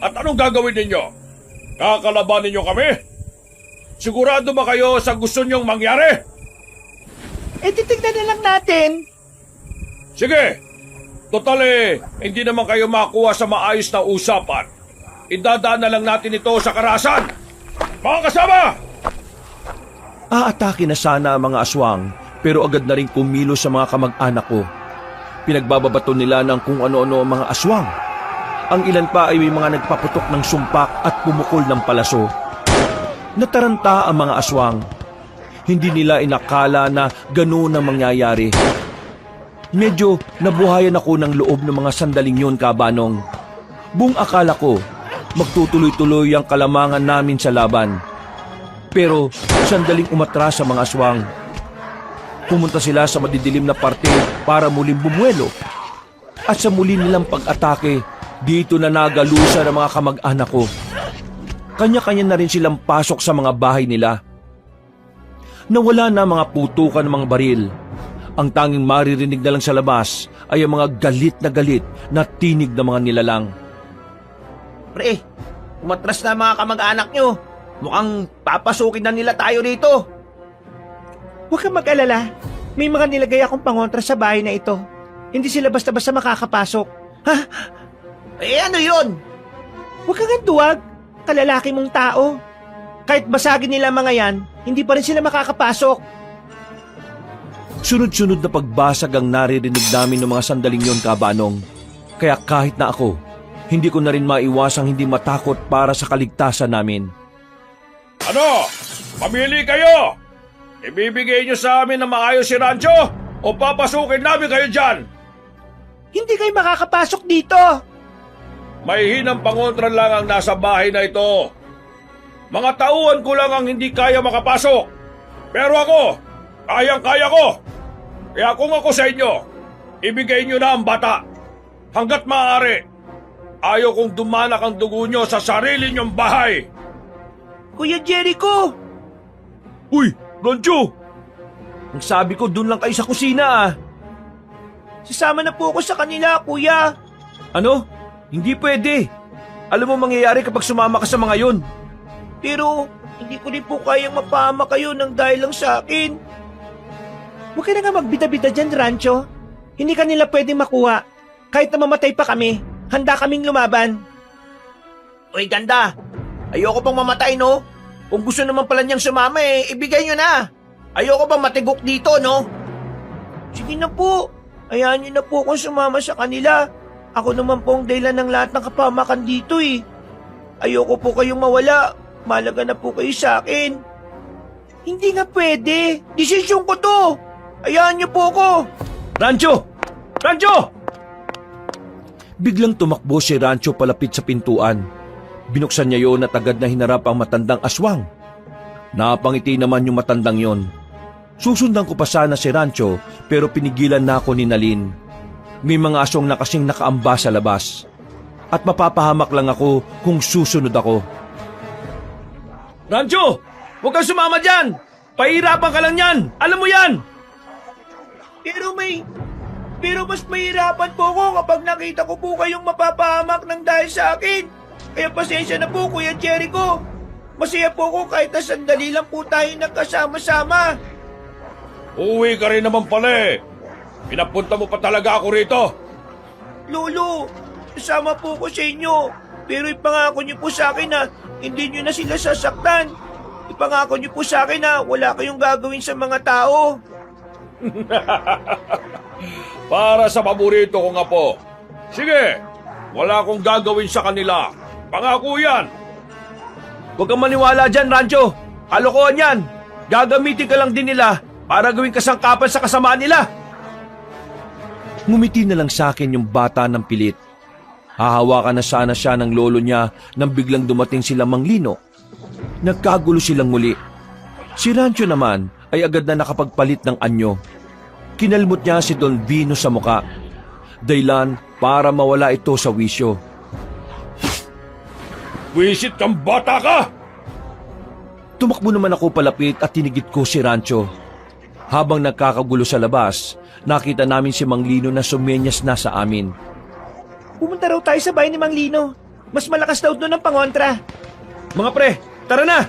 At anong gagawin ninyo? Kakalabanin ninyo kami? Sigurado ba kayo sa gusto nyong mangyari? Titignan na lang natin. Sige, total hindi naman kayo makuha sa maayos na usapan. Idadaan na lang natin ito sa karahasan. Mga kasama! Aatake na sana ang mga aswang pero agad na rin kumilos sa mga kamag-anak ko. Pinagbababato nila ng kung ano-ano ang mga aswang. Ang ilan pa ay may mga nagpaputok ng sumpak at pumukol ng palaso. Nataranta ang mga aswang. Hindi nila inakala na ganoon ang mangyayari. Medyo nabuhayan ako ng loob ng mga sandaling yun, Kabanong. Buong akala ko, magtutuloy-tuloy ang kalamangan namin sa laban. Pero sandaling umatras sa mga aswang. Pumunta sila sa madidilim na parte para muling bumuelo. At sa muli nilang pag-atake, dito na nagalusa ng mga kamag-anak ko. Kanya-kanya na rin silang pasok sa mga bahay nila. Nawala na mga putukan ng mga baril. Ang tanging maririnig na lang sa labas ay ang mga galit na tinig ng mga nilalang. Pre, umatras na mga kamag-anak nyo. Mukhang papasukin na nila tayo rito. Huwag kang mag-alala. May mga nilagay akong pangontra sa bahay na ito. Hindi sila basta-basta makakapasok. Ha? Ano yun? Huwag kang duwag. Kalalaki mong tao. Kahit basagin nila mga yan, hindi pa rin sila makakapasok. Sunod-sunod na pagbasag ang naririnig namin ng mga sandaling yon, Kabanong. Kaya kahit na ako, hindi ko na rin maiwasang hindi matakot para sa kaligtasan namin. Ano? Pamili kayo! Ibibigay niyo sa amin na maayos si Rancho o papasukin namin kayo dyan? Hindi kayo makakapasok dito. May hinang pangontra lang ang nasa bahay na ito. Mga tauhan ko lang ang hindi kaya makapasok. Pero ako, kayang-kaya ko. Kaya kung ako sa inyo, ibigay niyo na ang bata. Hanggat maaari, ayaw kong dumanak ang dugo niyo sa sarili niyong bahay. Kuya Jericho! Uy, Rancho! Ang sabi ko, dun lang kayo sa kusina ah. Sasama na po ako sa kanila, kuya. Ano? Hindi pwede. Alam mo mangyayari kapag sumama ka sa mga yon. Pero hindi ko rin po kayang mapahama kayo ng dahil lang sa akin. Huwag ka na nga magbida-bida dyan, Rancho. Hindi ka nila pwedeng makuha. Kahit na mamatay pa kami, handa kaming lumaban. Uy, ganda. Ayoko pang mamatay, no? Kung gusto naman pala niyang sumama ibigay niyo na. Ayoko pang matigok dito, no? Sige na po. Hayaan niyo na po akong sumama sa kanila. Ako naman po ang dahilan ng lahat ng kapamakan dito Ayoko po kayong mawala. Malaga na po kayo sa akin. Hindi nga pwede. Desisyon ko to. Hayaan niyo po ako. Rancho! Rancho! Biglang tumakbo si Rancho palapit sa pintuan. Binuksan niya yon at agad na hinarap ang matandang aswang. Napangiti naman yung matandang yon. Susundan ko pa sana si Rancho pero pinigilan na ako ni Nalin. May mga aswang na kasing nakaamba sa labas. At mapapahamak lang ako kung susunod ako. Rancho! Huwag kang sumama dyan! Pahirapan ka lang yan! Alam mo yan! Pero mas mahirapan po ako kapag nakita ko po kayong mapapahamak ng dahil sa akin. Kaya pasensya na po, Kuya Jericho. Masaya po ako kahit na sandali lang po tayo nagkasama-sama. Uwi ka rin naman pala Pinapunta mo pa talaga ako rito. Lolo, kasama po ko sa inyo. Pero ipangako niyo po sa akin na hindi niyo na sila sasaktan. Ipangako niyo po sa akin na wala kayong gagawin sa mga tao. Para sa paborito kong apo. Sige, wala akong gagawin sa kanila. Pangako yan. Huwag kang maniwala dyan, Rancho. Kalokohan yan. Gagamitin ka lang din nila para gawing kasangkapan sa kasamaan nila. Ngumiti na lang sa akin yung bata ng pilit. Hahawakan na sana siya ng lolo niya nang biglang dumating sila Manglino. Nagkagulo silang muli. Si Rancho naman ay agad na nakapagpalit ng anyo. Kinalmot niya si Don Vino sa muka. Dahilan para mawala ito sa wisyo. Wisit kang bata ka! Tumakbo naman ako palapit at tinigit ko si Rancho. Habang nagkakagulo sa labas, nakita namin si Manglino na sumenyas na sa amin. Pumunta raw tayo sa bahay ni Manglino. Mas malakas daw doon ang pangontra. Mga pre, tara na!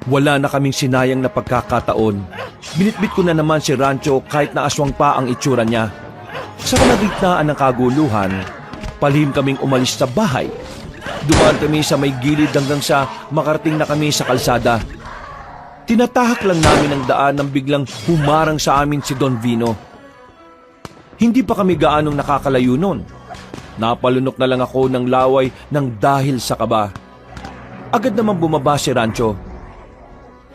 Wala na kaming sinayang na pagkakataon. Binitbit ko na naman si Rancho kahit na aswang pa ang itsura niya. Sa kalagitnaan ng kaguluhan, palihim kaming umalis sa bahay. Dumaan kami sa may gilid hanggang sa makarating na kami sa kalsada. Tinatahak lang namin ang daan nang biglang humarang sa amin si Don Vino. Hindi pa kami gaanong nakakalayo nun. Napalunok na lang ako ng laway ng dahil sa kaba. Agad naman bumaba si Rancho.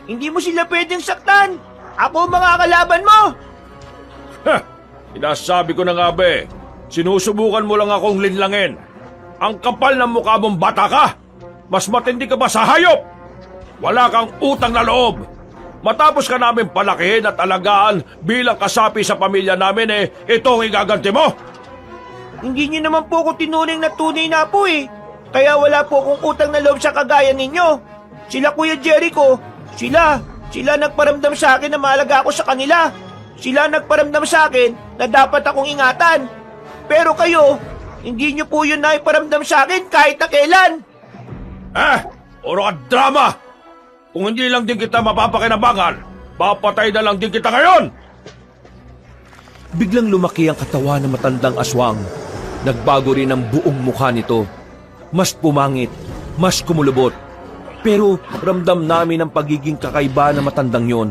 Hindi mo sila pwedeng saktan. Ako mga kalaban mo. Sinasabi ko na nga ba sinusubukan mo lang akong linlangin. Ang kapal ng mukha mong bata ka. Mas matindi ka ba sa hayop? Wala kang utang na loob. Matapos ka namin palakihin at alagaan bilang kasapi sa pamilya namin ito ang igaganti mo. Hindi niyo naman po ako tinuring na tunay na po Kaya wala po akong utang na loob sa kagaya ninyo. Sila Kuya Jericho, sila nagparamdam sa akin na mahalaga ako sa kanila. Sila nagparamdam sa akin na dapat akong ingatan. Pero kayo, hindi niyo po yun na iparamdam sa akin kahit na kailan. Puro ka drama. Kung hindi lang din kita mapapakinabangan, papatay na lang din kita ngayon. Biglang lumaki ang katawan ng matandang aswang. Nagbago rin ang buong mukha nito. Mas pumangit, mas kumulubot. Pero ramdam namin ang pagiging kakaiba na matandang yon.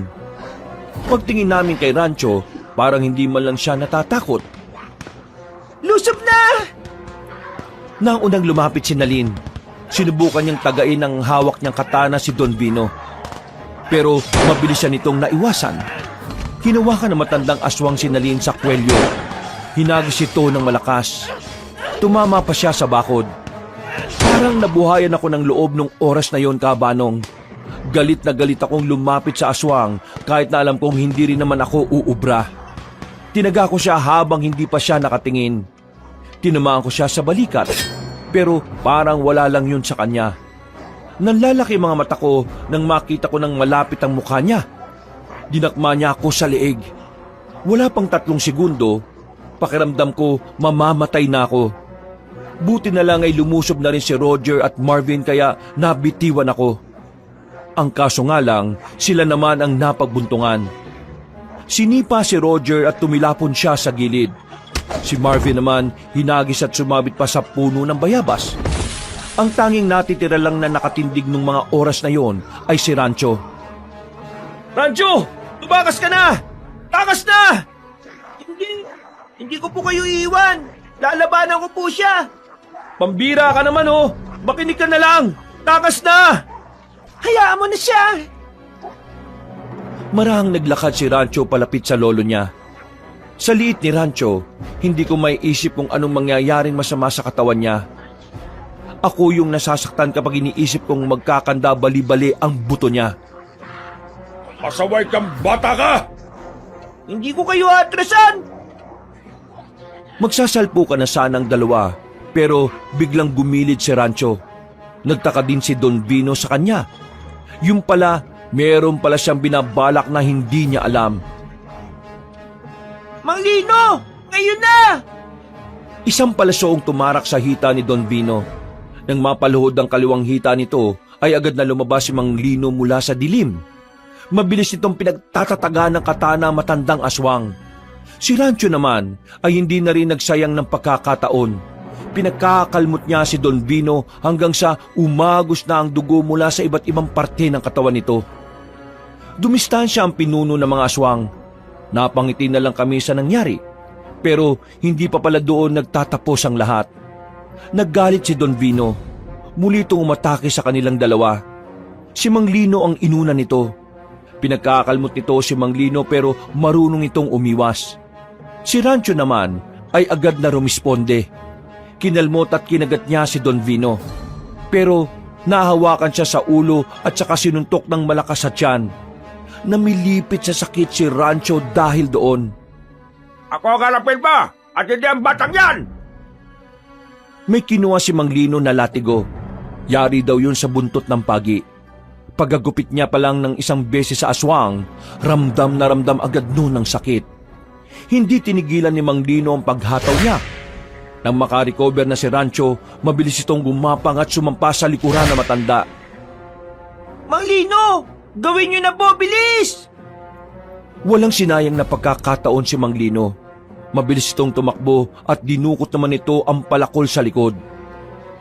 Pagtingin namin kay Rancho, parang hindi man lang siya natatakot. Lusob na! Nang unang lumapit si Nalin, sinubukan niyang tagain ng hawak niyang katana si Don Vino. Pero mabilis siya nitong naiwasan. Hinawakan ng matandang aswang si Nalin sa kwelyo. Hinagis ito ng malakas. Tumama pa siya sa bakod. Parang nabuhayan ako ng loob nung oras na yon, Kabanong. Galit na galit akong lumapit sa aswang kahit na alam kong hindi rin naman ako uubra. Tinaga ko siya habang hindi pa siya nakatingin. Tinamaan ko siya sa balikat, pero parang wala lang yun sa kanya. Nanlalaki mga mata ko nang makita ko ng malapit ang mukha niya. Dinakma niya ako sa leeg. Wala pang 3 segundo, pakiramdam ko mamamatay na ako. Buti na lang ay lumusob na rin si Roger at Marvin kaya nabitiwan ako. Ang kaso nga lang, sila naman ang napagbuntungan. Sinipa si Roger at tumilapon siya sa gilid. Si Marvin naman hinagis at sumabit pa sa puno ng bayabas. Ang tanging natitira lang na nakatindig nung mga oras na yon ay si Rancho. Rancho! Tumakas ka na! Takas na! Hindi ko po kayo iiwan. Lalabanan ko po siya. Pambira ka naman oh! Makinig ka na lang! Takas na! Hayaan mo na siya. Marahang naglakad si Rancho palapit sa lolo niya. Sa liit ni Rancho, hindi ko may isip kung anong mangyayaring masama sa katawan niya. Ako yung nasasaktan kapag iniisip kong magkakanda bali-bali ang buto niya. Pasaway kang bata ka! Hindi ko kayo atrasan. Magsasalpo ka na sanang dalawa, pero biglang gumilid si Rancho. Nagtaka din si Don Vino sa kanya. Yung pala, meron pala siyang binabalak na hindi niya alam. Mang Lino! Ngayon na! Isang palasoong tumarak sa hita ni Don Vino. Nang mapaluhod ang kaliwang hita nito, ay agad na lumabas si Mang Lino mula sa dilim. Mabilis nitong pinagtatataga ng katana matandang aswang. Si Rancho naman ay hindi na rin nagsayang ng pagkakataon. Pinagkakalmot niya si Don Vino hanggang sa umagos na ang dugo mula sa iba't ibang parte ng katawan nito. Dumistansya ang pinuno ng mga aswang. Napangiti na lang kami sa nangyari. Pero hindi pa pala doon nagtatapos ang lahat. Naggalit si Don Vino. Muli itong umatake sa kanilang dalawa. Si Mang Lino ang inuna nito. Pinagkakalmot nito si Mang Lino pero marunong itong umiwas. Si Rancho naman ay agad na rumisponde. Kinalmot at kinagat niya si Don Vino. Pero nahawakan siya sa ulo at saka sinuntok ng malakas sa tiyan. Namilipit sa sakit si Rancho dahil doon. Ako ang harapin ba? At hindi ang batang yan! May kinuha si Mang Lino na latigo. Yari daw yun sa buntot ng pagi. Pagagupit niya pa lang ng isang beses sa aswang, ramdam na ramdam agad noon ng sakit. Hindi tinigilan ni Mang Lino ang paghataw niya. Nang makarecover na si Rancho, mabilis itong gumapang at sumampa sa likuran na matanda. Mang Lino! Gawin niyo na po! Bilis! Walang sinayang na pagkakataon si Mang Lino. Mabilis itong tumakbo at dinukot naman ito ang palakol sa likod.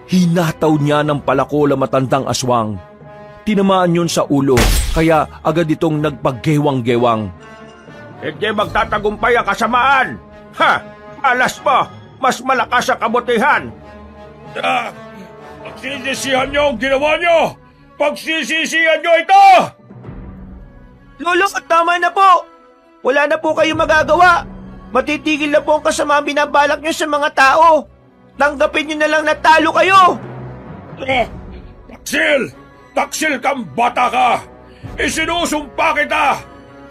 Hinataw niya ng palakol ang matandang aswang. Tinamaan yun sa ulo, kaya agad itong nagpaggewang-gewang. Hindi magtatagumpay ang kasamaan! Ha! Alas mo! Mas malakas ang kabutihan! Pagsisisihan niyo ang ginawa niyo! Pagsisisihan niyo ito! Lolo, tama na po! Wala na po kayo magagawa! Matitigil na po ang kasama binabalak niyo sa mga tao! Tanggapin niyo na lang na talo kayo! Taksil! Taksil kang bata ka! Isinusumpa kita!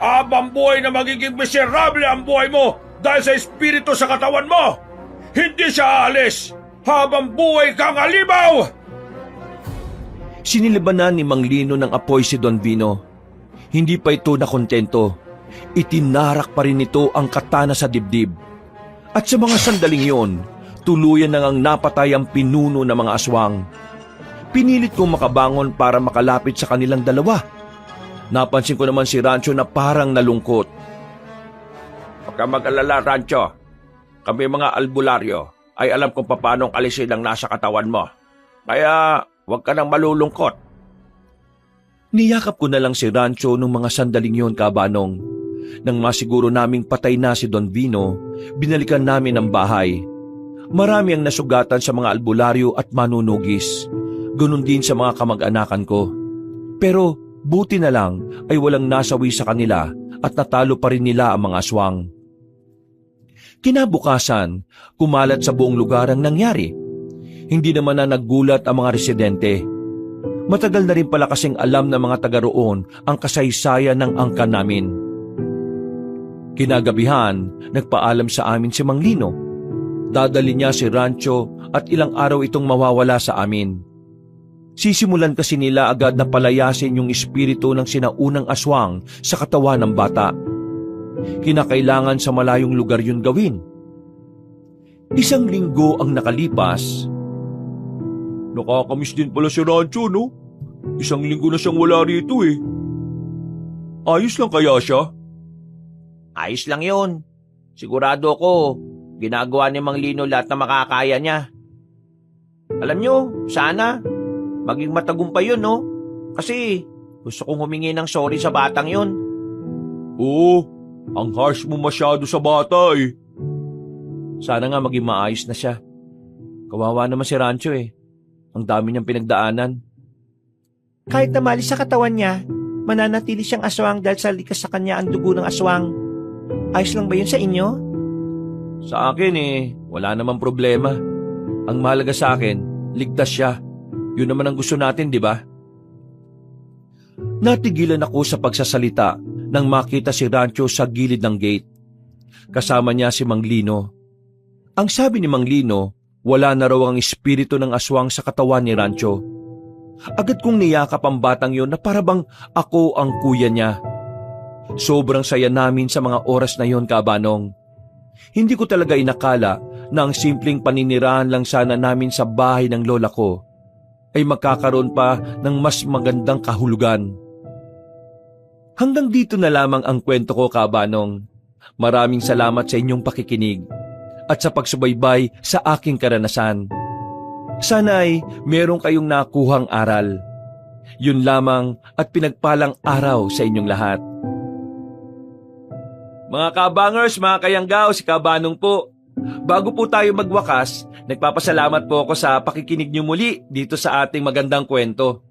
Habang buhay na magiging miserable ang buhay mo dahil sa espiritu sa katawan mo! Hindi siya aalis! Habang buhay kang alibaw! Sinilibanan ni Mang Lino ng apoy si Don Vino. Hindi pa ito nakontento. Itinarak pa rin ito ang katana sa dibdib. At sa mga sandaling yon, tuluyan nang ang napatay ang pinuno ng mga aswang. Pinilit kong makabangon para makalapit sa kanilang dalawa. Napansin ko naman si Rancho na parang nalungkot. Huwag kang mag-alala, Rancho. Kami mga albularyo ay alam kung paano alisin ang nasa katawan mo. Kaya huwag ka nang malulungkot. Niyakap ko na lang si Rancho nung mga sandaling yon, Kabanong. Nang masiguro naming patay na si Don Vino, binalikan namin ang bahay. Marami ang nasugatan sa mga albularyo at manunugis. Ganun din sa mga kamag-anakan ko. Pero buti na lang ay walang nasawi sa kanila at natalo pa rin nila ang mga aswang. Kinabukasan, kumalat sa buong lugar ang nangyari. Hindi naman na naggulat ang mga residente. Matagal na rin pala kasing alam ng mga taga roon ang kasaysayan ng angkan namin. Kinagabihan, nagpaalam sa amin si Mang Lino. Dadali niya si Rancho at ilang araw itong mawawala sa amin. Sisimulan kasi nila agad na palayasin yung espiritu ng sinaunang aswang sa katawan ng bata. Kinakailangan sa malayong lugar yun gawin. 1 linggo ang nakalipas. Nakakamiss din pala si Rancho, no? 1 linggo na siyang wala rito eh. Ayos lang kaya siya? Ayos lang yun. Sigurado ako, ginagawa ni Mang Lino lahat na makakaya niya. Alam nyo, sana, maging matagumpay yun, no? Kasi, gusto kong humingi ng sorry sa batang yun. Oo, ang harsh mo masyado sa bata eh. Sana nga maging maayos na siya. Kawawa naman si Rancho eh. Ang dami niyang pinagdaanan. Kahit na malis sa katawan niya, mananatili siyang aswang dahil sa likas sa kanya ang dugo ng aswang. Ayos lang ba yun sa inyo? Sa akin wala namang problema. Ang mahalaga sa akin, ligtas siya. Yun naman ang gusto natin, di ba? Natigilan ako sa pagsasalita nang makita si Rancho sa gilid ng gate. Kasama niya si Mang Lino. Ang sabi ni Mang Lino, wala na raw ang espiritu ng aswang sa katawan ni Rancho. Agad kong niyakap ang batang yon na parabang ako ang kuya niya. Sobrang saya namin sa mga oras na yon, Kabanong. Hindi ko talaga inakala na ang simpleng paninirahan lang sana namin sa bahay ng lola ko ay magkakaroon pa ng mas magandang kahulugan. Hanggang dito na lamang ang kwento ko, Kabanong. Maraming salamat sa inyong pakikinig at sa pagsubaybay sa aking karanasan. Sana'y meron kayong nakuhang aral. Yun lamang at pinagpalang araw sa inyong lahat. Mga kabangers, mga kayanggaw, si Kabanong po. Bago po tayo magwakas, nagpapasalamat po ako sa pakikinig niyo muli dito sa ating magandang kwento.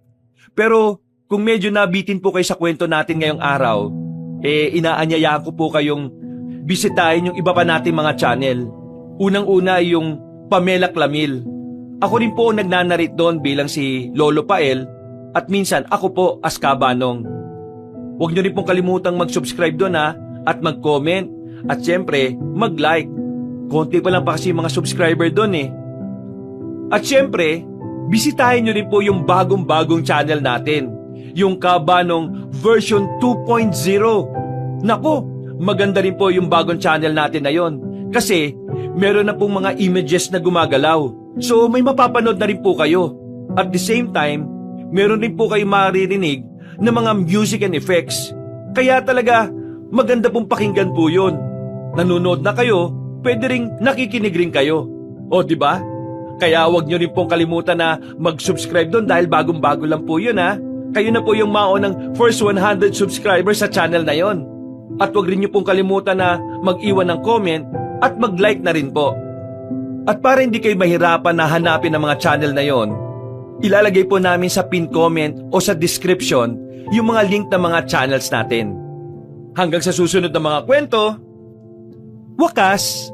Pero kung medyo nabitin po kayo sa kwento natin ngayong araw, inaanyaya ko po kayong bisitahin yung iba pa nating mga channel. Unang-una yung Pamela Clamil. Ako rin po nagnanarit doon bilang si Lolo Pael at minsan ako po as Kabanong. Huwag niyo rin pong kalimutang mag-subscribe doon at mag-comment at syempre mag-like. Konti pa lang pa kasi mga subscriber doon eh. At syempre, bisitahin niyo rin po yung bagong-bagong channel natin, yung Kabanong version 2.0. Nako, maganda rin po yung bagong channel natin na yon kasi meron na pong mga images na gumagalaw. So may mapapanood na rin po kayo. At the same time, meron rin po kayo maririnig ng mga music and effects. Kaya talaga, maganda pong pakinggan po yun. Nanonood na kayo, pwede ring nakikinig rin kayo. O diba? Kaya wag nyo rin pong kalimutan na mag-subscribe doon dahil bagong-bago lang po yun Kayo na po yung maunang first 100 subscribers sa channel na yon. At wag rin nyo pong kalimutan na mag-iwan ng comment at mag-like na rin po. At para hindi kayo mahirapan na hanapin ang mga channel na yon, ilalagay po namin sa pin comment o sa description yung mga link ng mga channels natin. Hanggang sa susunod na mga kwento, wakas!